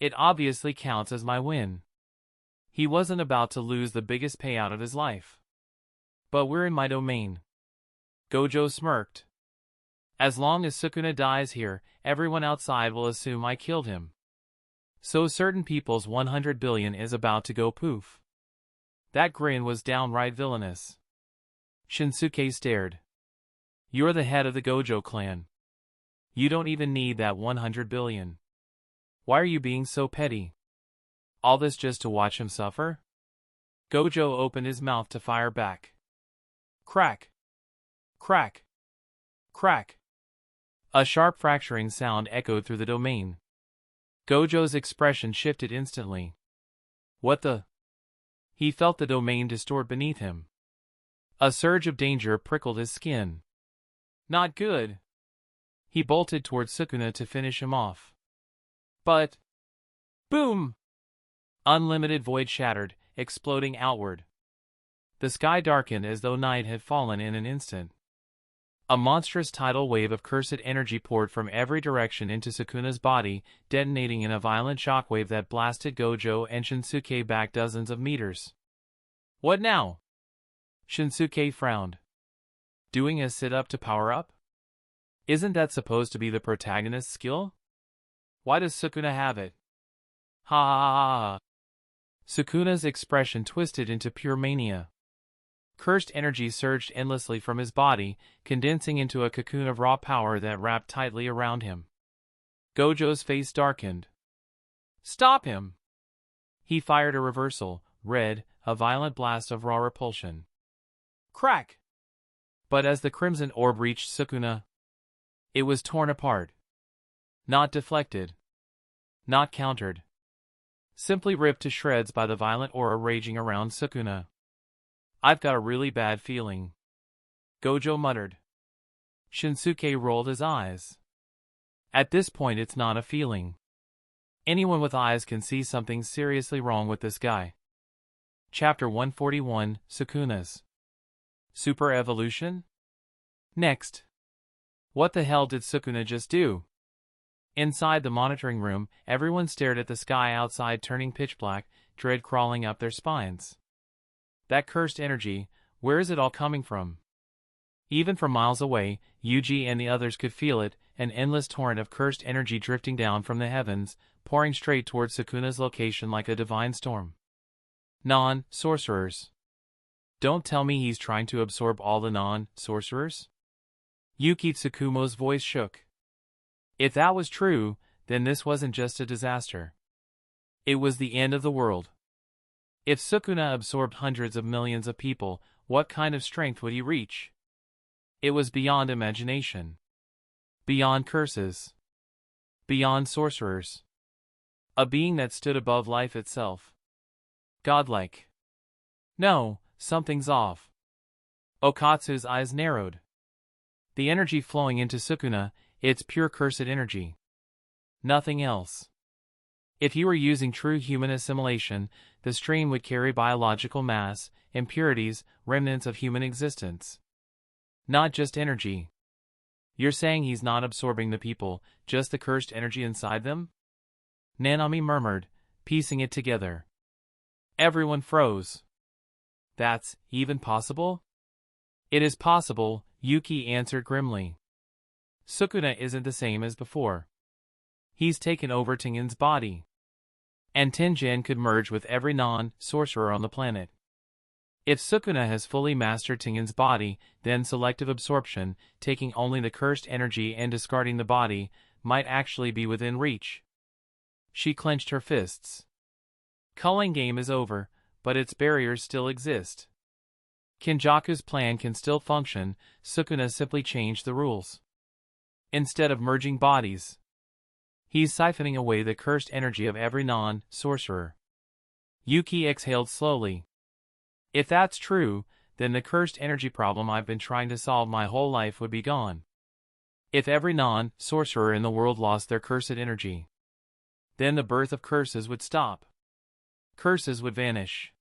It obviously counts as my win. He wasn't about to lose the biggest payout of his life. But we're in my domain. Gojo smirked. As long as Sukuna dies here, everyone outside will assume I killed him. So certain people's 100 billion is about to go poof. That grin was downright villainous. Shinsuke stared. You're the head of the Gojo clan. You don't even need that 100 billion. Why are you being so petty? All this just to watch him suffer? Gojo opened his mouth to fire back. Crack. Crack. Crack. A sharp fracturing sound echoed through the domain. Gojo's expression shifted instantly. What the? He felt the domain distort beneath him. A surge of danger prickled his skin. Not good. He bolted toward Sukuna to finish him off. But... Boom! Unlimited void shattered, exploding outward. The sky darkened as though night had fallen in an instant. A monstrous tidal wave of cursed energy poured from every direction into Sukuna's body, detonating in a violent shockwave that blasted Gojo and Shinsuke back dozens of meters. What now? Shinsuke frowned. Doing a sit-up to power up? Isn't that supposed to be the protagonist's skill? Why does Sukuna have it? Ha ha ha ha. Sukuna's expression twisted into pure mania. Cursed energy surged endlessly from his body, condensing into a cocoon of raw power that wrapped tightly around him. Gojo's face darkened. "Stop him!" He fired a reversal, red, a violent blast of raw repulsion. Crack! But as the crimson orb reached Sukuna, it was torn apart. Not deflected. Not countered. Simply ripped to shreds by the violent aura raging around Sukuna. "I've got a really bad feeling," Gojo muttered. Shinsuke rolled his eyes. At this point it's not a feeling. Anyone with eyes can see something seriously wrong with this guy. Chapter 141, Sukuna's Super Evolution? Next. What the hell did Sukuna just do? Inside the monitoring room, everyone stared at the sky outside turning pitch black, dread crawling up their spines. That cursed energy, where is it all coming from? Even from miles away, Yuji and the others could feel it, an endless torrent of cursed energy drifting down from the heavens, pouring straight towards Sukuna's location like a divine storm. Non-sorcerers. Don't tell me he's trying to absorb all the non-sorcerers? Yuki Tsukumo's voice shook. If that was true, then this wasn't just a disaster. It was the end of the world. If Sukuna absorbed hundreds of millions of people, what kind of strength would he reach? It was beyond imagination. Beyond curses. Beyond sorcerers. A being that stood above life itself. Godlike. No, something's off. Okatsu's eyes narrowed. The energy flowing into Sukuna, it's pure cursed energy. Nothing else. If he were using true human assimilation, the stream would carry biological mass, impurities, remnants of human existence. Not just energy. You're saying he's not absorbing the people, just the cursed energy inside them? Nanami murmured, piecing it together. Everyone froze. That's even possible? It is possible, Yuki answered grimly. Sukuna isn't the same as before. He's taken over Tengen's body. And Tengen could merge with every non-sorcerer on the planet. If Sukuna has fully mastered Tengen's body, then selective absorption, taking only the cursed energy and discarding the body, might actually be within reach. She clenched her fists. Culling game is over, but its barriers still exist. Kenjaku's plan can still function, Sukuna simply changed the rules. Instead of merging bodies, he's siphoning away the cursed energy of every non-sorcerer. Yuki exhaled slowly. If that's true, then the cursed energy problem I've been trying to solve my whole life would be gone. If every non-sorcerer in the world lost their cursed energy, then the birth of curses would stop. Curses would vanish.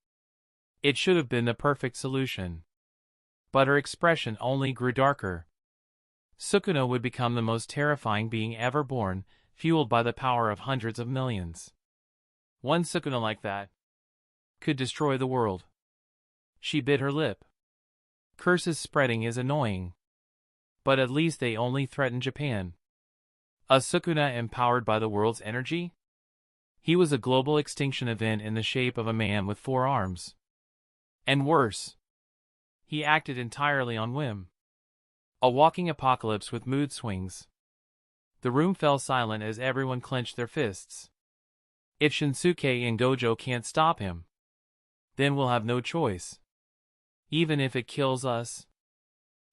It should have been the perfect solution. But her expression only grew darker. Sukuna would become the most terrifying being ever born, fueled by the power of hundreds of millions. One Sukuna like that could destroy the world. She bit her lip. Curses spreading is annoying. But at least they only threaten Japan. A Sukuna empowered by the world's energy? He was a global extinction event in the shape of a man with 4 arms. And worse, he acted entirely on whim. A walking apocalypse with mood swings. The room fell silent as everyone clenched their fists. If Shinsuke and Gojo can't stop him, then we'll have no choice. Even if it kills us,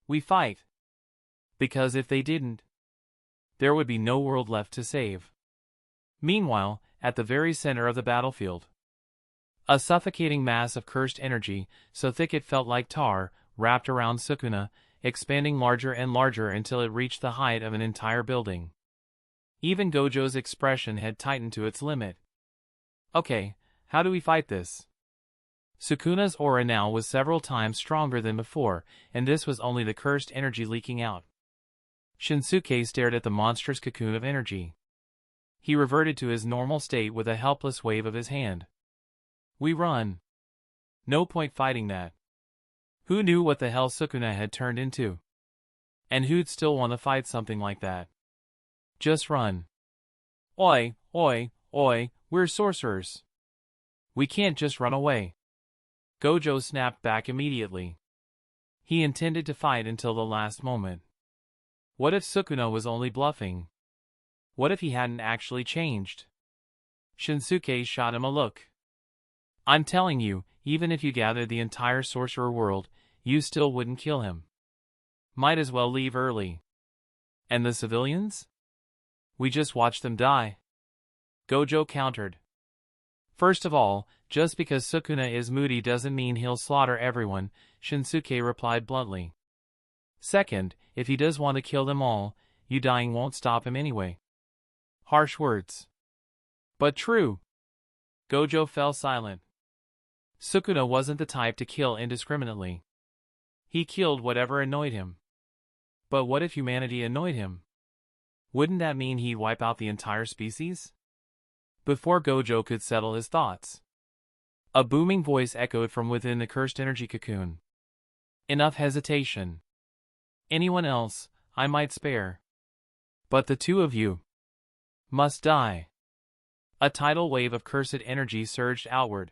we fight. Because if they didn't, there would be no world left to save. Meanwhile, at the very center of the battlefield, a suffocating mass of cursed energy, so thick it felt like tar, wrapped around Sukuna, expanding larger and larger until it reached the height of an entire building. Even Gojo's expression had tightened to its limit. Okay, how do we fight this? Sukuna's aura now was several times stronger than before, and this was only the cursed energy leaking out. Shinsuke stared at the monstrous cocoon of energy. He reverted to his normal state with a helpless wave of his hand. We run. No point fighting that. Who knew what the hell Sukuna had turned into? And who'd still want to fight something like that? Just run. Oi, oi, oi, we're sorcerers. We can't just run away. Gojo snapped back immediately. He intended to fight until the last moment. What if Sukuna was only bluffing? What if he hadn't actually changed? Shinsuke shot him a look. I'm telling you, even if you gathered the entire sorcerer world, you still wouldn't kill him. Might as well leave early. And the civilians? We just watch them die. Gojo countered. First of all, just because Sukuna is moody doesn't mean he'll slaughter everyone, Shinsuke replied bluntly. Second, if he does want to kill them all, you dying won't stop him anyway. Harsh words. But true. Gojo fell silent. Sukuna wasn't the type to kill indiscriminately. He killed whatever annoyed him. But what if humanity annoyed him? Wouldn't that mean he'd wipe out the entire species? Before Gojo could settle his thoughts, a booming voice echoed from within the cursed energy cocoon. Enough hesitation. Anyone else, I might spare. But the two of you must die. A tidal wave of cursed energy surged outward.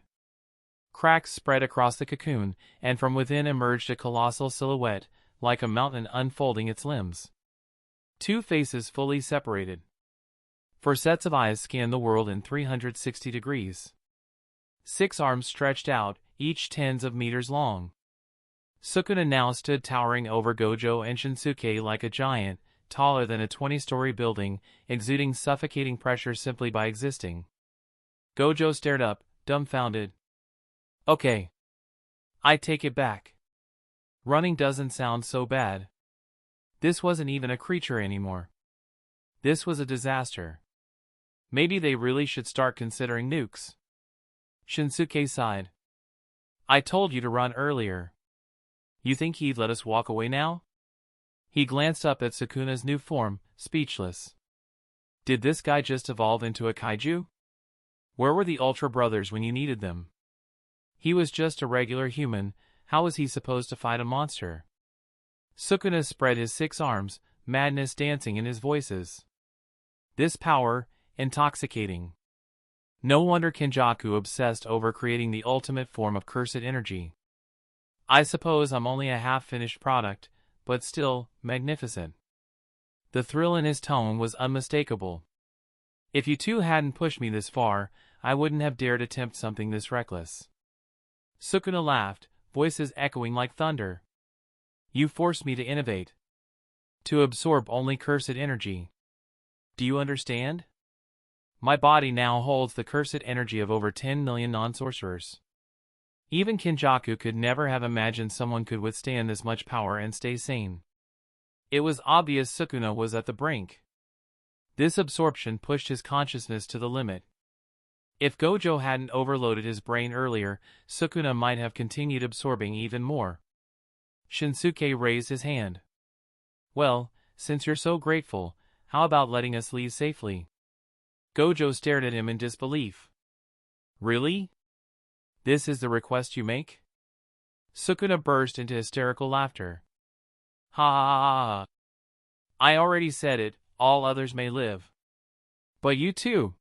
Cracks spread across the cocoon, and from within emerged a colossal silhouette, like a mountain unfolding its limbs. Two faces fully separated. Four sets of eyes scanned the world in 360 degrees. 6 arms stretched out, each tens of meters long. Sukuna now stood towering over Gojo and Shinsuke like a giant, taller than a 20-story building, exuding suffocating pressure simply by existing. Gojo stared up, dumbfounded. Okay. I take it back. Running doesn't sound so bad. This wasn't even a creature anymore. This was a disaster. Maybe they really should start considering nukes. Shinsuke sighed. I told you to run earlier. You think he'd let us walk away now? He glanced up at Sukuna's new form, speechless. Did this guy just evolve into a kaiju? Where were the Ultra Brothers when you needed them? He was just a regular human, how was he supposed to fight a monster? Sukuna spread his 6 arms, madness dancing in his voices. This power, intoxicating. No wonder Kenjaku obsessed over creating the ultimate form of cursed energy. I suppose I'm only a half-finished product, but still, magnificent. The thrill in his tone was unmistakable. If you two hadn't pushed me this far, I wouldn't have dared attempt something this reckless. Sukuna laughed, voices echoing like thunder. You forced me to innovate. To absorb only cursed energy. Do you understand? My body now holds the cursed energy of over 10 million non-sorcerers. Even Kenjaku could never have imagined someone could withstand this much power and stay sane. It was obvious Sukuna was at the brink. This absorption pushed his consciousness to the limit. If Gojo hadn't overloaded his brain earlier, Sukuna might have continued absorbing even more. Shinsuke raised his hand. Well, since you're so grateful, how about letting us leave safely? Gojo stared at him in disbelief. Really? This is the request you make? Sukuna burst into hysterical laughter. Ha ha ha ha. I already said it, all others may live. But you too.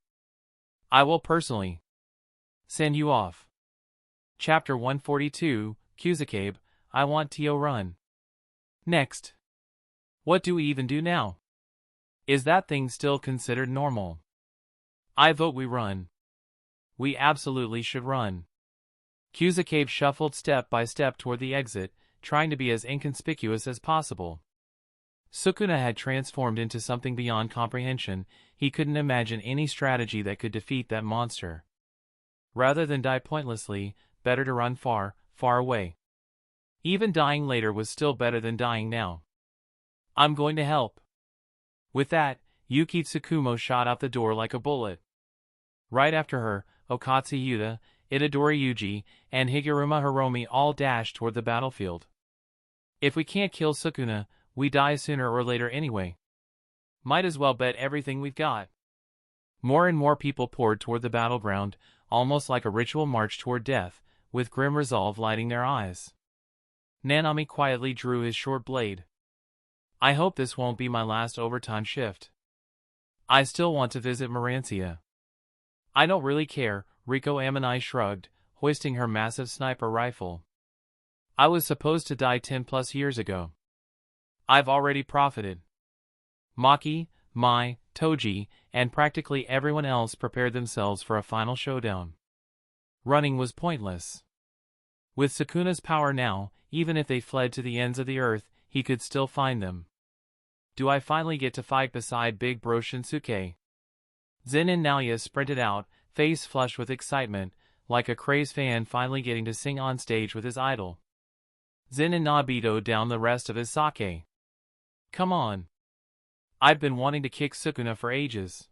I will personally send you off. Chapter 142, Kusakabe, I want Tio run. Next. What do we even do now? Is that thing still considered normal? I vote we run. We absolutely should run. Kusakabe shuffled step by step toward the exit, trying to be as inconspicuous as possible. Sukuna had transformed into something beyond comprehension. He couldn't imagine any strategy that could defeat that monster. Rather than die pointlessly, better to run far, far away. Even dying later was still better than dying now. I'm going to help. With that, Yuki Tsukumo shot out the door like a bullet. Right after her, Okatsu Yuta, Itadori Yuji, and Higuruma Hiromi all dashed toward the battlefield. If we can't kill Sukuna, we die sooner or later anyway. Might as well bet everything we've got. More and more people poured toward the battleground, almost like a ritual march toward death, with grim resolve lighting their eyes. Nanami quietly drew his short blade. I hope this won't be my last overtime shift. I still want to visit Morancia. I don't really care, Riko Amanai shrugged, hoisting her massive sniper rifle. I was supposed to die 10 plus years ago. I've already profited. Maki, Mai, Toji, and practically everyone else prepared themselves for a final showdown. Running was pointless. With Sukuna's power now, even if they fled to the ends of the earth, he could still find them. Do I finally get to fight beside Big Bro Shinsuke? Zen'in Naoya sprinted out, face flushed with excitement, like a crazed fan finally getting to sing on stage with his idol. Zen'in Nobito downed the rest of his sake. Come on. I've been wanting to kick Sukuna for ages.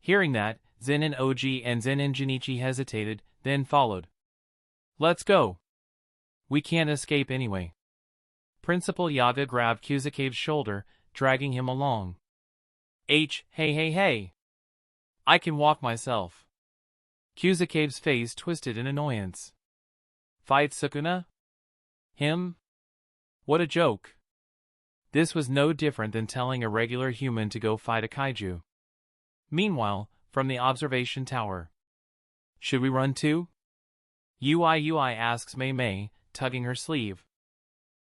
Hearing that, Zen'in Oji and Zen'in Jinichi hesitated, then followed. Let's go. We can't escape anyway. Principal Yaga grabbed Kuzukabe's shoulder, dragging him along. Hey. I can walk myself. Kuzukabe's face twisted in annoyance. Fight Sukuna? Him? What a joke. This was no different than telling a regular human to go fight a kaiju. Meanwhile, from the observation tower. Should we run too? Ui asks Mei, tugging her sleeve.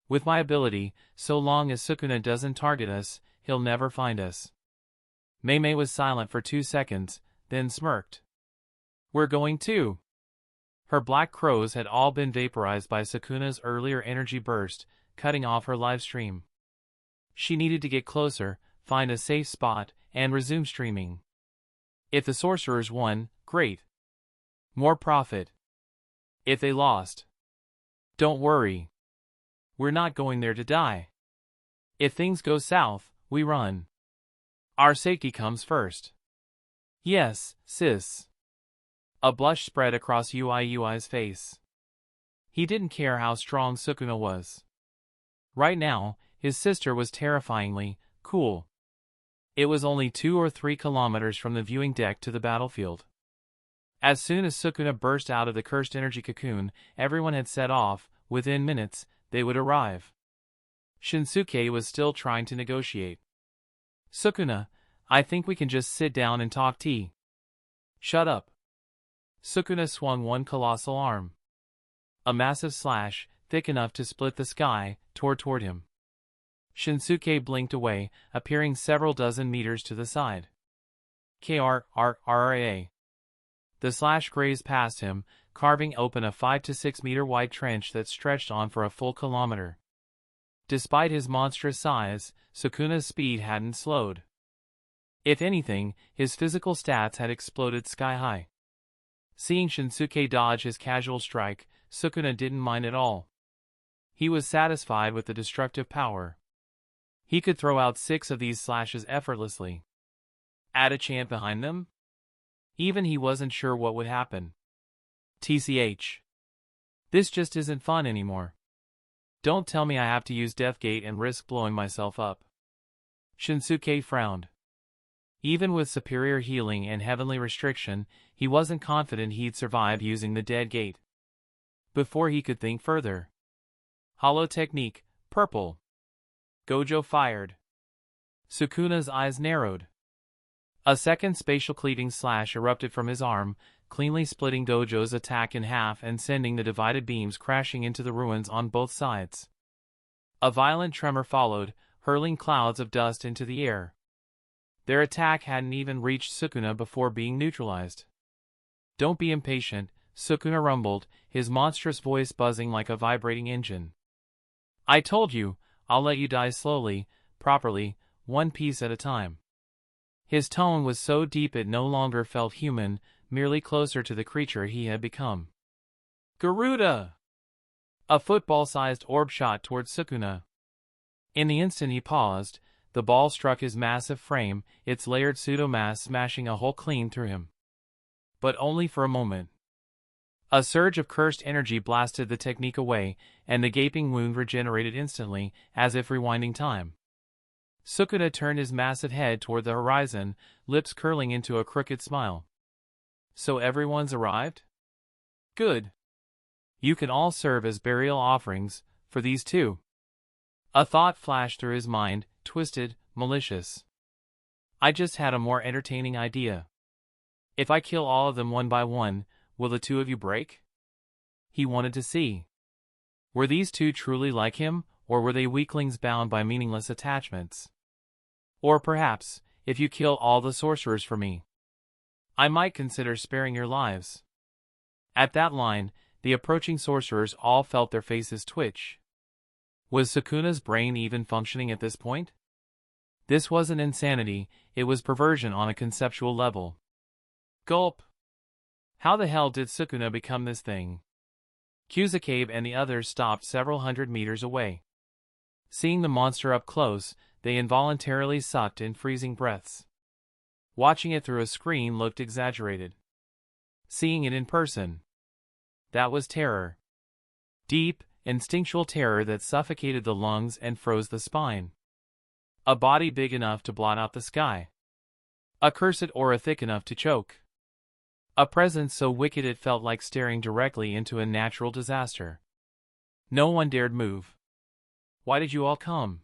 With my ability, so long as Sukuna doesn't target us, he'll never find us. Mei was silent for 2 seconds, then smirked. We're going too. Her black crows had all been vaporized by Sukuna's earlier energy burst, cutting off her live stream. She needed to get closer, find a safe spot, and resume streaming. If the sorcerers won, great. More profit. If they lost, don't worry. We're not going there to die. If things go south, we run. Our safety comes first. Yes, sis. A blush spread across Ui's face. He didn't care how strong Sukuna was. Right now, his sister was terrifyingly cool. It was only 2 or 3 kilometers from the viewing deck to the battlefield. As soon as Sukuna burst out of the cursed energy cocoon, everyone had set off. Within minutes, they would arrive. Shinsuke was still trying to negotiate. Sukuna, I think we can just sit down and talk tea. Shut up. Sukuna swung one colossal arm. A massive slash, thick enough to split the sky, tore toward him. Shinsuke blinked away, appearing several dozen meters to the side. KRRRA. The slash grazed past him, carving open a 5 to 6 meter wide trench that stretched on for a full kilometer. Despite his monstrous size, Sukuna's speed hadn't slowed. If anything, his physical stats had exploded sky high. Seeing Shinsuke dodge his casual strike, Sukuna didn't mind at all. He was satisfied with the destructive power. He could throw out 6 of these slashes effortlessly. Add a chant behind them? Even he wasn't sure what would happen. TCH. This just isn't fun anymore. Don't tell me I have to use Deathgate and risk blowing myself up. Shinsuke frowned. Even with superior healing and heavenly restriction, he wasn't confident he'd survive using the Dead Gate. Before he could think further. Hollow technique, purple. Gojo fired. Sukuna's eyes narrowed. A second spatial cleaving slash erupted from his arm, cleanly splitting Gojo's attack in half and sending the divided beams crashing into the ruins on both sides. A violent tremor followed, hurling clouds of dust into the air. Their attack hadn't even reached Sukuna before being neutralized. Don't be impatient, Sukuna rumbled, his monstrous voice buzzing like a vibrating engine. I told you, I'll let you die slowly, properly, one piece at a time. His tone was so deep it no longer felt human, merely closer to the creature he had become. Garuda! A football-sized orb shot towards Sukuna. In the instant he paused, the ball struck his massive frame, its layered pseudomass smashing a hole clean through him. But only for a moment. A surge of cursed energy blasted the technique away, and the gaping wound regenerated instantly, as if rewinding time. Sukuna turned his massive head toward the horizon, lips curling into a crooked smile. So everyone's arrived? Good. You can all serve as burial offerings, for these two. A thought flashed through his mind, twisted, malicious. I just had a more entertaining idea. If I kill all of them one by one, will the two of you break? He wanted to see. Were these two truly like him, or were they weaklings bound by meaningless attachments? Or perhaps, if you kill all the sorcerers for me, I might consider sparing your lives. At that line, the approaching sorcerers all felt their faces twitch. Was Sukuna's brain even functioning at this point? This wasn't insanity, it was perversion on a conceptual level. Gulp! How the hell did Sukuna become this thing? Kusakabe and the others stopped several hundred meters away. Seeing the monster up close, they involuntarily sucked in freezing breaths. Watching it through a screen looked exaggerated. Seeing it in person, that was terror. Deep, instinctual terror that suffocated the lungs and froze the spine. A body big enough to blot out the sky. A cursed aura thick enough to choke. A presence so wicked it felt like staring directly into a natural disaster. No one dared move. Why did you all come?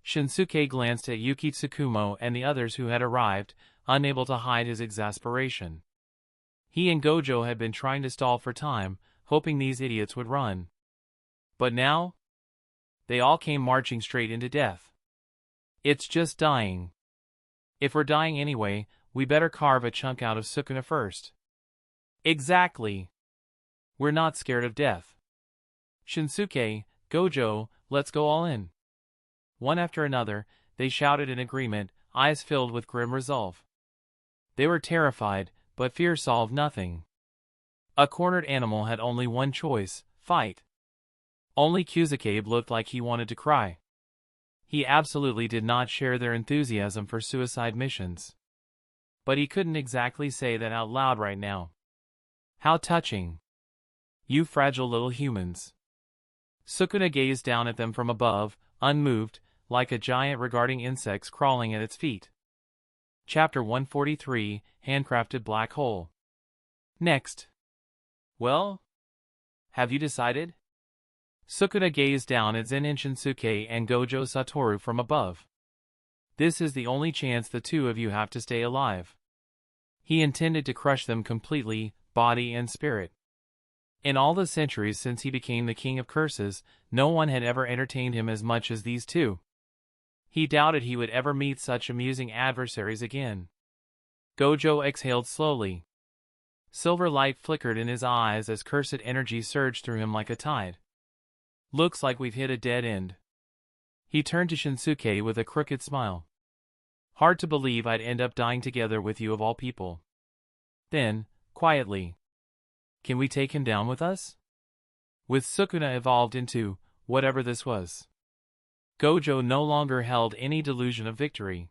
Shinsuke glanced at Yuki Tsukumo and the others who had arrived, unable to hide his exasperation. He and Gojo had been trying to stall for time, hoping these idiots would run. But now? They all came marching straight into death. It's just dying. If we're dying anyway, we better carve a chunk out of Sukuna first. Exactly. We're not scared of death. Shinsuke, Gojo, let's go all in. One after another, they shouted in agreement, eyes filled with grim resolve. They were terrified, but fear solved nothing. A cornered animal had only one choice, fight. Only Kusakabe looked like he wanted to cry. He absolutely did not share their enthusiasm for suicide missions. But he couldn't exactly say that out loud right now. How touching. You fragile little humans. Sukuna gazed down at them from above, unmoved, like a giant regarding insects crawling at its feet. Chapter 143, Handcrafted Black Hole. Next. Well? Have you decided? Sukuna gazed down at Zen'in Shinsuke and Gojo Satoru from above. This is the only chance the two of you have to stay alive. He intended to crush them completely, body and spirit. In all the centuries since he became the king of curses, no one had ever entertained him as much as these two. He doubted he would ever meet such amusing adversaries again. Gojo exhaled slowly. Silver light flickered in his eyes as cursed energy surged through him like a tide. Looks like we've hit a dead end. He turned to Shinsuke with a crooked smile. Hard to believe I'd end up dying together with you of all people. Then, quietly. Can we take him down with us? With Sukuna evolved into, whatever this was. Gojo no longer held any delusion of victory.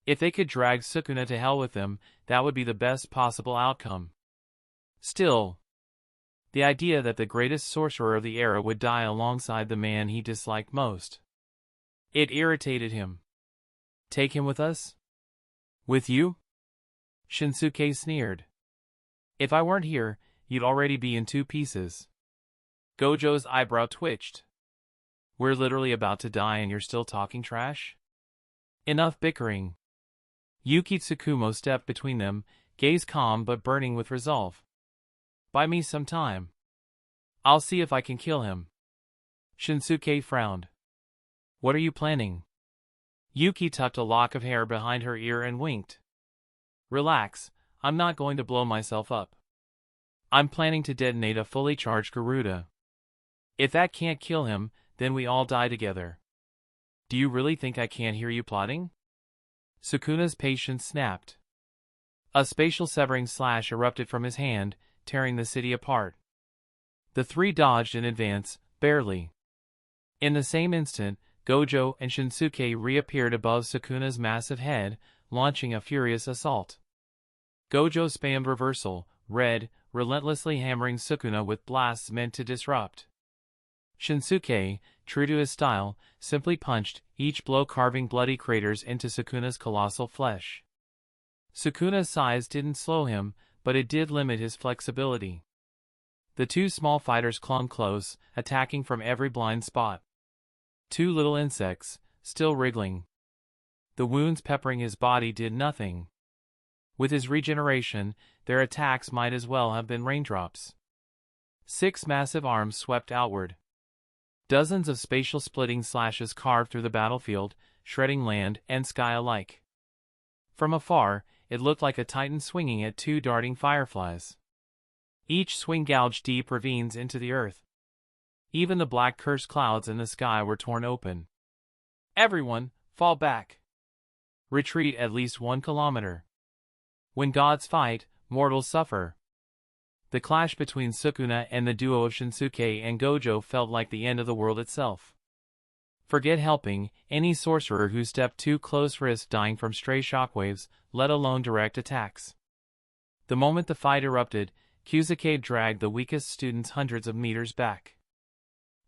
If they could drag Sukuna to hell with them, that would be the best possible outcome. Still, the idea that the greatest sorcerer of the era would die alongside the man he disliked most. It irritated him. Take him with us? With you? Shinsuke sneered. If I weren't here, you'd already be in two pieces. Gojo's eyebrow twitched. We're literally about to die and you're still talking trash? Enough bickering. Yuki Tsukumo stepped between them, gaze calm but burning with resolve. Buy me some time. I'll see if I can kill him. Shinsuke frowned. What are you planning? Yuki tucked a lock of hair behind her ear and winked. Relax, I'm not going to blow myself up. I'm planning to detonate a fully charged Garuda. If that can't kill him, then we all die together. Do you really think I can't hear you plotting? Sukuna's patience snapped. A spatial severing slash erupted from his hand, tearing the city apart. The three dodged in advance, barely. In the same instant, Gojo and Shinsuke reappeared above Sukuna's massive head, launching a furious assault. Gojo spammed reversal, red, relentlessly hammering Sukuna with blasts meant to disrupt. Shinsuke, true to his style, simply punched, each blow carving bloody craters into Sukuna's colossal flesh. Sukuna's size didn't slow him, but it did limit his flexibility. The two small fighters clung close, attacking from every blind spot. Two little insects, still wriggling. The wounds peppering his body did nothing. With his regeneration, their attacks might as well have been raindrops. 6 massive arms swept outward. Dozens of spatial splitting slashes carved through the battlefield, shredding land and sky alike. From afar, it looked like a titan swinging at 2 darting fireflies. Each swing gouged deep ravines into the earth. Even the black cursed clouds in the sky were torn open. Everyone, fall back. Retreat at least 1 kilometer. When gods fight, mortals suffer. The clash between Sukuna and the duo of Shinsuke and Gojo felt like the end of the world itself. Forget helping, any sorcerer who stepped too close risked dying from stray shockwaves, let alone direct attacks. The moment the fight erupted, Kyusuke dragged the weakest students hundreds of meters back.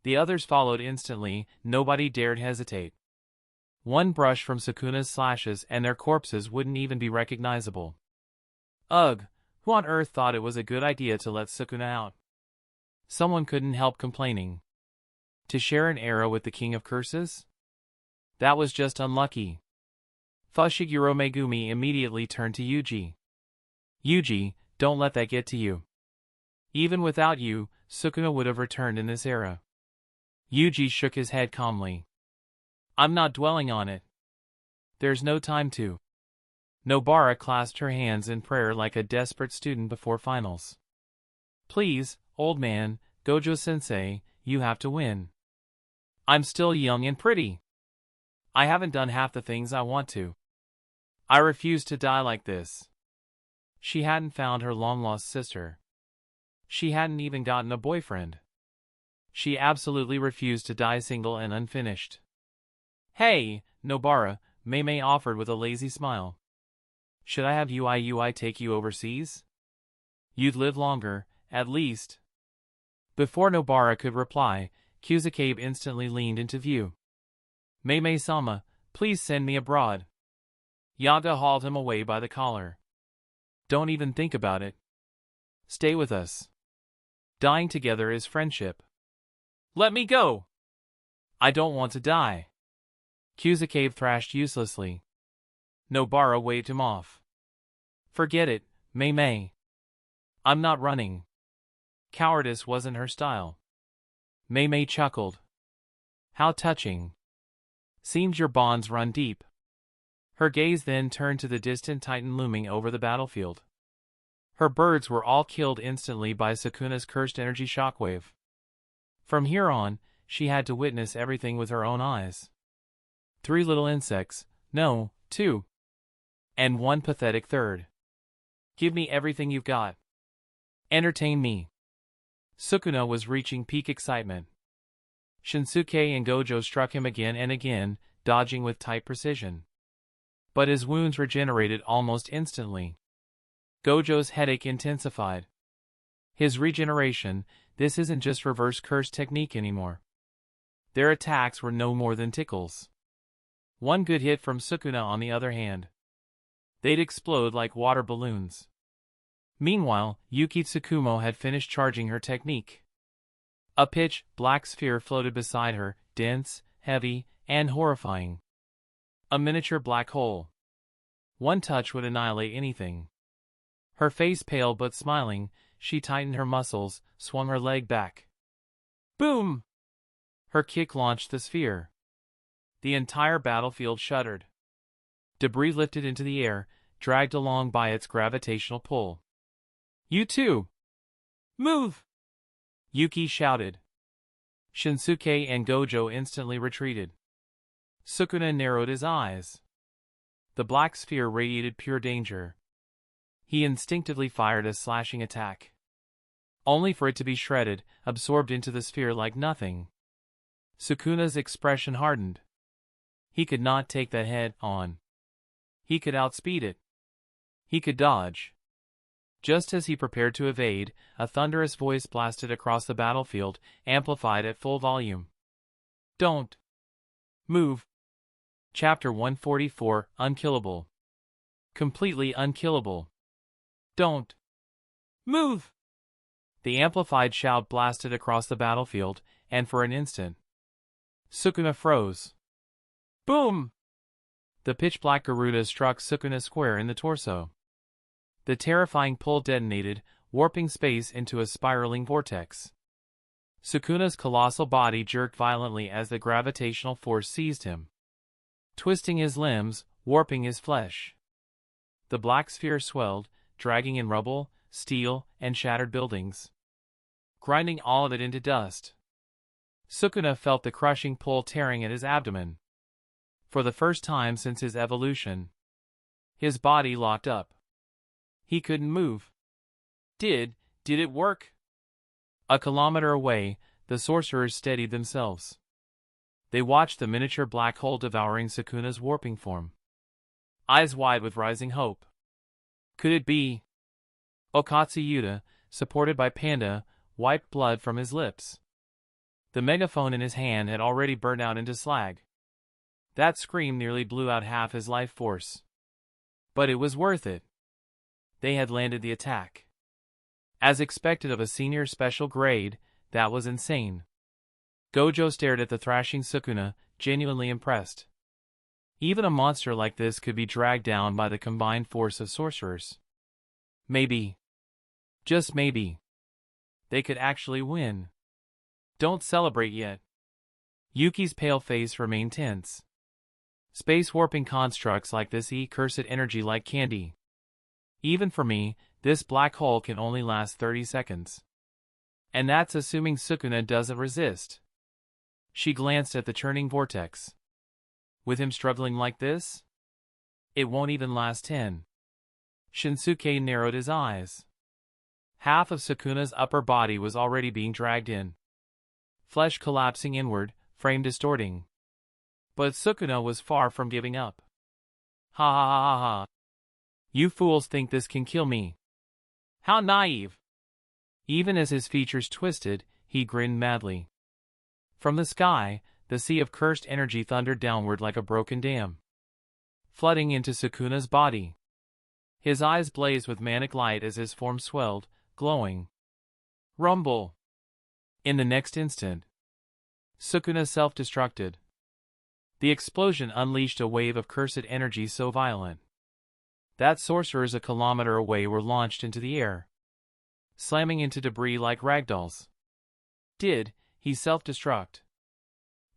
The others followed instantly, nobody dared hesitate. One brush from Sukuna's slashes and their corpses wouldn't even be recognizable. Ugh, who on earth thought it was a good idea to let Sukuna out? Someone couldn't help complaining. To share an arrow with the King of Curses? That was just unlucky. Fushiguro Megumi immediately turned to Yuji. Yuji, don't let that get to you. Even without you, Sukuna would have returned in this era. Yuji shook his head calmly. I'm not dwelling on it. There's no time to. Nobara clasped her hands in prayer like a desperate student before finals. Please, old man, Gojo-sensei, you have to win. I'm still young and pretty. I haven't done half the things I want to. I refuse to die like this. She hadn't found her long-lost sister. She hadn't even gotten a boyfriend. She absolutely refused to die single and unfinished. Hey, Nobara, Mei offered with a lazy smile. Should I have UI take you overseas? You'd live longer, at least. Before Nobara could reply, Kyusuke instantly leaned into view. Mei-sama, please send me abroad. Yaga hauled him away by the collar. Don't even think about it. Stay with us. Dying together is friendship. Let me go! I don't want to die. Kyusuke thrashed uselessly. Nobara waved him off. Forget it, Mei. I'm not running. Cowardice wasn't her style. Mei chuckled. How touching. Seems your bonds run deep. Her gaze then turned to the distant titan looming over the battlefield. Her birds were all killed instantly by Sukuna's cursed energy shockwave. From here on, she had to witness everything with her own eyes. 3 little insects, no, 2. And 1 pathetic third. Give me everything you've got. Entertain me. Sukuna was reaching peak excitement. Shinsuke and Gojo struck him again and again, dodging with tight precision. But his wounds regenerated almost instantly. Gojo's headache intensified. His regeneration, this isn't just reverse curse technique anymore. Their attacks were no more than tickles. One good hit from Sukuna on the other hand. They'd explode like water balloons. Meanwhile, Yuki Tsukumo had finished charging her technique. A pitch black sphere floated beside her, dense, heavy, and horrifying. A miniature black hole. One touch would annihilate anything. Her face pale but smiling, she tightened her muscles, swung her leg back. Boom! Her kick launched the sphere. The entire battlefield shuddered. Debris lifted into the air, dragged along by its gravitational pull. You too! Move! Yuki shouted. Shinsuke and Gojo instantly retreated. Sukuna narrowed his eyes. The black sphere radiated pure danger. He instinctively fired a slashing attack. Only for it to be shredded, absorbed into the sphere like nothing. Sukuna's expression hardened. He could not take that head on. He could outspeed it. He could dodge. Just as he prepared to evade, a thunderous voice blasted across the battlefield, amplified at full volume. Don't move. Chapter 144, Unkillable. Completely unkillable. Don't move. The amplified shout blasted across the battlefield, and for an instant, Sukuna froze. Boom! The pitch-black Garuda struck Sukuna square in the torso. The terrifying pull detonated, warping space into a spiraling vortex. Sukuna's colossal body jerked violently as the gravitational force seized him, twisting his limbs, warping his flesh. The black sphere swelled, dragging in rubble, steel, and shattered buildings, grinding all of it into dust. Sukuna felt the crushing pull tearing at his abdomen. For the first time since his evolution, his body locked up. He couldn't move. Did it work? A kilometer away, the sorcerers steadied themselves. They watched the miniature black hole devouring Sukuna's warping form, eyes wide with rising hope. Could it be? Okatsu Yuta, supported by Panda, wiped blood from his lips. The megaphone in his hand had already burned out into slag. That scream nearly blew out half his life force. But it was worth it. They had landed the attack. As expected of a senior special grade, that was insane. Gojo stared at the thrashing Sukuna, genuinely impressed. Even a monster like this could be dragged down by the combined force of sorcerers. Maybe, just maybe, they could actually win. Don't celebrate yet. Yuki's pale face remained tense. Space warping constructs like this eat cursed energy like candy. Even for me, this black hole can only last 30 seconds. And that's assuming Sukuna doesn't resist. She glanced at the churning vortex. With him struggling like this, it won't even last 10. Shinsuke narrowed his eyes. Half of Sukuna's upper body was already being dragged in. Flesh collapsing inward, frame distorting. But Sukuna was far from giving up. Ha ha ha ha ha. You fools think this can kill me. How naive. Even as his features twisted, he grinned madly. From the sky, the sea of cursed energy thundered downward like a broken dam, flooding into Sukuna's body. His eyes blazed with manic light as his form swelled, glowing. Rumble. In the next instant, Sukuna self-destructed. The explosion unleashed a wave of cursed energy so violent that sorcerers a kilometer away were launched into the air, slamming into debris like ragdolls. Did he self-destruct?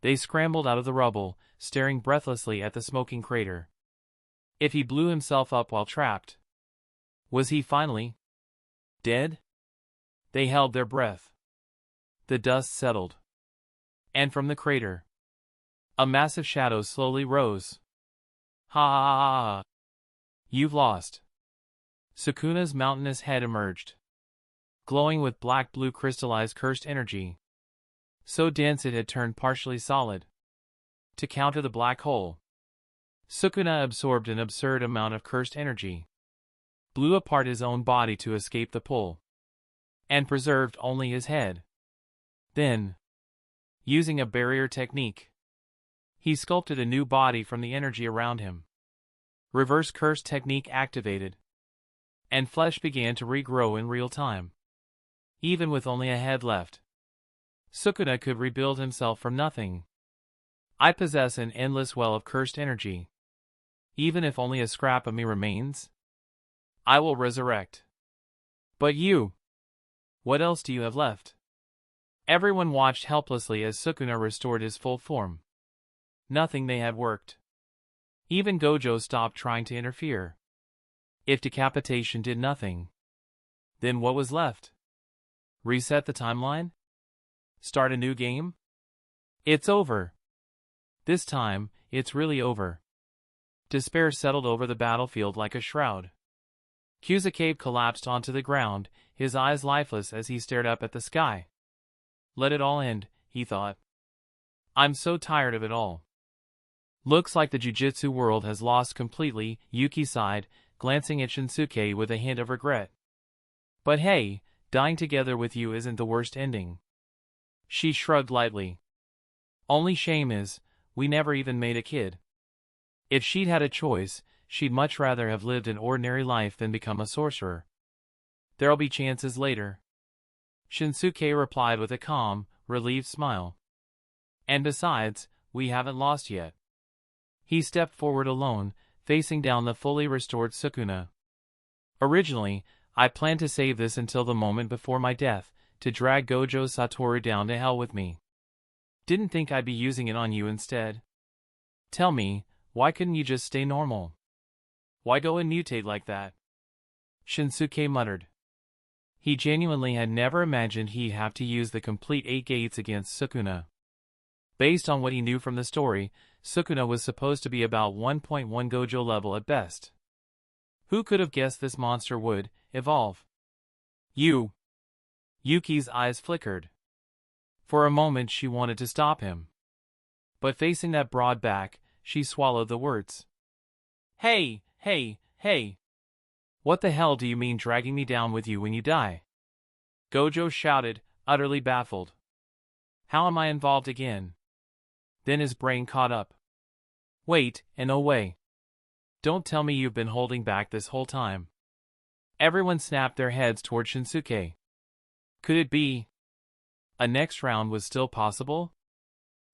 They scrambled out of the rubble, staring breathlessly at the smoking crater. If he blew himself up while trapped, was he finally dead? They held their breath. The dust settled, and from the crater, a massive shadow slowly rose. Ha ha ha ha. You've lost. Sukuna's mountainous head emerged, glowing with black-blue crystallized cursed energy, so dense it had turned partially solid. To counter the black hole, Sukuna absorbed an absurd amount of cursed energy, blew apart his own body to escape the pull, and preserved only his head. Then, using a barrier technique, he sculpted a new body from the energy around him. Reverse curse technique activated, and flesh began to regrow in real time. Even with only a head left, Sukuna could rebuild himself from nothing. I possess an endless well of cursed energy. Even if only a scrap of me remains, I will resurrect. But you, what else do you have left? Everyone watched helplessly as Sukuna restored his full form. Nothing they had worked. Even Gojo stopped trying to interfere. If decapitation did nothing, then what was left? Reset the timeline? Start a new game? It's over. This time, it's really over. Despair settled over the battlefield like a shroud. Kusakabe collapsed onto the ground, his eyes lifeless as he stared up at the sky. Let it all end, he thought. I'm so tired of it all. Looks like the Jujutsu world has lost completely, Yuki sighed, glancing at Shinsuke with a hint of regret. But hey, dying together with you isn't the worst ending. She shrugged lightly. Only shame is, we never even made a kid. If she'd had a choice, she'd much rather have lived an ordinary life than become a sorcerer. There'll be chances later. Shinsuke replied with a calm, relieved smile. And besides, we haven't lost yet. He stepped forward alone, facing down the fully restored Sukuna. Originally, I planned to save this until the moment before my death, to drag Gojo Satoru down to hell with me. Didn't think I'd be using it on you instead. Tell me, why couldn't you just stay normal? Why go and mutate like that? Shinsuke muttered. He genuinely had never imagined he'd have to use the complete 8 gates against Sukuna. Based on what he knew from the story, Sukuna was supposed to be about 1.1 Gojo level at best. Who could have guessed this monster would evolve? You. Yuki's eyes flickered. For a moment she wanted to stop him. But facing that broad back, she swallowed the words. Hey, hey, hey. What the hell do you mean dragging me down with you when you die? Gojo shouted, utterly baffled. How am I involved again? Then his brain caught up. Wait, and oh wait. Don't tell me you've been holding back this whole time. Everyone snapped their heads toward Shinsuke. Could it be? A next round was still possible?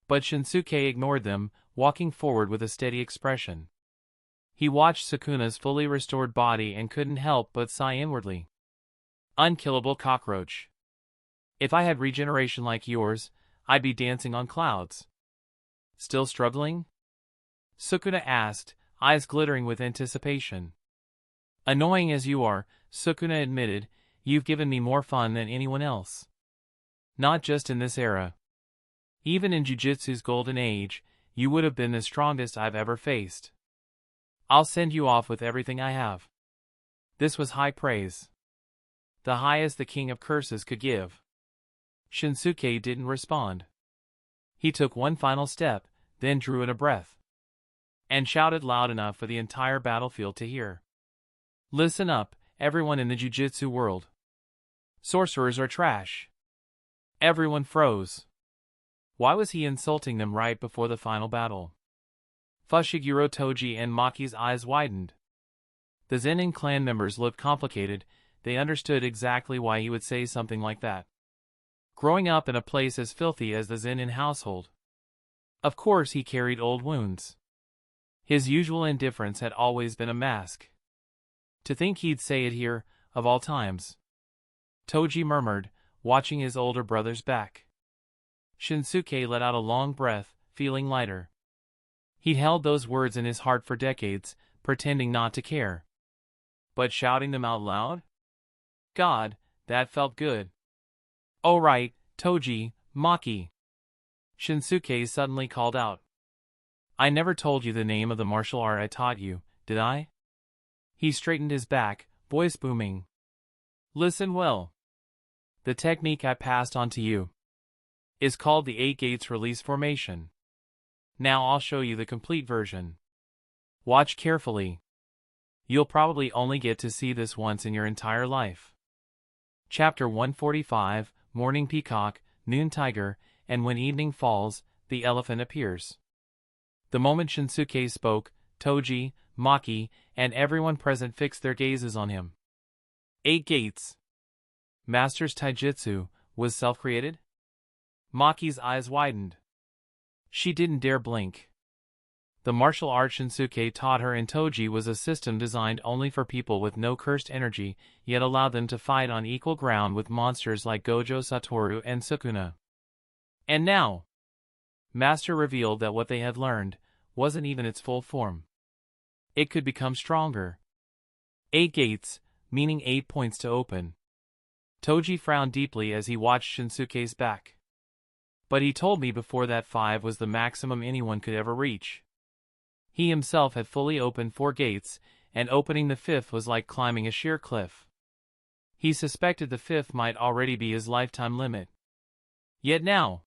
But Shinsuke ignored them, walking forward with a steady expression. He watched Sukuna's fully restored body and couldn't help but sigh inwardly. Unkillable cockroach. If I had regeneration like yours, I'd be dancing on clouds. Still struggling? Sukuna asked, eyes glittering with anticipation. Annoying as you are, Sukuna admitted, you've given me more fun than anyone else. Not just in this era. Even in Jujutsu's golden age, you would have been the strongest I've ever faced. I'll send you off with everything I have. This was high praise. The highest the King of Curses could give. Shinsuke didn't respond. He took one final step, then drew in a breath. And shouted loud enough for the entire battlefield to hear. Listen up, everyone in the Jujutsu world. Sorcerers are trash. Everyone froze. Why was he insulting them right before the final battle? Fushiguro Toji and Maki's eyes widened. The Zen'in clan members looked complicated, they understood exactly why he would say something like that. Growing up in a place as filthy as the Zen'in household. Of course he carried old wounds. His usual indifference had always been a mask. To think he'd say it here, of all times. Toji murmured, watching his older brother's back. Shinsuke let out a long breath, feeling lighter. He'd held those words in his heart for decades, pretending not to care. But shouting them out loud? God, that felt good. Oh right, Toji, Maki. Shinsuke suddenly called out. I never told you the name of the martial art I taught you, did I? He straightened his back, voice booming. Listen well. The technique I passed on to you is called the 8 Gates Release Formation. Now I'll show you the complete version. Watch carefully. You'll probably only get to see this once in your entire life. Chapter 145, Morning Peacock, Noon Tiger, and When Evening Falls, the Elephant Appears. The moment Shinsuke spoke, Toji, Maki, and everyone present fixed their gazes on him. 8 Gates. Master's Taijutsu was self-created? Maki's eyes widened. She didn't dare blink. The martial art Shinsuke taught her in Toji was a system designed only for people with no cursed energy, yet allowed them to fight on equal ground with monsters like Gojo Satoru and Sukuna. And now, Master revealed that what they had learned wasn't even its full form. It could become stronger. 8 gates, meaning 8 points to open. Toji frowned deeply as he watched Shinsuke's back. But he told me before that 5 was the maximum anyone could ever reach. He himself had fully opened 4 gates, and opening the 5th was like climbing a sheer cliff. He suspected the 5th might already be his lifetime limit. Yet now,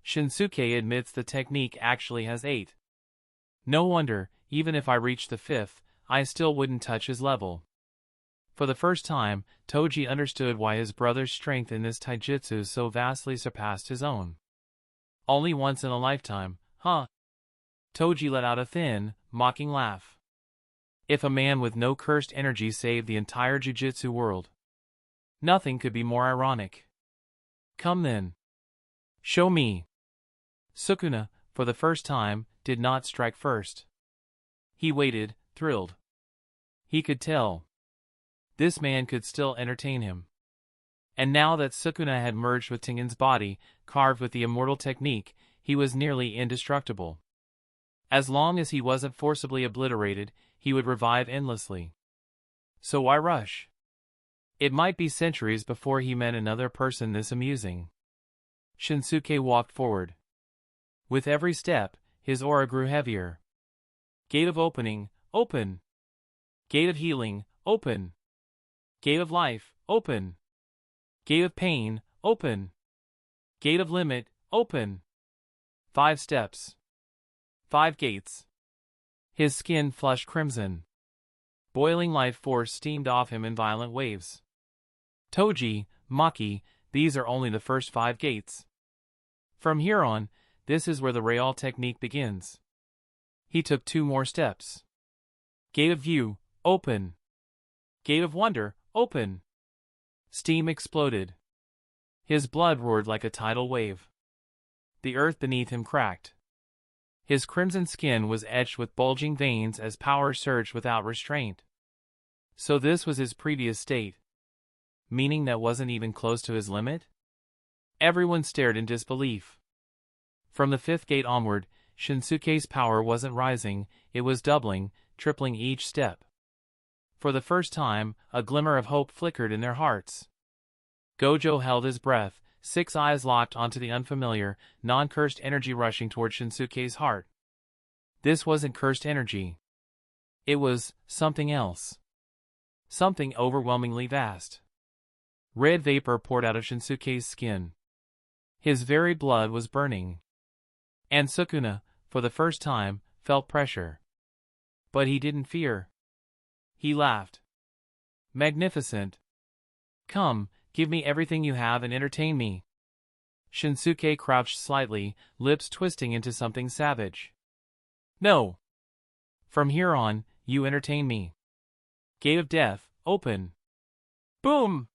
Shinsuke admits the technique actually has 8. No wonder, even if I reached the 5th, I still wouldn't touch his level. For the first time, Toji understood why his brother's strength in this taijutsu so vastly surpassed his own. Only once in a lifetime, huh? Toji let out a thin, mocking laugh. If a man with no cursed energy saved the entire jujutsu world, nothing could be more ironic. Come then. Show me. Sukuna, for the first time, did not strike first. He waited, thrilled. He could tell. this man could still entertain him. And now that Sukuna had merged with Tengen's body, carved with the immortal technique, he was nearly indestructible. As long as he wasn't forcibly obliterated, he would revive endlessly. So why rush? It might be centuries before he met another person this amusing. Shinsuke walked forward. With every step, his aura grew heavier. Gate of opening, open. Gate of healing, open. Gate of life, open. Gate of pain, open. Gate of limit, open. 5 steps. 5 gates. His skin flushed crimson. Boiling life force steamed off him in violent waves. Toji, Maki, these are only the first 5 gates. From here on, this is where the real technique begins. He took 2 more steps. Gate of view, open. Gate of wonder, open. Steam exploded. His blood roared like a tidal wave. The earth beneath him cracked. His crimson skin was etched with bulging veins as power surged without restraint. So this was his previous state. Meaning that wasn't even close to his limit? Everyone stared in disbelief. From the 5th gate onward, Shinsuke's power wasn't rising, it was doubling, tripling each step. For the first time, a glimmer of hope flickered in their hearts. Gojo held his breath, 6 eyes locked onto the unfamiliar, non-cursed energy rushing toward Shinsuke's heart. This wasn't cursed energy. It was something else. Something overwhelmingly vast. Red vapor poured out of Shinsuke's skin. His very blood was burning. And Sukuna, for the first time, felt pressure. But he didn't fear. He laughed. Magnificent. Come, give me everything you have and entertain me. Shinsuke crouched slightly, lips twisting into something savage. No. From here on, you entertain me. Gate of death, open. Boom!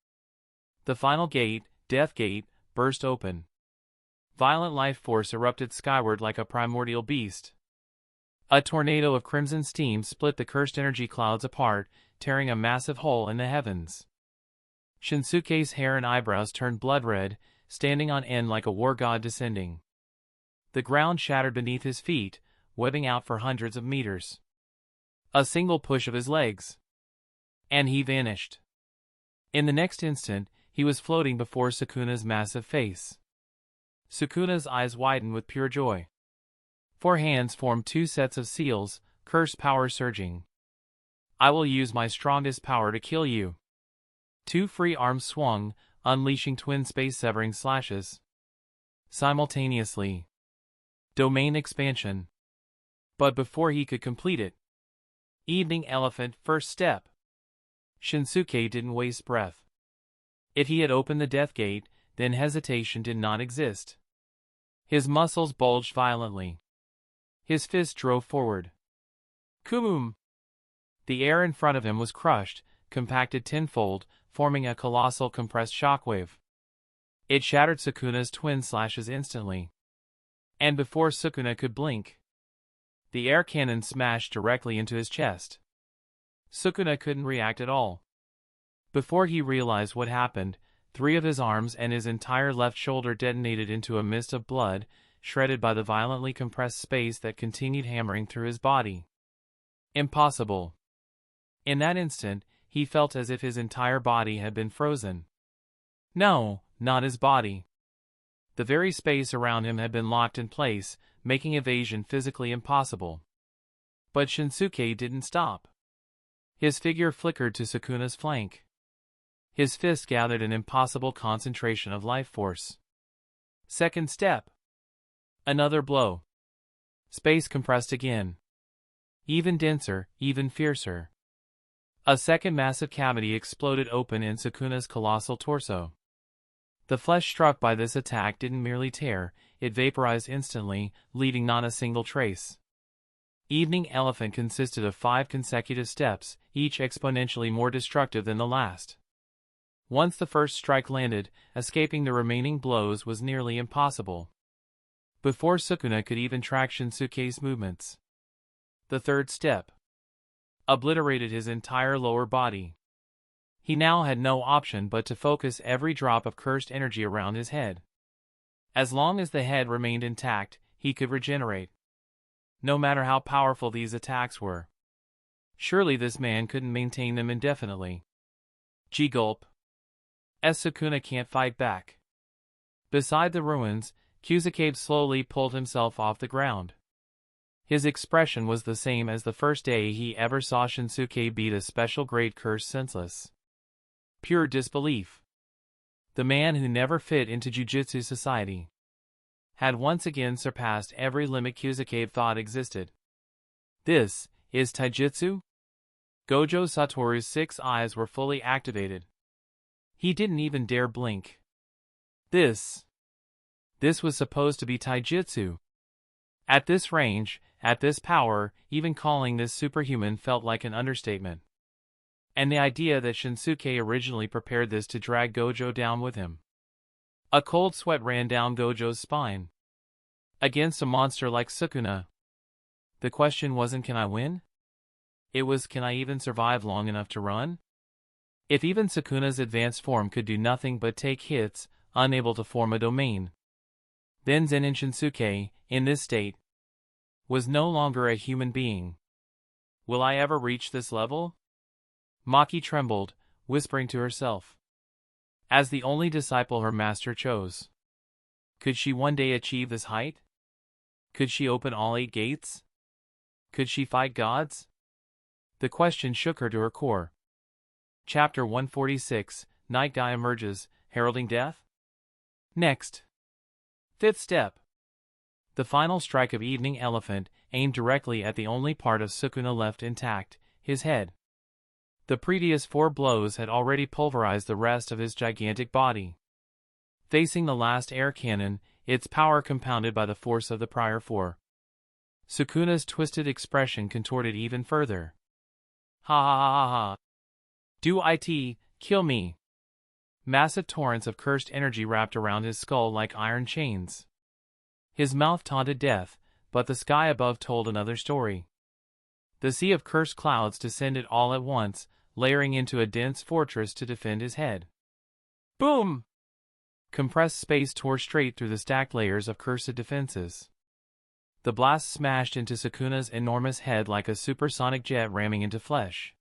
The final gate, Death Gate, burst open. Violent life force erupted skyward like a primordial beast. A tornado of crimson steam split the cursed energy clouds apart, tearing a massive hole in the heavens. Shinsuke's hair and eyebrows turned blood red, standing on end like a war god descending. The ground shattered beneath his feet, webbing out for hundreds of meters. A single push of his legs, and he vanished. In the next instant, he was floating before Sukuna's massive face. Sukuna's eyes widened with pure joy. 4 hands formed 2 sets of seals, cursed power surging. I will use my strongest power to kill you. 2 free arms swung, unleashing twin space-severing slashes. Simultaneously. Domain expansion. But before he could complete it. Evening Elephant, first step. Shinsuke didn't waste breath. If he had opened the Death Gate, then hesitation did not exist. His muscles bulged violently. His fist drove forward. Kumum! The air in front of him was crushed, compacted tenfold, forming a colossal compressed shockwave. It shattered Sukuna's twin slashes instantly. And before Sukuna could blink, the air cannon smashed directly into his chest. Sukuna couldn't react at all. Before he realized what happened, 3 of his arms and his entire left shoulder detonated into a mist of blood, shredded by the violently compressed space that continued hammering through his body. Impossible. In that instant, he felt as if his entire body had been frozen. No, not his body. The very space around him had been locked in place, making evasion physically impossible. But Shinsuke didn't stop. His figure flickered to Sukuna's flank. His fist gathered an impossible concentration of life force. Second step. Another blow. Space compressed again. Even denser, even fiercer. A second massive cavity exploded open in Sukuna's colossal torso. The flesh struck by this attack didn't merely tear, it vaporized instantly, leaving not a single trace. Evening Elephant consisted of 5 consecutive steps, each exponentially more destructive than the last. Once the first strike landed, escaping the remaining blows was nearly impossible. Before Sukuna could even track Shinsuke's movements, the third step obliterated his entire lower body. He now had no option but to focus every drop of cursed energy around his head. As long as the head remained intact, he could regenerate. No matter how powerful these attacks were. Surely this man couldn't maintain them indefinitely. Gulp. Sukuna can't fight back. Beside the ruins, Kusakabe slowly pulled himself off the ground. His expression was the same as the first day he ever saw Shinsuke beat a special grade curse senseless. Pure disbelief. The man who never fit into Jujutsu society had once again surpassed every limit Kusakabe thought existed. This is taijutsu? Gojo Satoru's 6 eyes were fully activated. He didn't even dare blink. This was supposed to be taijutsu. At this range, at this power, even calling this superhuman felt like an understatement. And the idea that Shinsuke originally prepared this to drag Gojo down with him. A cold sweat ran down Gojo's spine. Against a monster like Sukuna. The question wasn't can I win? It was can I even survive long enough to run? If even Sukuna's advanced form could do nothing but take hits, unable to form a domain, then Zen'in Shinsuke, in this state, was no longer a human being. Will I ever reach this level? Maki trembled, whispering to herself. As the only disciple her master chose. Could she one day achieve this height? Could she open all 8 gates? Could she fight gods? The question shook her to her core. Chapter 146, Night Guy emerges, heralding death? Next. 5th step. The final strike of Evening Elephant aimed directly at the only part of Sukuna left intact, his head. The previous 4 blows had already pulverized the rest of his gigantic body. Facing the last air cannon, its power compounded by the force of the prior 4. Sukuna's twisted expression contorted even further. Ha ha ha ha ha. Do it, kill me. Massive torrents of cursed energy wrapped around his skull like iron chains. His mouth taunted death, but the sky above told another story. The sea of cursed clouds descended all at once, layering into a dense fortress to defend his head. Boom! Compressed space tore straight through the stacked layers of cursed defenses. The blast smashed into Sukuna's enormous head like a supersonic jet ramming into flesh.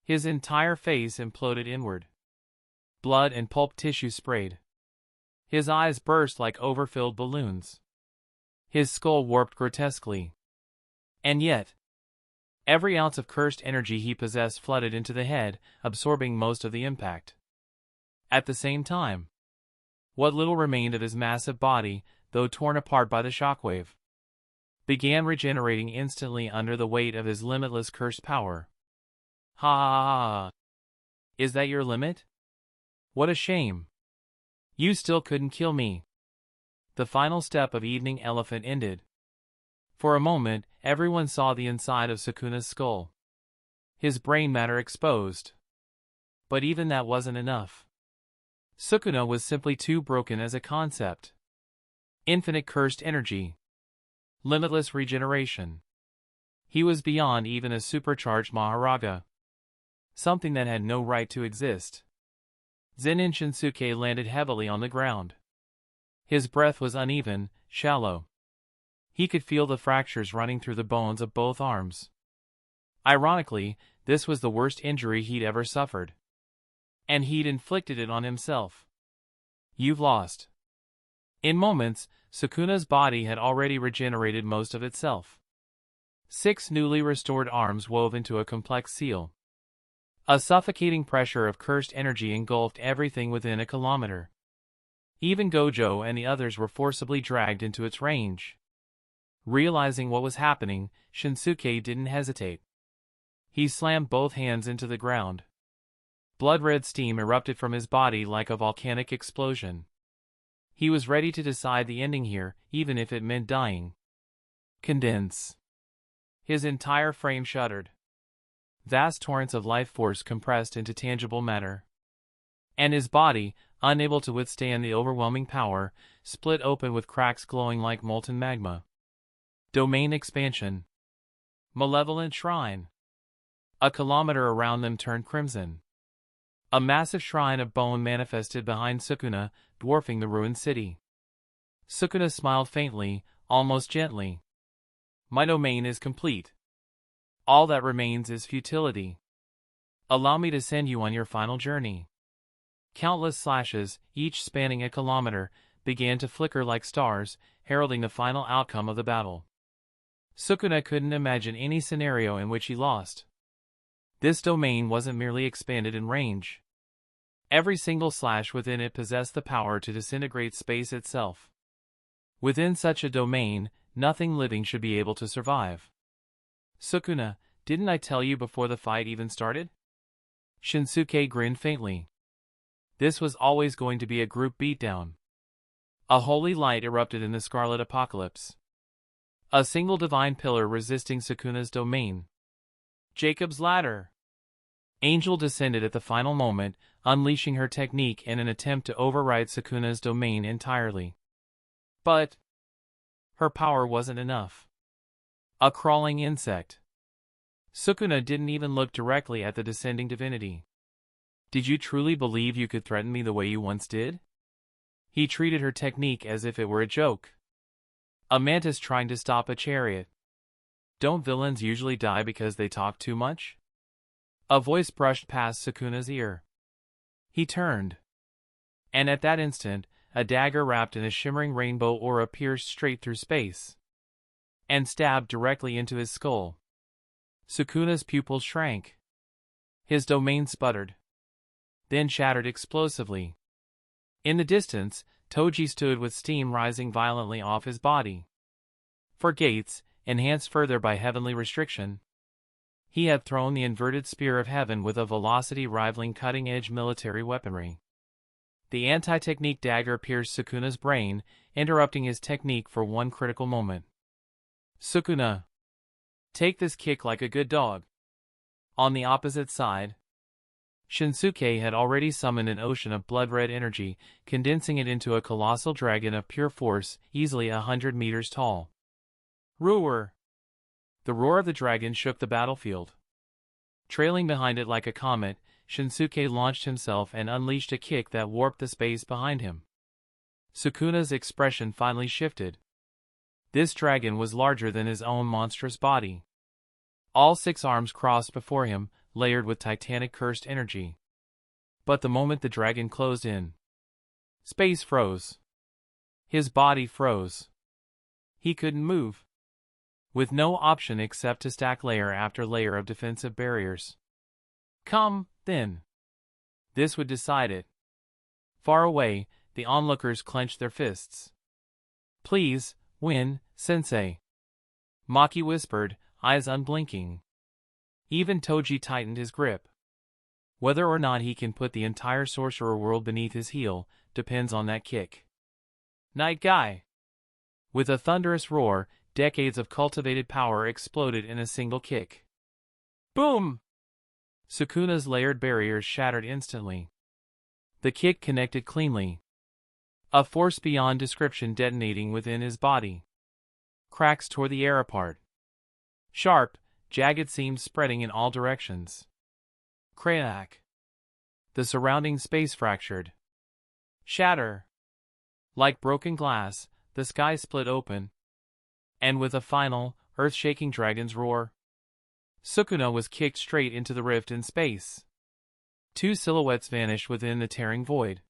His entire face imploded inward. Blood and pulp tissue sprayed. His eyes burst like overfilled balloons. His skull warped grotesquely. And yet, every ounce of cursed energy he possessed flooded into the head, absorbing most of the impact. At the same time, what little remained of his massive body, though torn apart by the shockwave, began regenerating instantly under the weight of his limitless cursed power. Ha ha ha ha. Is that your limit? What a shame. You still couldn't kill me. The final step of Evening Elephant ended. For a moment, everyone saw the inside of Sukuna's skull. His brain matter exposed. But even that wasn't enough. Sukuna was simply too broken as a concept. Infinite cursed energy. Limitless regeneration. He was beyond even a supercharged Maharaga. Something that had no right to exist. Zen'in Shinsuke landed heavily on the ground. His breath was uneven, shallow. He could feel the fractures running through the bones of both arms. Ironically, this was the worst injury he'd ever suffered. And he'd inflicted it on himself. You've lost. In moments, Sukuna's body had already regenerated most of itself. 6 newly restored arms wove into a complex seal. A suffocating pressure of cursed energy engulfed everything within a kilometer. Even Gojo and the others were forcibly dragged into its range. Realizing what was happening, Shinsuke didn't hesitate. He slammed both hands into the ground. Blood-red steam erupted from his body like a volcanic explosion. He was ready to decide the ending here, even if it meant dying. Condense. His entire frame shuddered. Vast torrents of life force compressed into tangible matter. And his body, unable to withstand the overwhelming power, split open with cracks glowing like molten magma. Domain expansion. Malevolent shrine. A kilometer around them turned crimson. A massive shrine of bone manifested behind Sukuna, dwarfing the ruined city. Sukuna smiled faintly, almost gently. My domain is complete. All that remains is futility. Allow me to send you on your final journey. Countless slashes, each spanning a kilometer, began to flicker like stars, heralding the final outcome of the battle. Sukuna couldn't imagine any scenario in which he lost. This domain wasn't merely expanded in range. Every single slash within it possessed the power to disintegrate space itself. Within such a domain, nothing living should be able to survive. Sukuna, didn't I tell you before the fight even started? Shinsuke grinned faintly. This was always going to be a group beatdown. A holy light erupted in the Scarlet Apocalypse. A single divine pillar resisting Sukuna's domain. Jacob's Ladder. Angel descended at the final moment, unleashing her technique in an attempt to override Sukuna's domain entirely. But her power wasn't enough. A crawling insect. Sukuna didn't even look directly at the descending divinity. Did you truly believe you could threaten me the way you once did? He treated her technique as if it were a joke. A mantis trying to stop a chariot. Don't villains usually die because they talk too much? A voice brushed past Sukuna's ear. He turned. And at that instant, a dagger wrapped in a shimmering rainbow aura pierced straight through space and stabbed directly into his skull. Sukuna's pupils shrank. His domain sputtered, then shattered explosively. In the distance, Toji stood with steam rising violently off his body. For gates, enhanced further by heavenly restriction, he had thrown the inverted spear of heaven with a velocity rivaling cutting-edge military weaponry. The anti-technique dagger pierced Sukuna's brain, interrupting his technique for one critical moment. Sukuna, take this kick like a good dog. On the opposite side, Shinsuke had already summoned an ocean of blood-red energy, condensing it into a colossal dragon of pure force, easily 100 meters tall. Roar! The roar of the dragon shook the battlefield. Trailing behind it like a comet, Shinsuke launched himself and unleashed a kick that warped the space behind him. Sukuna's expression finally shifted. This dragon was larger than his own monstrous body. All 6 arms crossed before him, layered with titanic cursed energy. But the moment the dragon closed in, space froze. His body froze. He couldn't move, with no option except to stack layer after layer of defensive barriers. Come, then. This would decide it. Far away, the onlookers clenched their fists. Please, win, sensei. Maki whispered, eyes unblinking. Even Toji tightened his grip. Whether or not he can put the entire sorcerer world beneath his heel depends on that kick. Night Guy. With a thunderous roar, decades of cultivated power exploded in a single kick. Boom! Sukuna's layered barriers shattered instantly. The kick connected cleanly, a force beyond description detonating within his body. Cracks tore the air apart. Sharp, jagged seams spreading in all directions. Crack! The surrounding space fractured. Shatter! Like broken glass, the sky split open, and with a final, earth-shaking dragon's roar, Sukuna was kicked straight into the rift in space. 2 silhouettes vanished within the tearing void.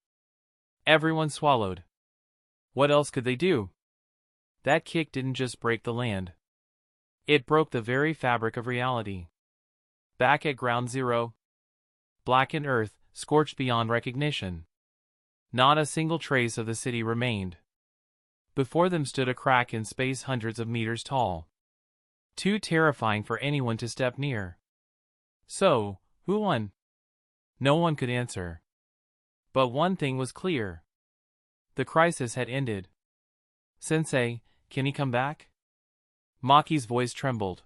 Everyone swallowed. What else could they do? That kick didn't just break the land. It broke the very fabric of reality. Back at Ground Zero, blackened earth, scorched beyond recognition. Not a single trace of the city remained. Before them stood a crack in space hundreds of meters tall, too terrifying for anyone to step near. So, who won? No one could answer. But one thing was clear. The crisis had ended. Sensei, can he come back? Maki's voice trembled.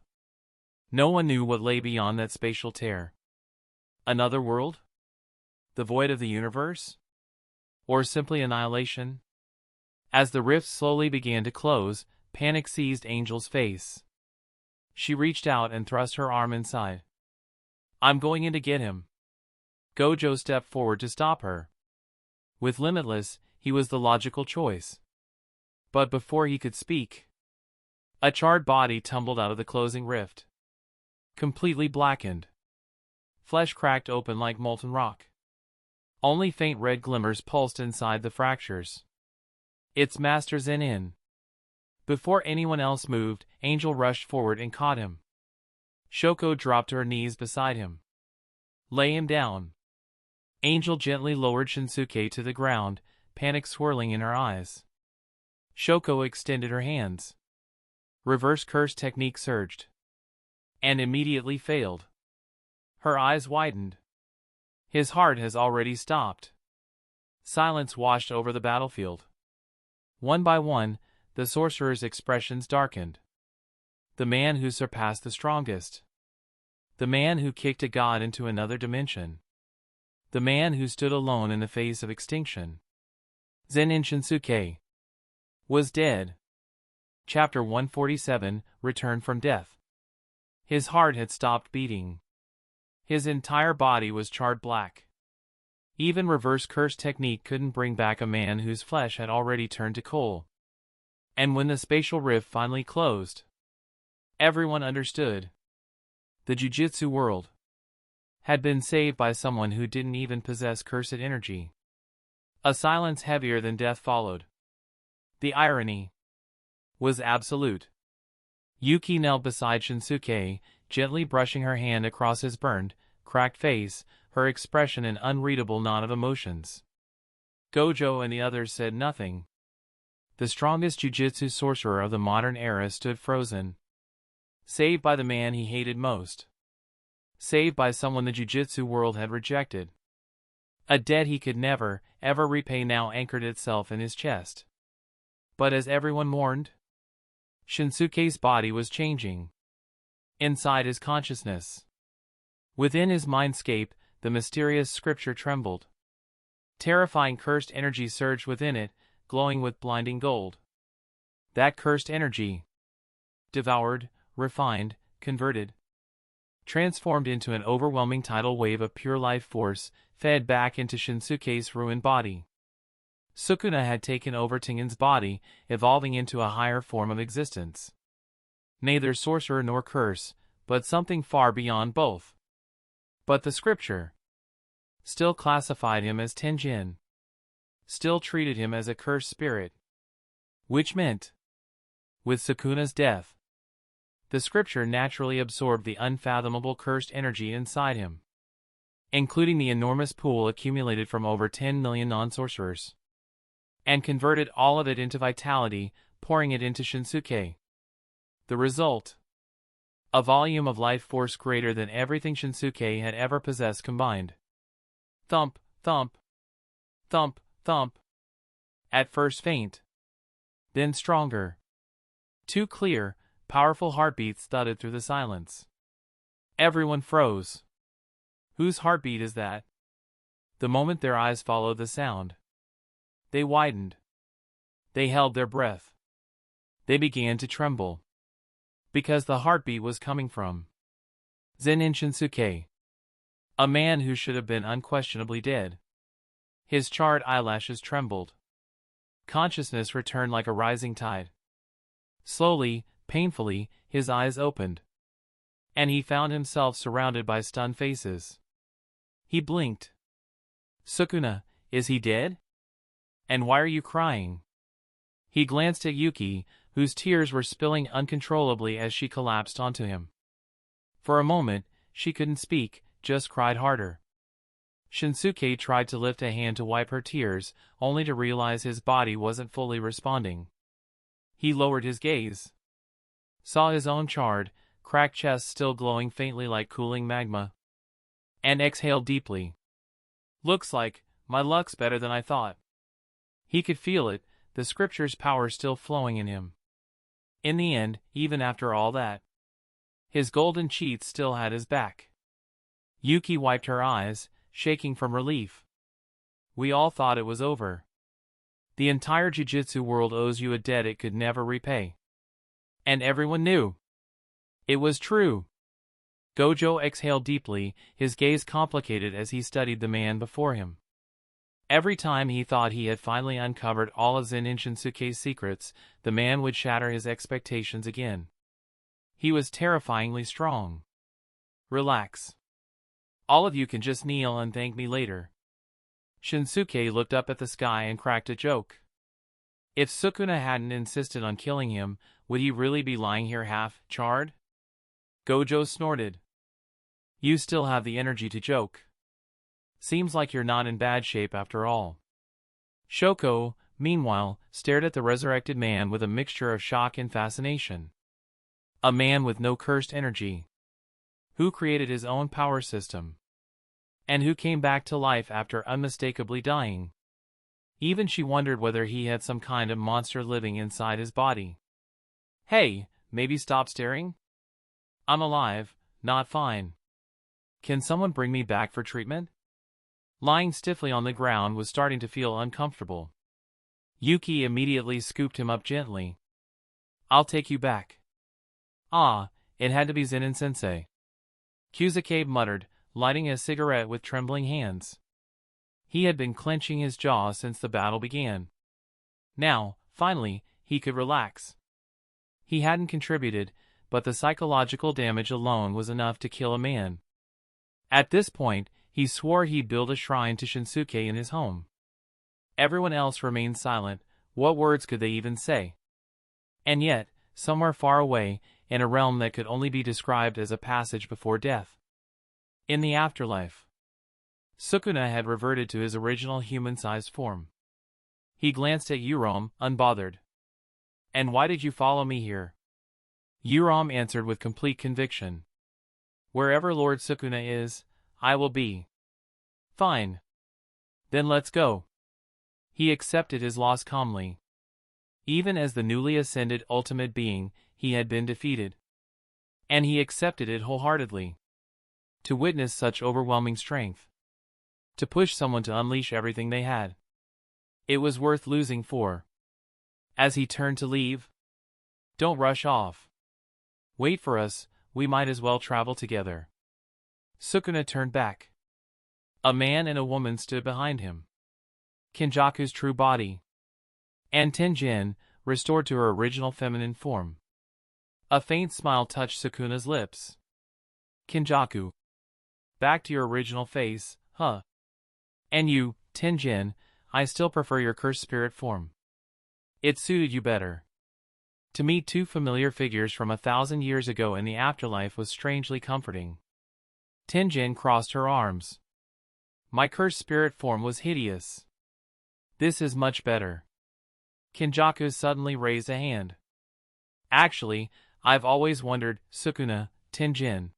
No one knew what lay beyond that spatial tear. Another world? The void of the universe? Or simply annihilation? As the rift slowly began to close, panic seized Angel's face. She reached out and thrust her arm inside. I'm going in to get him. Gojo stepped forward to stop her. With Limitless, he was the logical choice. But before he could speak, a charred body tumbled out of the closing rift. Completely blackened. Flesh cracked open like molten rock. Only faint red glimmers pulsed inside the fractures. Its master Zen'in. Before anyone else moved, Angel rushed forward and caught him. Shoko dropped to her knees beside him. Lay him down. Angel gently lowered Shinsuke to the ground, panic swirling in her eyes. Shoko extended her hands. Reverse curse technique surged. And immediately failed. Her eyes widened. His heart has already stopped. Silence washed over the battlefield. One by one, the sorcerer's expressions darkened. The man who surpassed the strongest. The man who kicked a god into another dimension. The man who stood alone in the face of extinction. Zen'in Shinsuke was dead. Chapter 147, Return from Death. His heart had stopped beating. His entire body was charred black. Even reverse curse technique couldn't bring back a man whose flesh had already turned to coal. And when the spatial rift finally closed, everyone understood. The Jujutsu world had been saved by someone who didn't even possess cursed energy. A silence heavier than death followed. The irony was absolute. Yuki knelt beside Shinsuke, gently brushing her hand across his burned, cracked face, her expression an unreadable knot of emotions. Gojo and the others said nothing. The strongest jujutsu sorcerer of the modern era stood frozen. Saved by the man he hated most. Saved by someone the jujutsu world had rejected. A debt he could never, ever repay now anchored itself in his chest. But as everyone mourned, Shinsuke's body was changing. Inside his consciousness. Within his mindscape, the mysterious scripture trembled. Terrifying cursed energy surged within it, glowing with blinding gold. That cursed energy, devoured, refined, converted, transformed into an overwhelming tidal wave of pure life force, fed back into Shinsuke's ruined body. Sukuna had taken over Tengen's body, evolving into a higher form of existence. Neither sorcerer nor curse, but something far beyond both. But the scripture still classified him as Tenjin. Still treated him as a cursed spirit. Which meant, with Sukuna's death, the scripture naturally absorbed the unfathomable cursed energy inside him, including the enormous pool accumulated from over 10 million non-sorcerers, and converted all of it into vitality, pouring it into Shinsuke. The result? A volume of life force greater than everything Shinsuke had ever possessed combined. Thump, thump, thump, thump. At first faint, then stronger. Two clear, powerful heartbeats thudded through the silence. Everyone froze. Whose heartbeat is that? The moment their eyes followed the sound, they widened. They held their breath. They began to tremble. Because the heartbeat was coming from Zen'in Shinsuke, a man who should have been unquestionably dead. His charred eyelashes trembled. Consciousness returned like a rising tide. Slowly, painfully, his eyes opened. And he found himself surrounded by stunned faces. He blinked. Sukuna, is he dead? And why are you crying? He glanced at Yuki, whose tears were spilling uncontrollably as she collapsed onto him. For a moment, she couldn't speak, just cried harder. Shinsuke tried to lift a hand to wipe her tears, only to realize his body wasn't fully responding. He lowered his gaze. Saw his own charred, cracked chest still glowing faintly like cooling magma. And exhaled deeply. Looks like, my luck's better than I thought. He could feel it, the scripture's power still flowing in him. In the end, even after all that, his golden cheats still had his back. Yuki wiped her eyes, shaking from relief. We all thought it was over. The entire Jujutsu world owes you a debt it could never repay. And everyone knew. It was true. Gojo exhaled deeply, his gaze complicated as he studied the man before him. Every time he thought he had finally uncovered all of Zen'in Shinsuke's secrets, the man would shatter his expectations again. He was terrifyingly strong. Relax. All of you can just kneel and thank me later. Shinsuke looked up at the sky and cracked a joke. If Sukuna hadn't insisted on killing him, would he really be lying here half-charred? Gojo snorted. You still have the energy to joke. Seems like you're not in bad shape after all. Shoko, meanwhile, stared at the resurrected man with a mixture of shock and fascination. A man with no cursed energy. Who created his own power system? And who came back to life after unmistakably dying? Even she wondered whether he had some kind of monster living inside his body. Hey, maybe stop staring? I'm alive, not fine. Can someone bring me back for treatment? Lying stiffly on the ground was starting to feel uncomfortable. Yuki immediately scooped him up gently. I'll take you back. Ah, it had to be Zen'in-sensei. Kyusuke muttered, lighting a cigarette with trembling hands. He had been clenching his jaw since the battle began. Now, finally, he could relax. He hadn't contributed, but the psychological damage alone was enough to kill a man. At this point, he swore he'd build a shrine to Shinsuke in his home. Everyone else remained silent. What words could they even say? And yet, somewhere far away, in a realm that could only be described as a passage before death. In the afterlife, Sukuna had reverted to his original human-sized form. He glanced at Yurom, unbothered. And why did you follow me here? Yurom answered with complete conviction. Wherever Lord Sukuna is, I will be. Fine. Then let's go. He accepted his loss calmly. Even as the newly ascended ultimate being, he had been defeated. And he accepted it wholeheartedly. To witness such overwhelming strength. To push someone to unleash everything they had. It was worth losing for. As he turned to leave. Don't rush off. Wait for us, we might as well travel together. Sukuna turned back. A man and a woman stood behind him. Kenjaku's true body. And Tenjin, restored to her original feminine form. A faint smile touched Sukuna's lips. Kenjaku. Back to your original face, huh? And you, Tenjin, I still prefer your cursed spirit form. It suited you better. To meet two familiar figures from 1,000 years ago in the afterlife was strangely comforting. Tenjin crossed her arms. My cursed spirit form was hideous. This is much better. Kenjaku suddenly raised a hand. Actually, I've always wondered, Sukuna, Tenjin.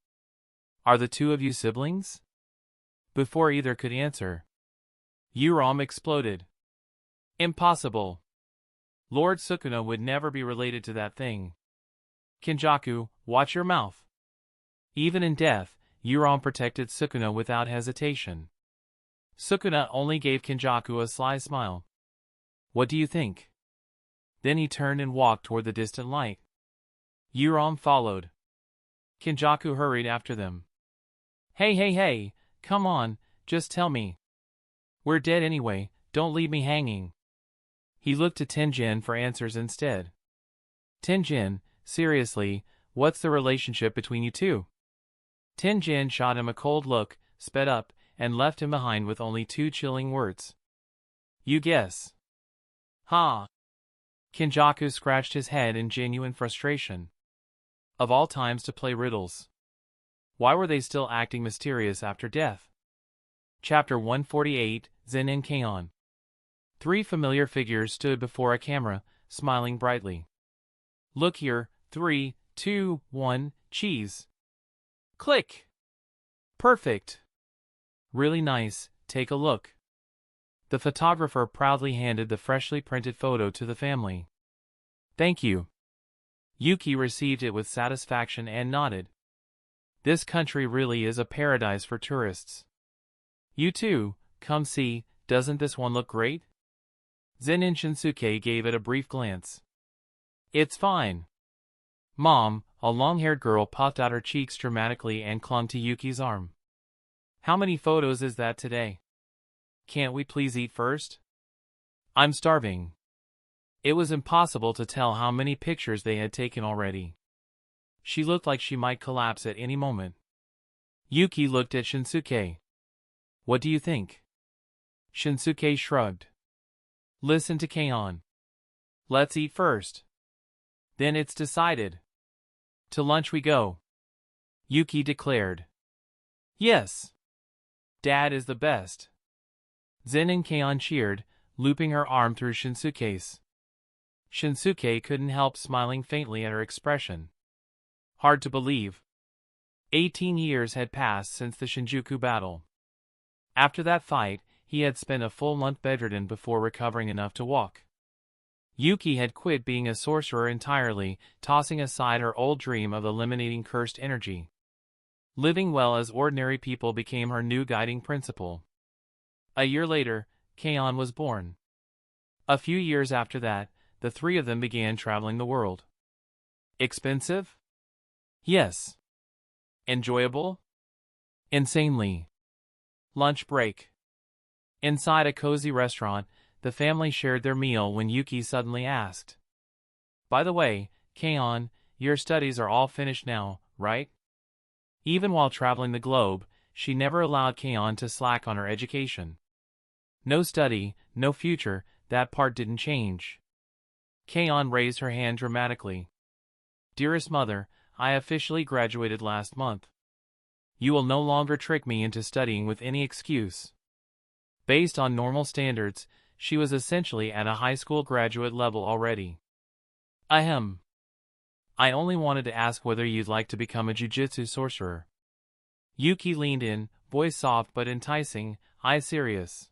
Are the two of you siblings? Before either could answer, Yurom exploded. Impossible. Lord Sukuna would never be related to that thing. Kenjaku, watch your mouth. Even in death, Yurom protected Sukuna without hesitation. Sukuna only gave Kenjaku a sly smile. What do you think? Then he turned and walked toward the distant light. Yurom followed. Kenjaku hurried after them. Hey, come on, just tell me. We're dead anyway, don't leave me hanging. He looked to Tenjin for answers instead. Tenjin, seriously, what's the relationship between you two? Tenjin shot him a cold look, sped up, and left him behind with only two chilling words. You guess. Ha! Kenjaku scratched his head in genuine frustration. Of all times to play riddles. Why were they still acting mysterious after death? Chapter 148, Zen'in Kaon. Three familiar figures stood before a camera, smiling brightly. Look here, 3, 2, 1, cheese. Click! Perfect! Really nice, take a look. The photographer proudly handed the freshly printed photo to the family. Thank you. Yuki received it with satisfaction and nodded. This country really is a paradise for tourists. You too, come see, doesn't this one look great? Zen'in Shinsuke gave it a brief glance. It's fine. Mom, a long-haired girl puffed out her cheeks dramatically and clung to Yuki's arm. How many photos is that today? Can't we please eat first? I'm starving. It was impossible to tell how many pictures they had taken already. She looked like she might collapse at any moment. Yuki looked at Shinsuke. What do you think? Shinsuke shrugged. Listen to Keion. Let's eat first. Then it's decided. To lunch we go. Yuki declared. Yes. Dad is the best. Zen and Keion cheered, looping her arm through Shinsuke's. Shinsuke couldn't help smiling faintly at her expression. Hard to believe. 18 years had passed since the Shinjuku battle. After that fight, he had spent a full month bedridden before recovering enough to walk. Yuki had quit being a sorcerer entirely, tossing aside her old dream of eliminating cursed energy. Living well as ordinary people became her new guiding principle. A year later, Keion was born. A few years after that, the three of them began traveling the world. Expensive? Yes. Enjoyable? Insanely. Lunch break. Inside a cozy restaurant, the family shared their meal when Yuki suddenly asked. By the way, Keion, your studies are all finished now, right? Even while traveling the globe, she never allowed Keion to slack on her education. No study, no future, that part didn't change. Keion raised her hand dramatically. Dearest mother, I officially graduated last month. You will no longer trick me into studying with any excuse. Based on normal standards, she was essentially at a high school graduate level already. Ahem. I only wanted to ask whether you'd like to become a jujutsu sorcerer. Yuki leaned in, voice soft but enticing, eyes serious.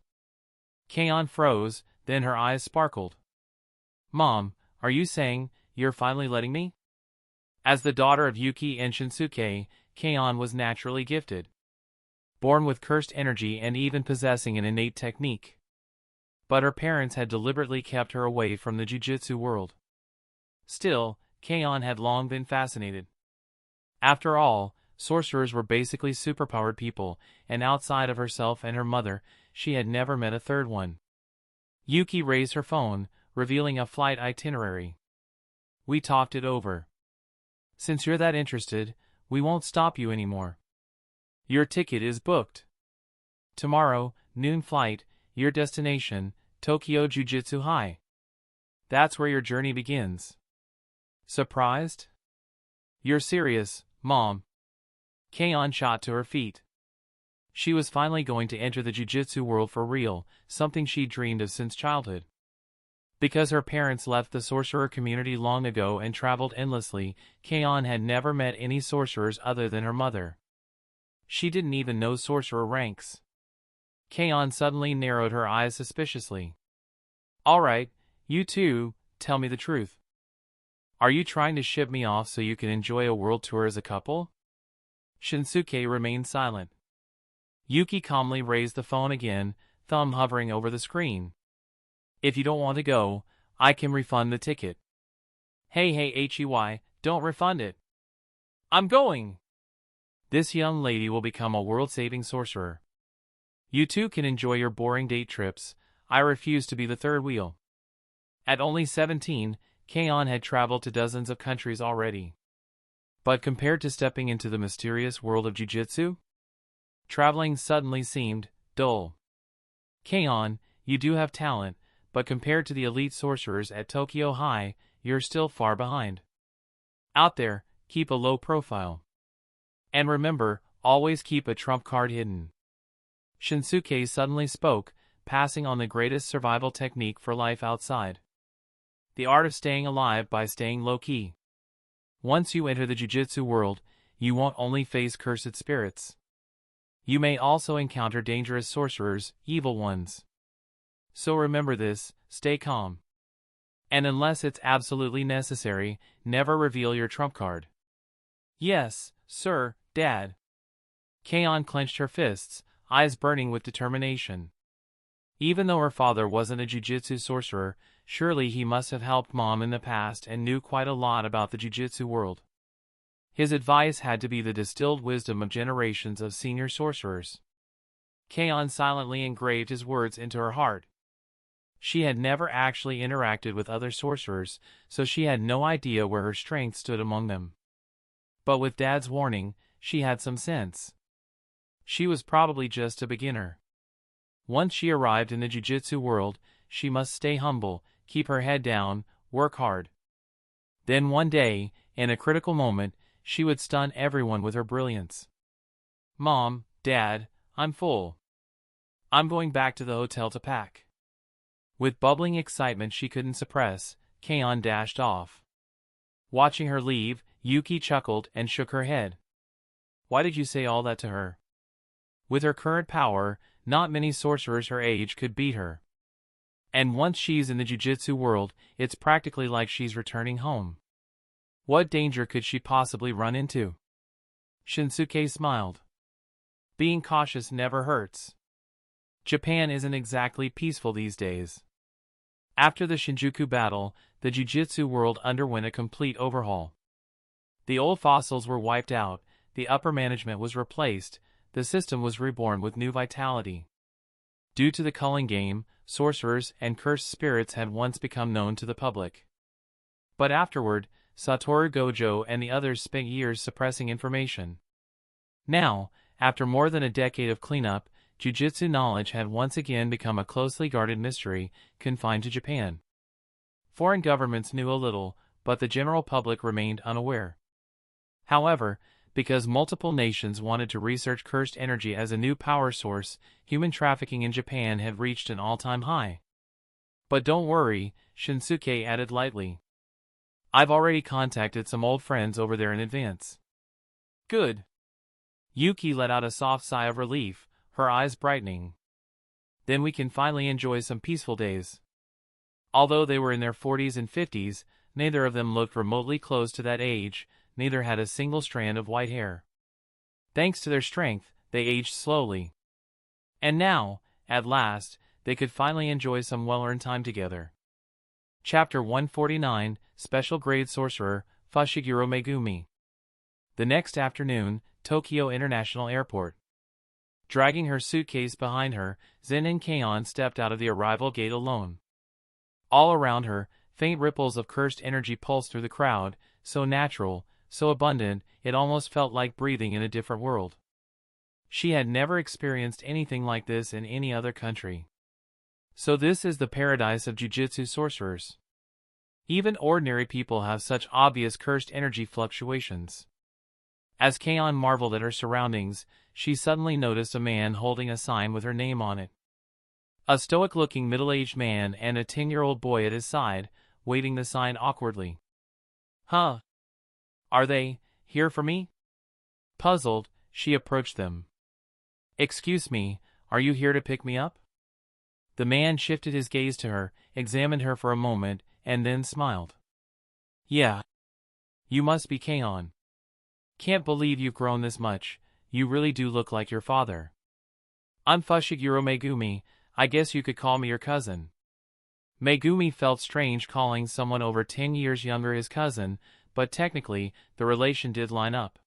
Keion froze, then her eyes sparkled. Mom, are you saying you're finally letting me? As the daughter of Yuki and Shinsuke, Keion was naturally gifted. Born with cursed energy and even possessing an innate technique. But her parents had deliberately kept her away from the jujutsu world. Still, Keion had long been fascinated. After all, sorcerers were basically superpowered people, and outside of herself and her mother, she had never met a third one. Yuki raised her phone, revealing a flight itinerary. We talked it over. Since you're that interested, we won't stop you anymore. Your ticket is booked. Tomorrow, noon flight, your destination, Tokyo Jujutsu High. That's where your journey begins. Surprised? You're serious, Mom. Keion shot to her feet. She was finally going to enter the jujutsu world for real, something she dreamed of since childhood. Because her parents left the sorcerer community long ago and traveled endlessly, Keion had never met any sorcerers other than her mother. She didn't even know sorcerer ranks. Keion suddenly narrowed her eyes suspiciously. Alright, you two, tell me the truth. Are you trying to ship me off so you can enjoy a world tour as a couple? Shinsuke remained silent. Yuki calmly raised the phone again, thumb hovering over the screen. If you don't want to go, I can refund the ticket. Hey, don't refund it. I'm going. This young lady will become a world-saving sorcerer. You two can enjoy your boring date trips. I refuse to be the third wheel. At only 17, Keion had traveled to dozens of countries already. But compared to stepping into the mysterious world of jujutsu, traveling suddenly seemed dull. Keion, you do have talent, but compared to the elite sorcerers at Tokyo High, you're still far behind. Out there, keep a low profile. And remember, always keep a trump card hidden. Shinsuke suddenly spoke, passing on the greatest survival technique for life outside. The art of staying alive by staying low-key. Once you enter the jujutsu world, you won't only face cursed spirits. You may also encounter dangerous sorcerers, evil ones. So remember this, stay calm. And unless it's absolutely necessary, never reveal your trump card. Yes, sir, Dad. Keion clenched her fists, eyes burning with determination. Even though her father wasn't a jujutsu sorcerer, surely he must have helped Mom in the past and knew quite a lot about the jujutsu world. His advice had to be the distilled wisdom of generations of senior sorcerers. Kaon silently engraved his words into her heart. She had never actually interacted with other sorcerers, so she had no idea where her strength stood among them. But with Dad's warning, she had some sense. She was probably just a beginner. Once she arrived in the Jujutsu world, she must stay humble, keep her head down, work hard. Then one day, in a critical moment, she would stun everyone with her brilliance. "Mom, Dad, I'm full. I'm going back to the hotel to pack." With bubbling excitement she couldn't suppress, Kaon dashed off. Watching her leave, Yuki chuckled and shook her head. "Why did you say all that to her?" With her current power, not many sorcerers her age could beat her. And once she's in the Jujutsu world, it's practically like she's returning home. What danger could she possibly run into? Shinsuke smiled. Being cautious never hurts. Japan isn't exactly peaceful these days. After the Shinjuku battle, the Jujutsu world underwent a complete overhaul. The old fossils were wiped out, the upper management was replaced, the system was reborn with new vitality. Due to the culling game, sorcerers and cursed spirits had once become known to the public. But afterward, Satoru Gojo and the others spent years suppressing information. Now, after more than a decade of cleanup, Jujutsu knowledge had once again become a closely guarded mystery, confined to Japan. Foreign governments knew a little, but the general public remained unaware. However, because multiple nations wanted to research cursed energy as a new power source, human trafficking in Japan had reached an all-time high. But don't worry, Shinsuke added lightly. I've already contacted some old friends over there in advance. Good. Yuki let out a soft sigh of relief, her eyes brightening. Then we can finally enjoy some peaceful days. Although they were in their 40s and 50s, neither of them looked remotely close to that age, neither had a single strand of white hair. Thanks to their strength, they aged slowly. And now, at last, they could finally enjoy some well-earned time together. Chapter 149, Special Grade Sorcerer, Fushiguro Megumi. The next afternoon, Tokyo International Airport. Dragging her suitcase behind her, Zen'in Kaon stepped out of the arrival gate alone. All around her, faint ripples of cursed energy pulsed through the crowd, so natural, so abundant, it almost felt like breathing in a different world. She had never experienced anything like this in any other country. So this is the paradise of Jujutsu sorcerers. Even ordinary people have such obvious cursed energy fluctuations. As Kaon marveled at her surroundings, she suddenly noticed a man holding a sign with her name on it. A stoic-looking middle-aged man and a 10-year-old boy at his side, waving the sign awkwardly. Huh? Are they here for me? Puzzled, she approached them. Excuse me, are you here to pick me up? The man shifted his gaze to her, examined her for a moment, and then smiled. Yeah. You must be Kaon. Can't believe you've grown this much, you really do look like your father. I'm Fushiguro Megumi, I guess you could call me your cousin. Megumi felt strange calling someone over 10 years younger his cousin, but technically, the relation did line up.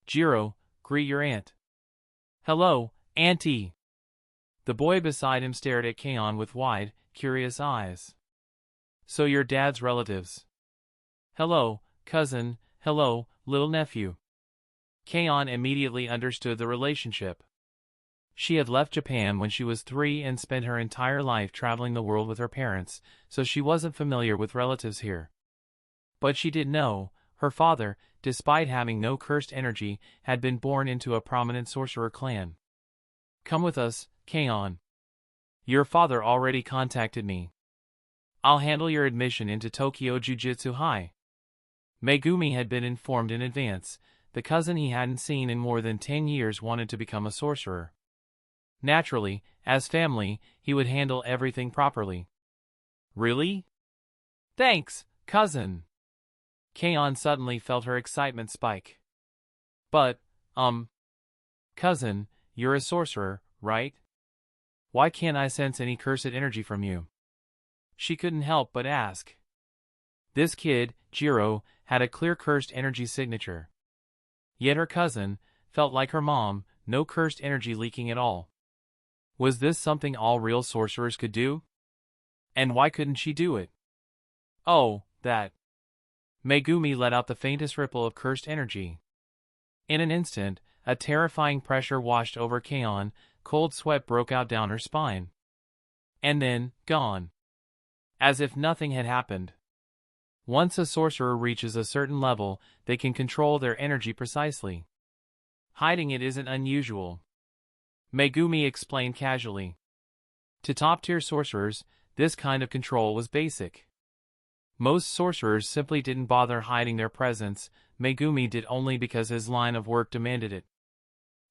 Jiro, greet your aunt. Hello, Auntie. The boy beside him stared at Kaon with wide, curious eyes. So you're Dad's relatives. Hello, cousin, hello, little nephew. Kaon immediately understood the relationship. She had left Japan when she was 3 and spent her entire life traveling the world with her parents, so she wasn't familiar with relatives here. But she did know, her father, despite having no cursed energy, had been born into a prominent sorcerer clan. Come with us, Kaon. Your father already contacted me. I'll handle your admission into Tokyo Jujutsu High. Megumi had been informed in advance. The cousin he hadn't seen in more than 10 years wanted to become a sorcerer. Naturally, as family, he would handle everything properly. Really? Thanks, cousin. Kaon suddenly felt her excitement spike. But, cousin, you're a sorcerer, right? Why can't I sense any cursed energy from you? She couldn't help but ask. This kid, Jiro, had a clear cursed energy signature. Yet her cousin felt like her mom, no cursed energy leaking at all. Was this something all real sorcerers could do? And why couldn't she do it? Oh, that. Megumi let out the faintest ripple of cursed energy. In an instant, a terrifying pressure washed over Kaon, cold sweat broke out down her spine. And then, gone. As if nothing had happened. Once a sorcerer reaches a certain level, they can control their energy precisely. Hiding it isn't unusual. Megumi explained casually. To top-tier sorcerers, this kind of control was basic. Most sorcerers simply didn't bother hiding their presence. Megumi did only because his line of work demanded it.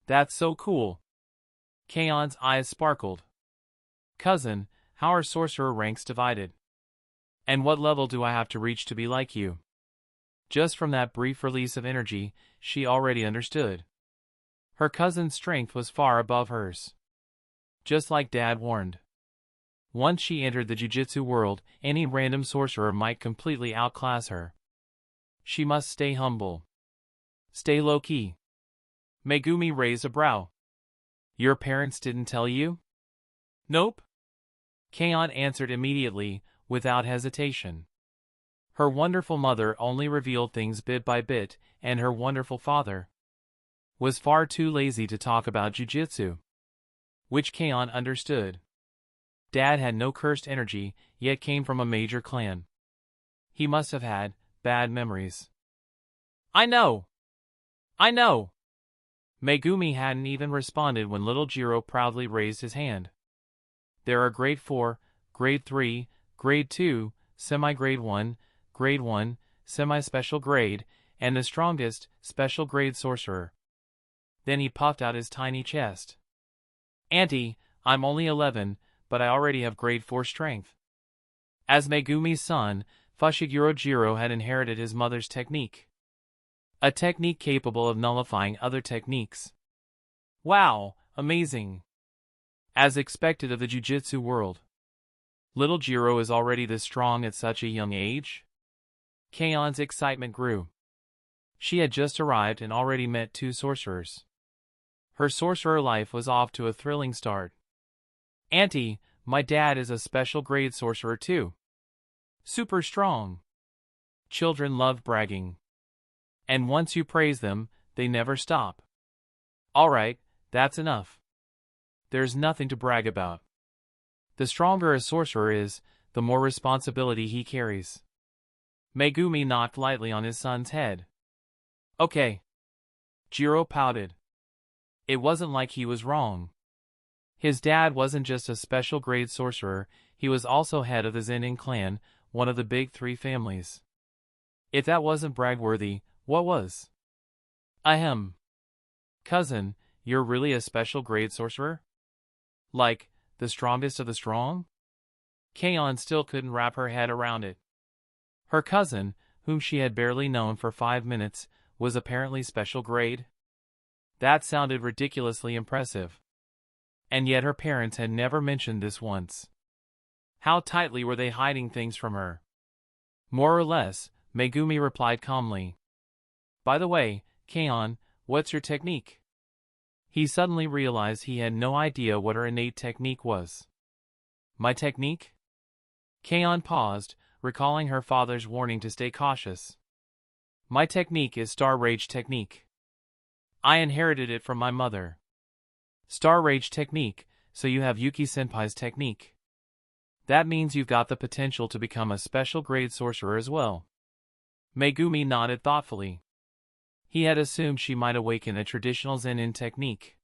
That's so cool. Kaon's eyes sparkled. Cousin, how are sorcerer ranks divided? And what level do I have to reach to be like you? Just from that brief release of energy, she already understood. Her cousin's strength was far above hers. Just like Dad warned. Once she entered the Jujutsu world, any random sorcerer might completely outclass her. She must stay humble. Stay low-key. Megumi raised a brow. Your parents didn't tell you? Nope. Kaon answered immediately, without hesitation. Her wonderful mother only revealed things bit by bit, and her wonderful father was far too lazy to talk about jujutsu. Which Kaon understood. Dad had no cursed energy, yet came from a major clan. He must have had bad memories. I know! I know! Megumi hadn't even responded when little Jiro proudly raised his hand. There are grade 4, grade 3, grade 2, semi-grade 1, grade 1, semi-special grade, and the strongest, special grade sorcerer. Then he puffed out his tiny chest. Auntie, I'm only 11, but I already have grade 4 strength. As Megumi's son, Fushiguro Jiro had inherited his mother's technique. A technique capable of nullifying other techniques. Wow, amazing. As expected of the jujutsu world. Little Jiro is already this strong at such a young age? Kaon's excitement grew. She had just arrived and already met 2 sorcerers. Her sorcerer life was off to a thrilling start. Auntie, my dad is a special grade sorcerer too. Super strong. Children love bragging. And once you praise them, they never stop. Alright, that's enough. There's nothing to brag about. The stronger a sorcerer is, the more responsibility he carries. Megumi knocked lightly on his son's head. Okay. Jiro pouted. It wasn't like he was wrong. His dad wasn't just a special grade sorcerer, he was also head of the Zen'in clan, one of the big 3 families. If that wasn't brag-worthy, what was? Ahem. Cousin, you're really a special grade sorcerer? Like, the strongest of the strong? Kaon still couldn't wrap her head around it. Her cousin, whom she had barely known for 5 minutes, was apparently special grade? That sounded ridiculously impressive. And yet her parents had never mentioned this once. How tightly were they hiding things from her? More or less, Megumi replied calmly. By the way, Kaon, what's your technique? He suddenly realized he had no idea what her innate technique was. My technique? Kaon paused, recalling her father's warning to stay cautious. My technique is Star Rage technique. I inherited it from my mother. Star Rage technique, so you have Yuki-senpai's technique. That means you've got the potential to become a special grade sorcerer as well. Megumi nodded thoughtfully. He had assumed she might awaken a traditional Zen'in technique.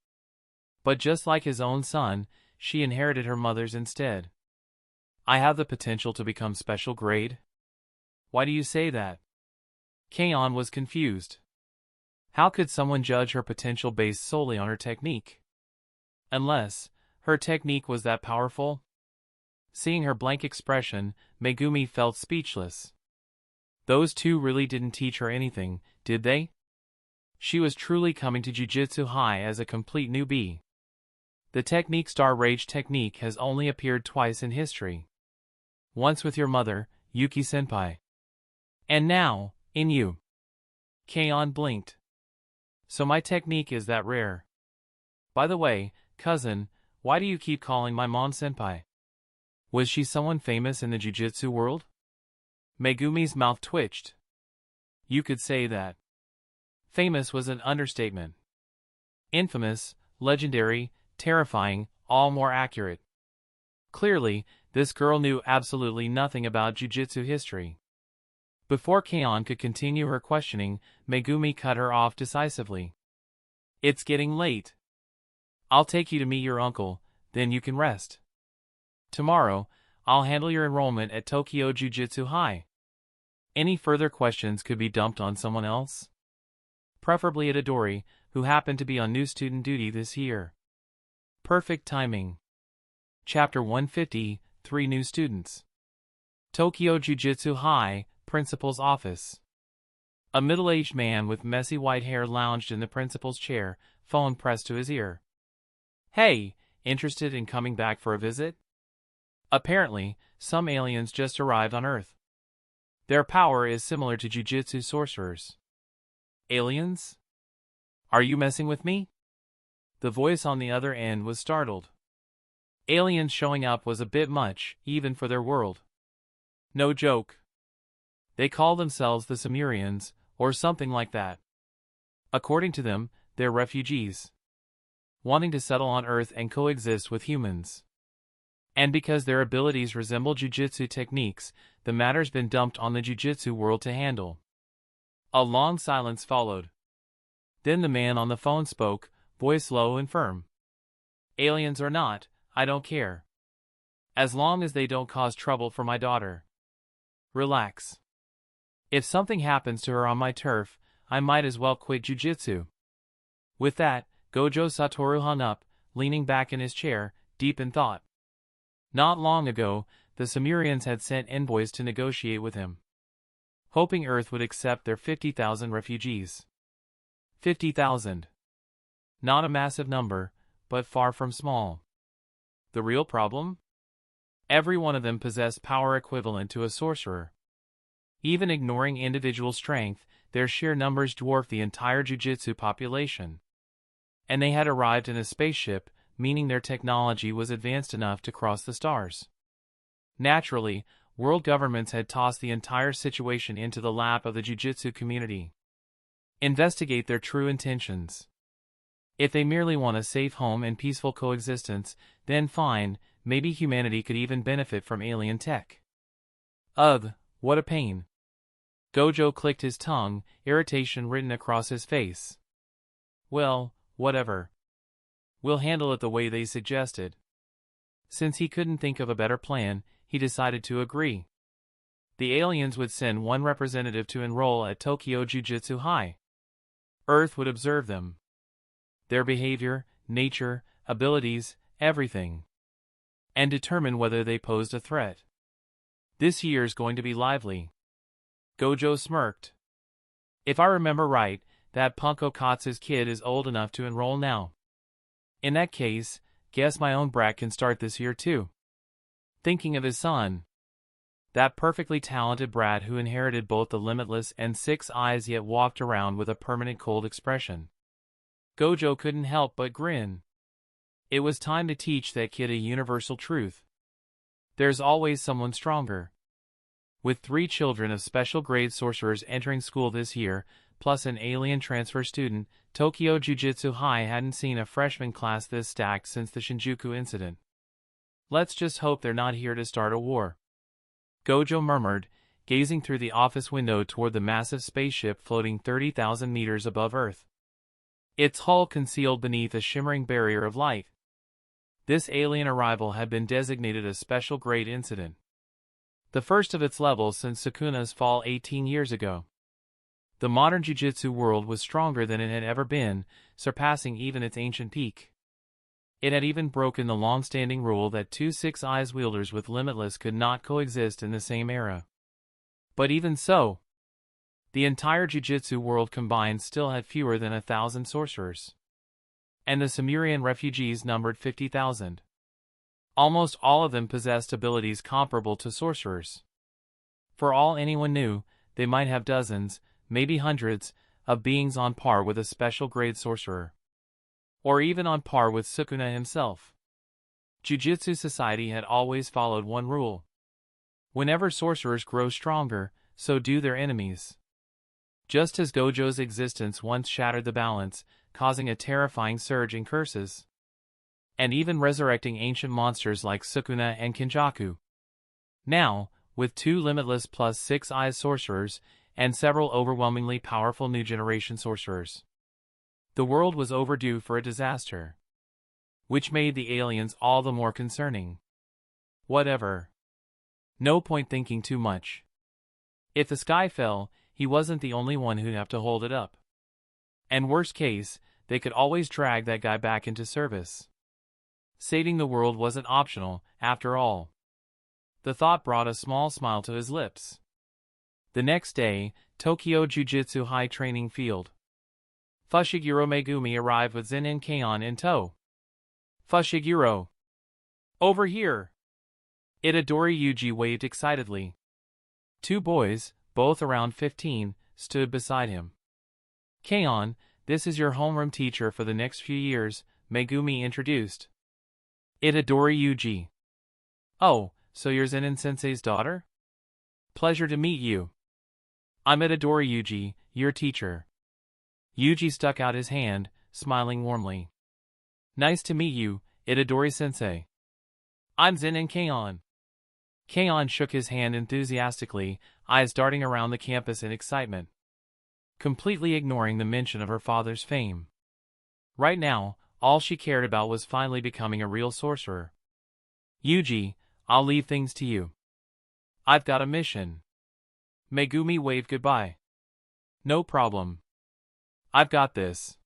But just like his own son, she inherited her mother's instead. I have the potential to become special grade? Why do you say that? Kaon was confused. How could someone judge her potential based solely on her technique? Unless her technique was that powerful? Seeing her blank expression, Megumi felt speechless. Those 2 really didn't teach her anything, did they? She was truly coming to Jujutsu High as a complete newbie. The technique Star Rage technique has only appeared twice in history. Once with your mother, Yuki-senpai. And now, in you. Kaon blinked. So my technique is that rare. By the way, cousin, why do you keep calling my mom senpai? Was she someone famous in the jujutsu world? Megumi's mouth twitched. You could say that. Famous was an understatement. Infamous, legendary, terrifying, all more accurate. Clearly, this girl knew absolutely nothing about jujutsu history. Before Kaon could continue her questioning, Megumi cut her off decisively. It's getting late. I'll take you to meet your uncle, then you can rest. Tomorrow, I'll handle your enrollment at Tokyo Jujutsu High. Any further questions could be dumped on someone else. Preferably at Idori, who happened to be on new student duty this year. Perfect timing. Chapter 150, 3 New Students. Tokyo Jujutsu High, Principal's Office. A middle-aged man with messy white hair lounged in the principal's chair, phone pressed to his ear. Hey, interested in coming back for a visit? Apparently, some aliens just arrived on Earth. Their power is similar to jujutsu sorcerers. Aliens? Are you messing with me? The voice on the other end was startled. Aliens showing up was a bit much, even for their world. No joke. They call themselves the Sumerians, or something like that. According to them, they're refugees, wanting to settle on Earth and coexist with humans. And because their abilities resemble jujutsu techniques, the matter's been dumped on the jujutsu world to handle. A long silence followed. Then the man on the phone spoke, voice low and firm. Aliens or not, I don't care. As long as they don't cause trouble for my daughter. Relax. If something happens to her on my turf, I might as well quit jujutsu. With that, Gojo Satoru hung up, leaning back in his chair, deep in thought. Not long ago, the Sumerians had sent envoys to negotiate with him, hoping Earth would accept their 50,000 refugees. 50,000. Not a massive number, but far from small. The real problem? Every one of them possessed power equivalent to a sorcerer. Even ignoring individual strength, their sheer numbers dwarfed the entire jujutsu population. And they had arrived in a spaceship, meaning their technology was advanced enough to cross the stars. Naturally, world governments had tossed the entire situation into the lap of the jujutsu community. Investigate their true intentions. If they merely want a safe home and peaceful coexistence, then fine, maybe humanity could even benefit from alien tech. Ugh, what a pain. Gojo clicked his tongue, irritation written across his face. Well, whatever. We'll handle it the way they suggested. Since he couldn't think of a better plan, he decided to agree. The aliens would send one representative to enroll at Tokyo Jujutsu High. Earth would observe them. Their behavior, nature, abilities, everything. And determine whether they posed a threat. This year's going to be lively. Gojo smirked. If I remember right, that punk Okatsu's kid is old enough to enroll now. In that case, guess my own brat can start this year too. Thinking of his son. That perfectly talented brat who inherited both the limitless and 6 eyes yet walked around with a permanent cold expression. Gojo couldn't help but grin. It was time to teach that kid a universal truth. There's always someone stronger. With 3 children of special grade sorcerers entering school this year, plus an alien transfer student, Tokyo Jujutsu High hadn't seen a freshman class this stacked since the Shinjuku incident. Let's just hope they're not here to start a war. Gojo murmured, gazing through the office window toward the massive spaceship floating 30,000 meters above Earth. Its hull concealed beneath a shimmering barrier of light. This alien arrival had been designated a special grade incident. The first of its level since Sukuna's fall 18 years ago. The modern jujutsu world was stronger than it had ever been, surpassing even its ancient peak. It had even broken the long-standing rule that 2 6-eyes wielders with limitless could not coexist in the same era. But even so, the entire jujutsu world combined still had fewer than 1,000 sorcerers. And the Sumerian refugees numbered 50,000. Almost all of them possessed abilities comparable to sorcerers. For all anyone knew, they might have dozens, maybe hundreds, of beings on par with a special grade sorcerer. Or even on par with Sukuna himself. Jujutsu Society had always followed one rule. Whenever sorcerers grow stronger, so do their enemies. Just as Gojo's existence once shattered the balance, causing a terrifying surge in curses. And even resurrecting ancient monsters like Sukuna and Kinjaku. Now, with 2 limitless plus 6 eyes sorcerers, and several overwhelmingly powerful new generation sorcerers, the world was overdue for a disaster. Which made the aliens all the more concerning. Whatever. No point thinking too much. If the sky fell, he wasn't the only one who'd have to hold it up. And worst case, they could always drag that guy back into service. Saving the world wasn't optional, after all. The thought brought a small smile to his lips. The next day, Tokyo Jujutsu High Training Field. Fushiguro Megumi arrived with Zen'in Kaon in tow. Fushiguro. Over here. Itadori Yuji waved excitedly. 2 boys, both around 15, stood beside him. Kaon, this is your homeroom teacher for the next few years, Megumi introduced. Itadori Yuji. Oh, so you're Zen'in Sensei's daughter? Pleasure to meet you. I'm Itadori Yuji, your teacher. Yuji stuck out his hand, smiling warmly. Nice to meet you, Itadori Sensei. I'm Zen'in Kaon. Kaon shook his hand enthusiastically, eyes darting around the campus in excitement. Completely ignoring the mention of her father's fame. Right now, all she cared about was finally becoming a real sorcerer. Yuji, I'll leave things to you. I've got a mission. Megumi waved goodbye. No problem. I've got this.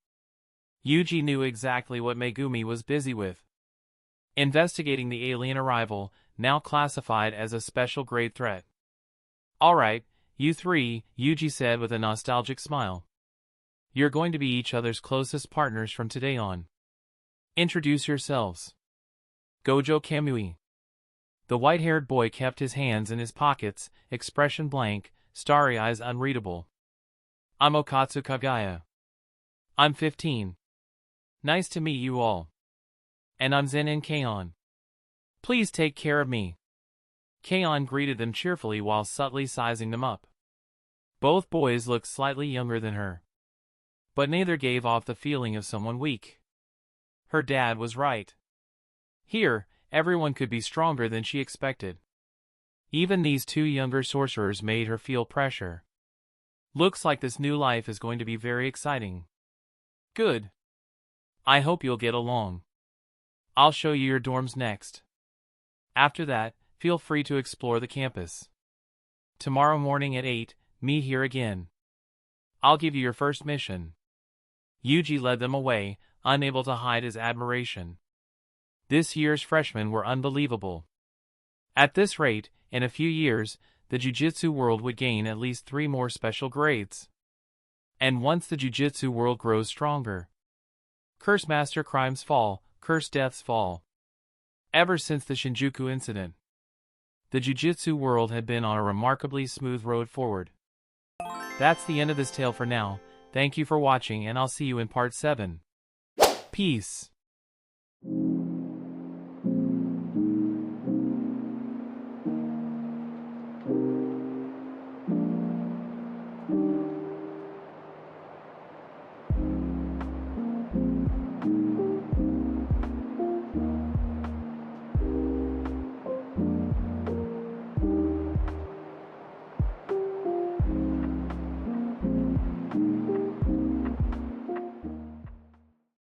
Yuji knew exactly what Megumi was busy with. Investigating the alien arrival, now classified as a special grade threat. Alright, you 3, Yuji said with a nostalgic smile. You're going to be each other's closest partners from today on. Introduce yourselves. Gojo Kamui. The white-haired boy kept his hands in his pockets, expression blank, starry eyes unreadable. I'm Okatsu Kagaya. I'm 15. Nice to meet you all. And I'm Zen'in Kaon. Please take care of me. Kaon greeted them cheerfully while subtly sizing them up. Both boys looked slightly younger than her. But neither gave off the feeling of someone weak. Her dad was right. Here, everyone could be stronger than she expected. Even these 2 younger sorcerers made her feel pressure. Looks like this new life is going to be very exciting. Good. I hope you'll get along. I'll show you your dorms next. After that, feel free to explore the campus. Tomorrow morning at 8, meet here again. I'll give you your first mission. Yuji led them away, unable to hide his admiration. This year's freshmen were unbelievable. At this rate, in a few years, the Jujutsu world would gain at least 3 more special grades. And once the Jujutsu world grows stronger, curse master crimes fall, curse deaths fall. Ever since the Shinjuku incident, the Jujutsu world had been on a remarkably smooth road forward. That's the end of this tale for now. Thank you for watching and I'll see you in part 7. Peace.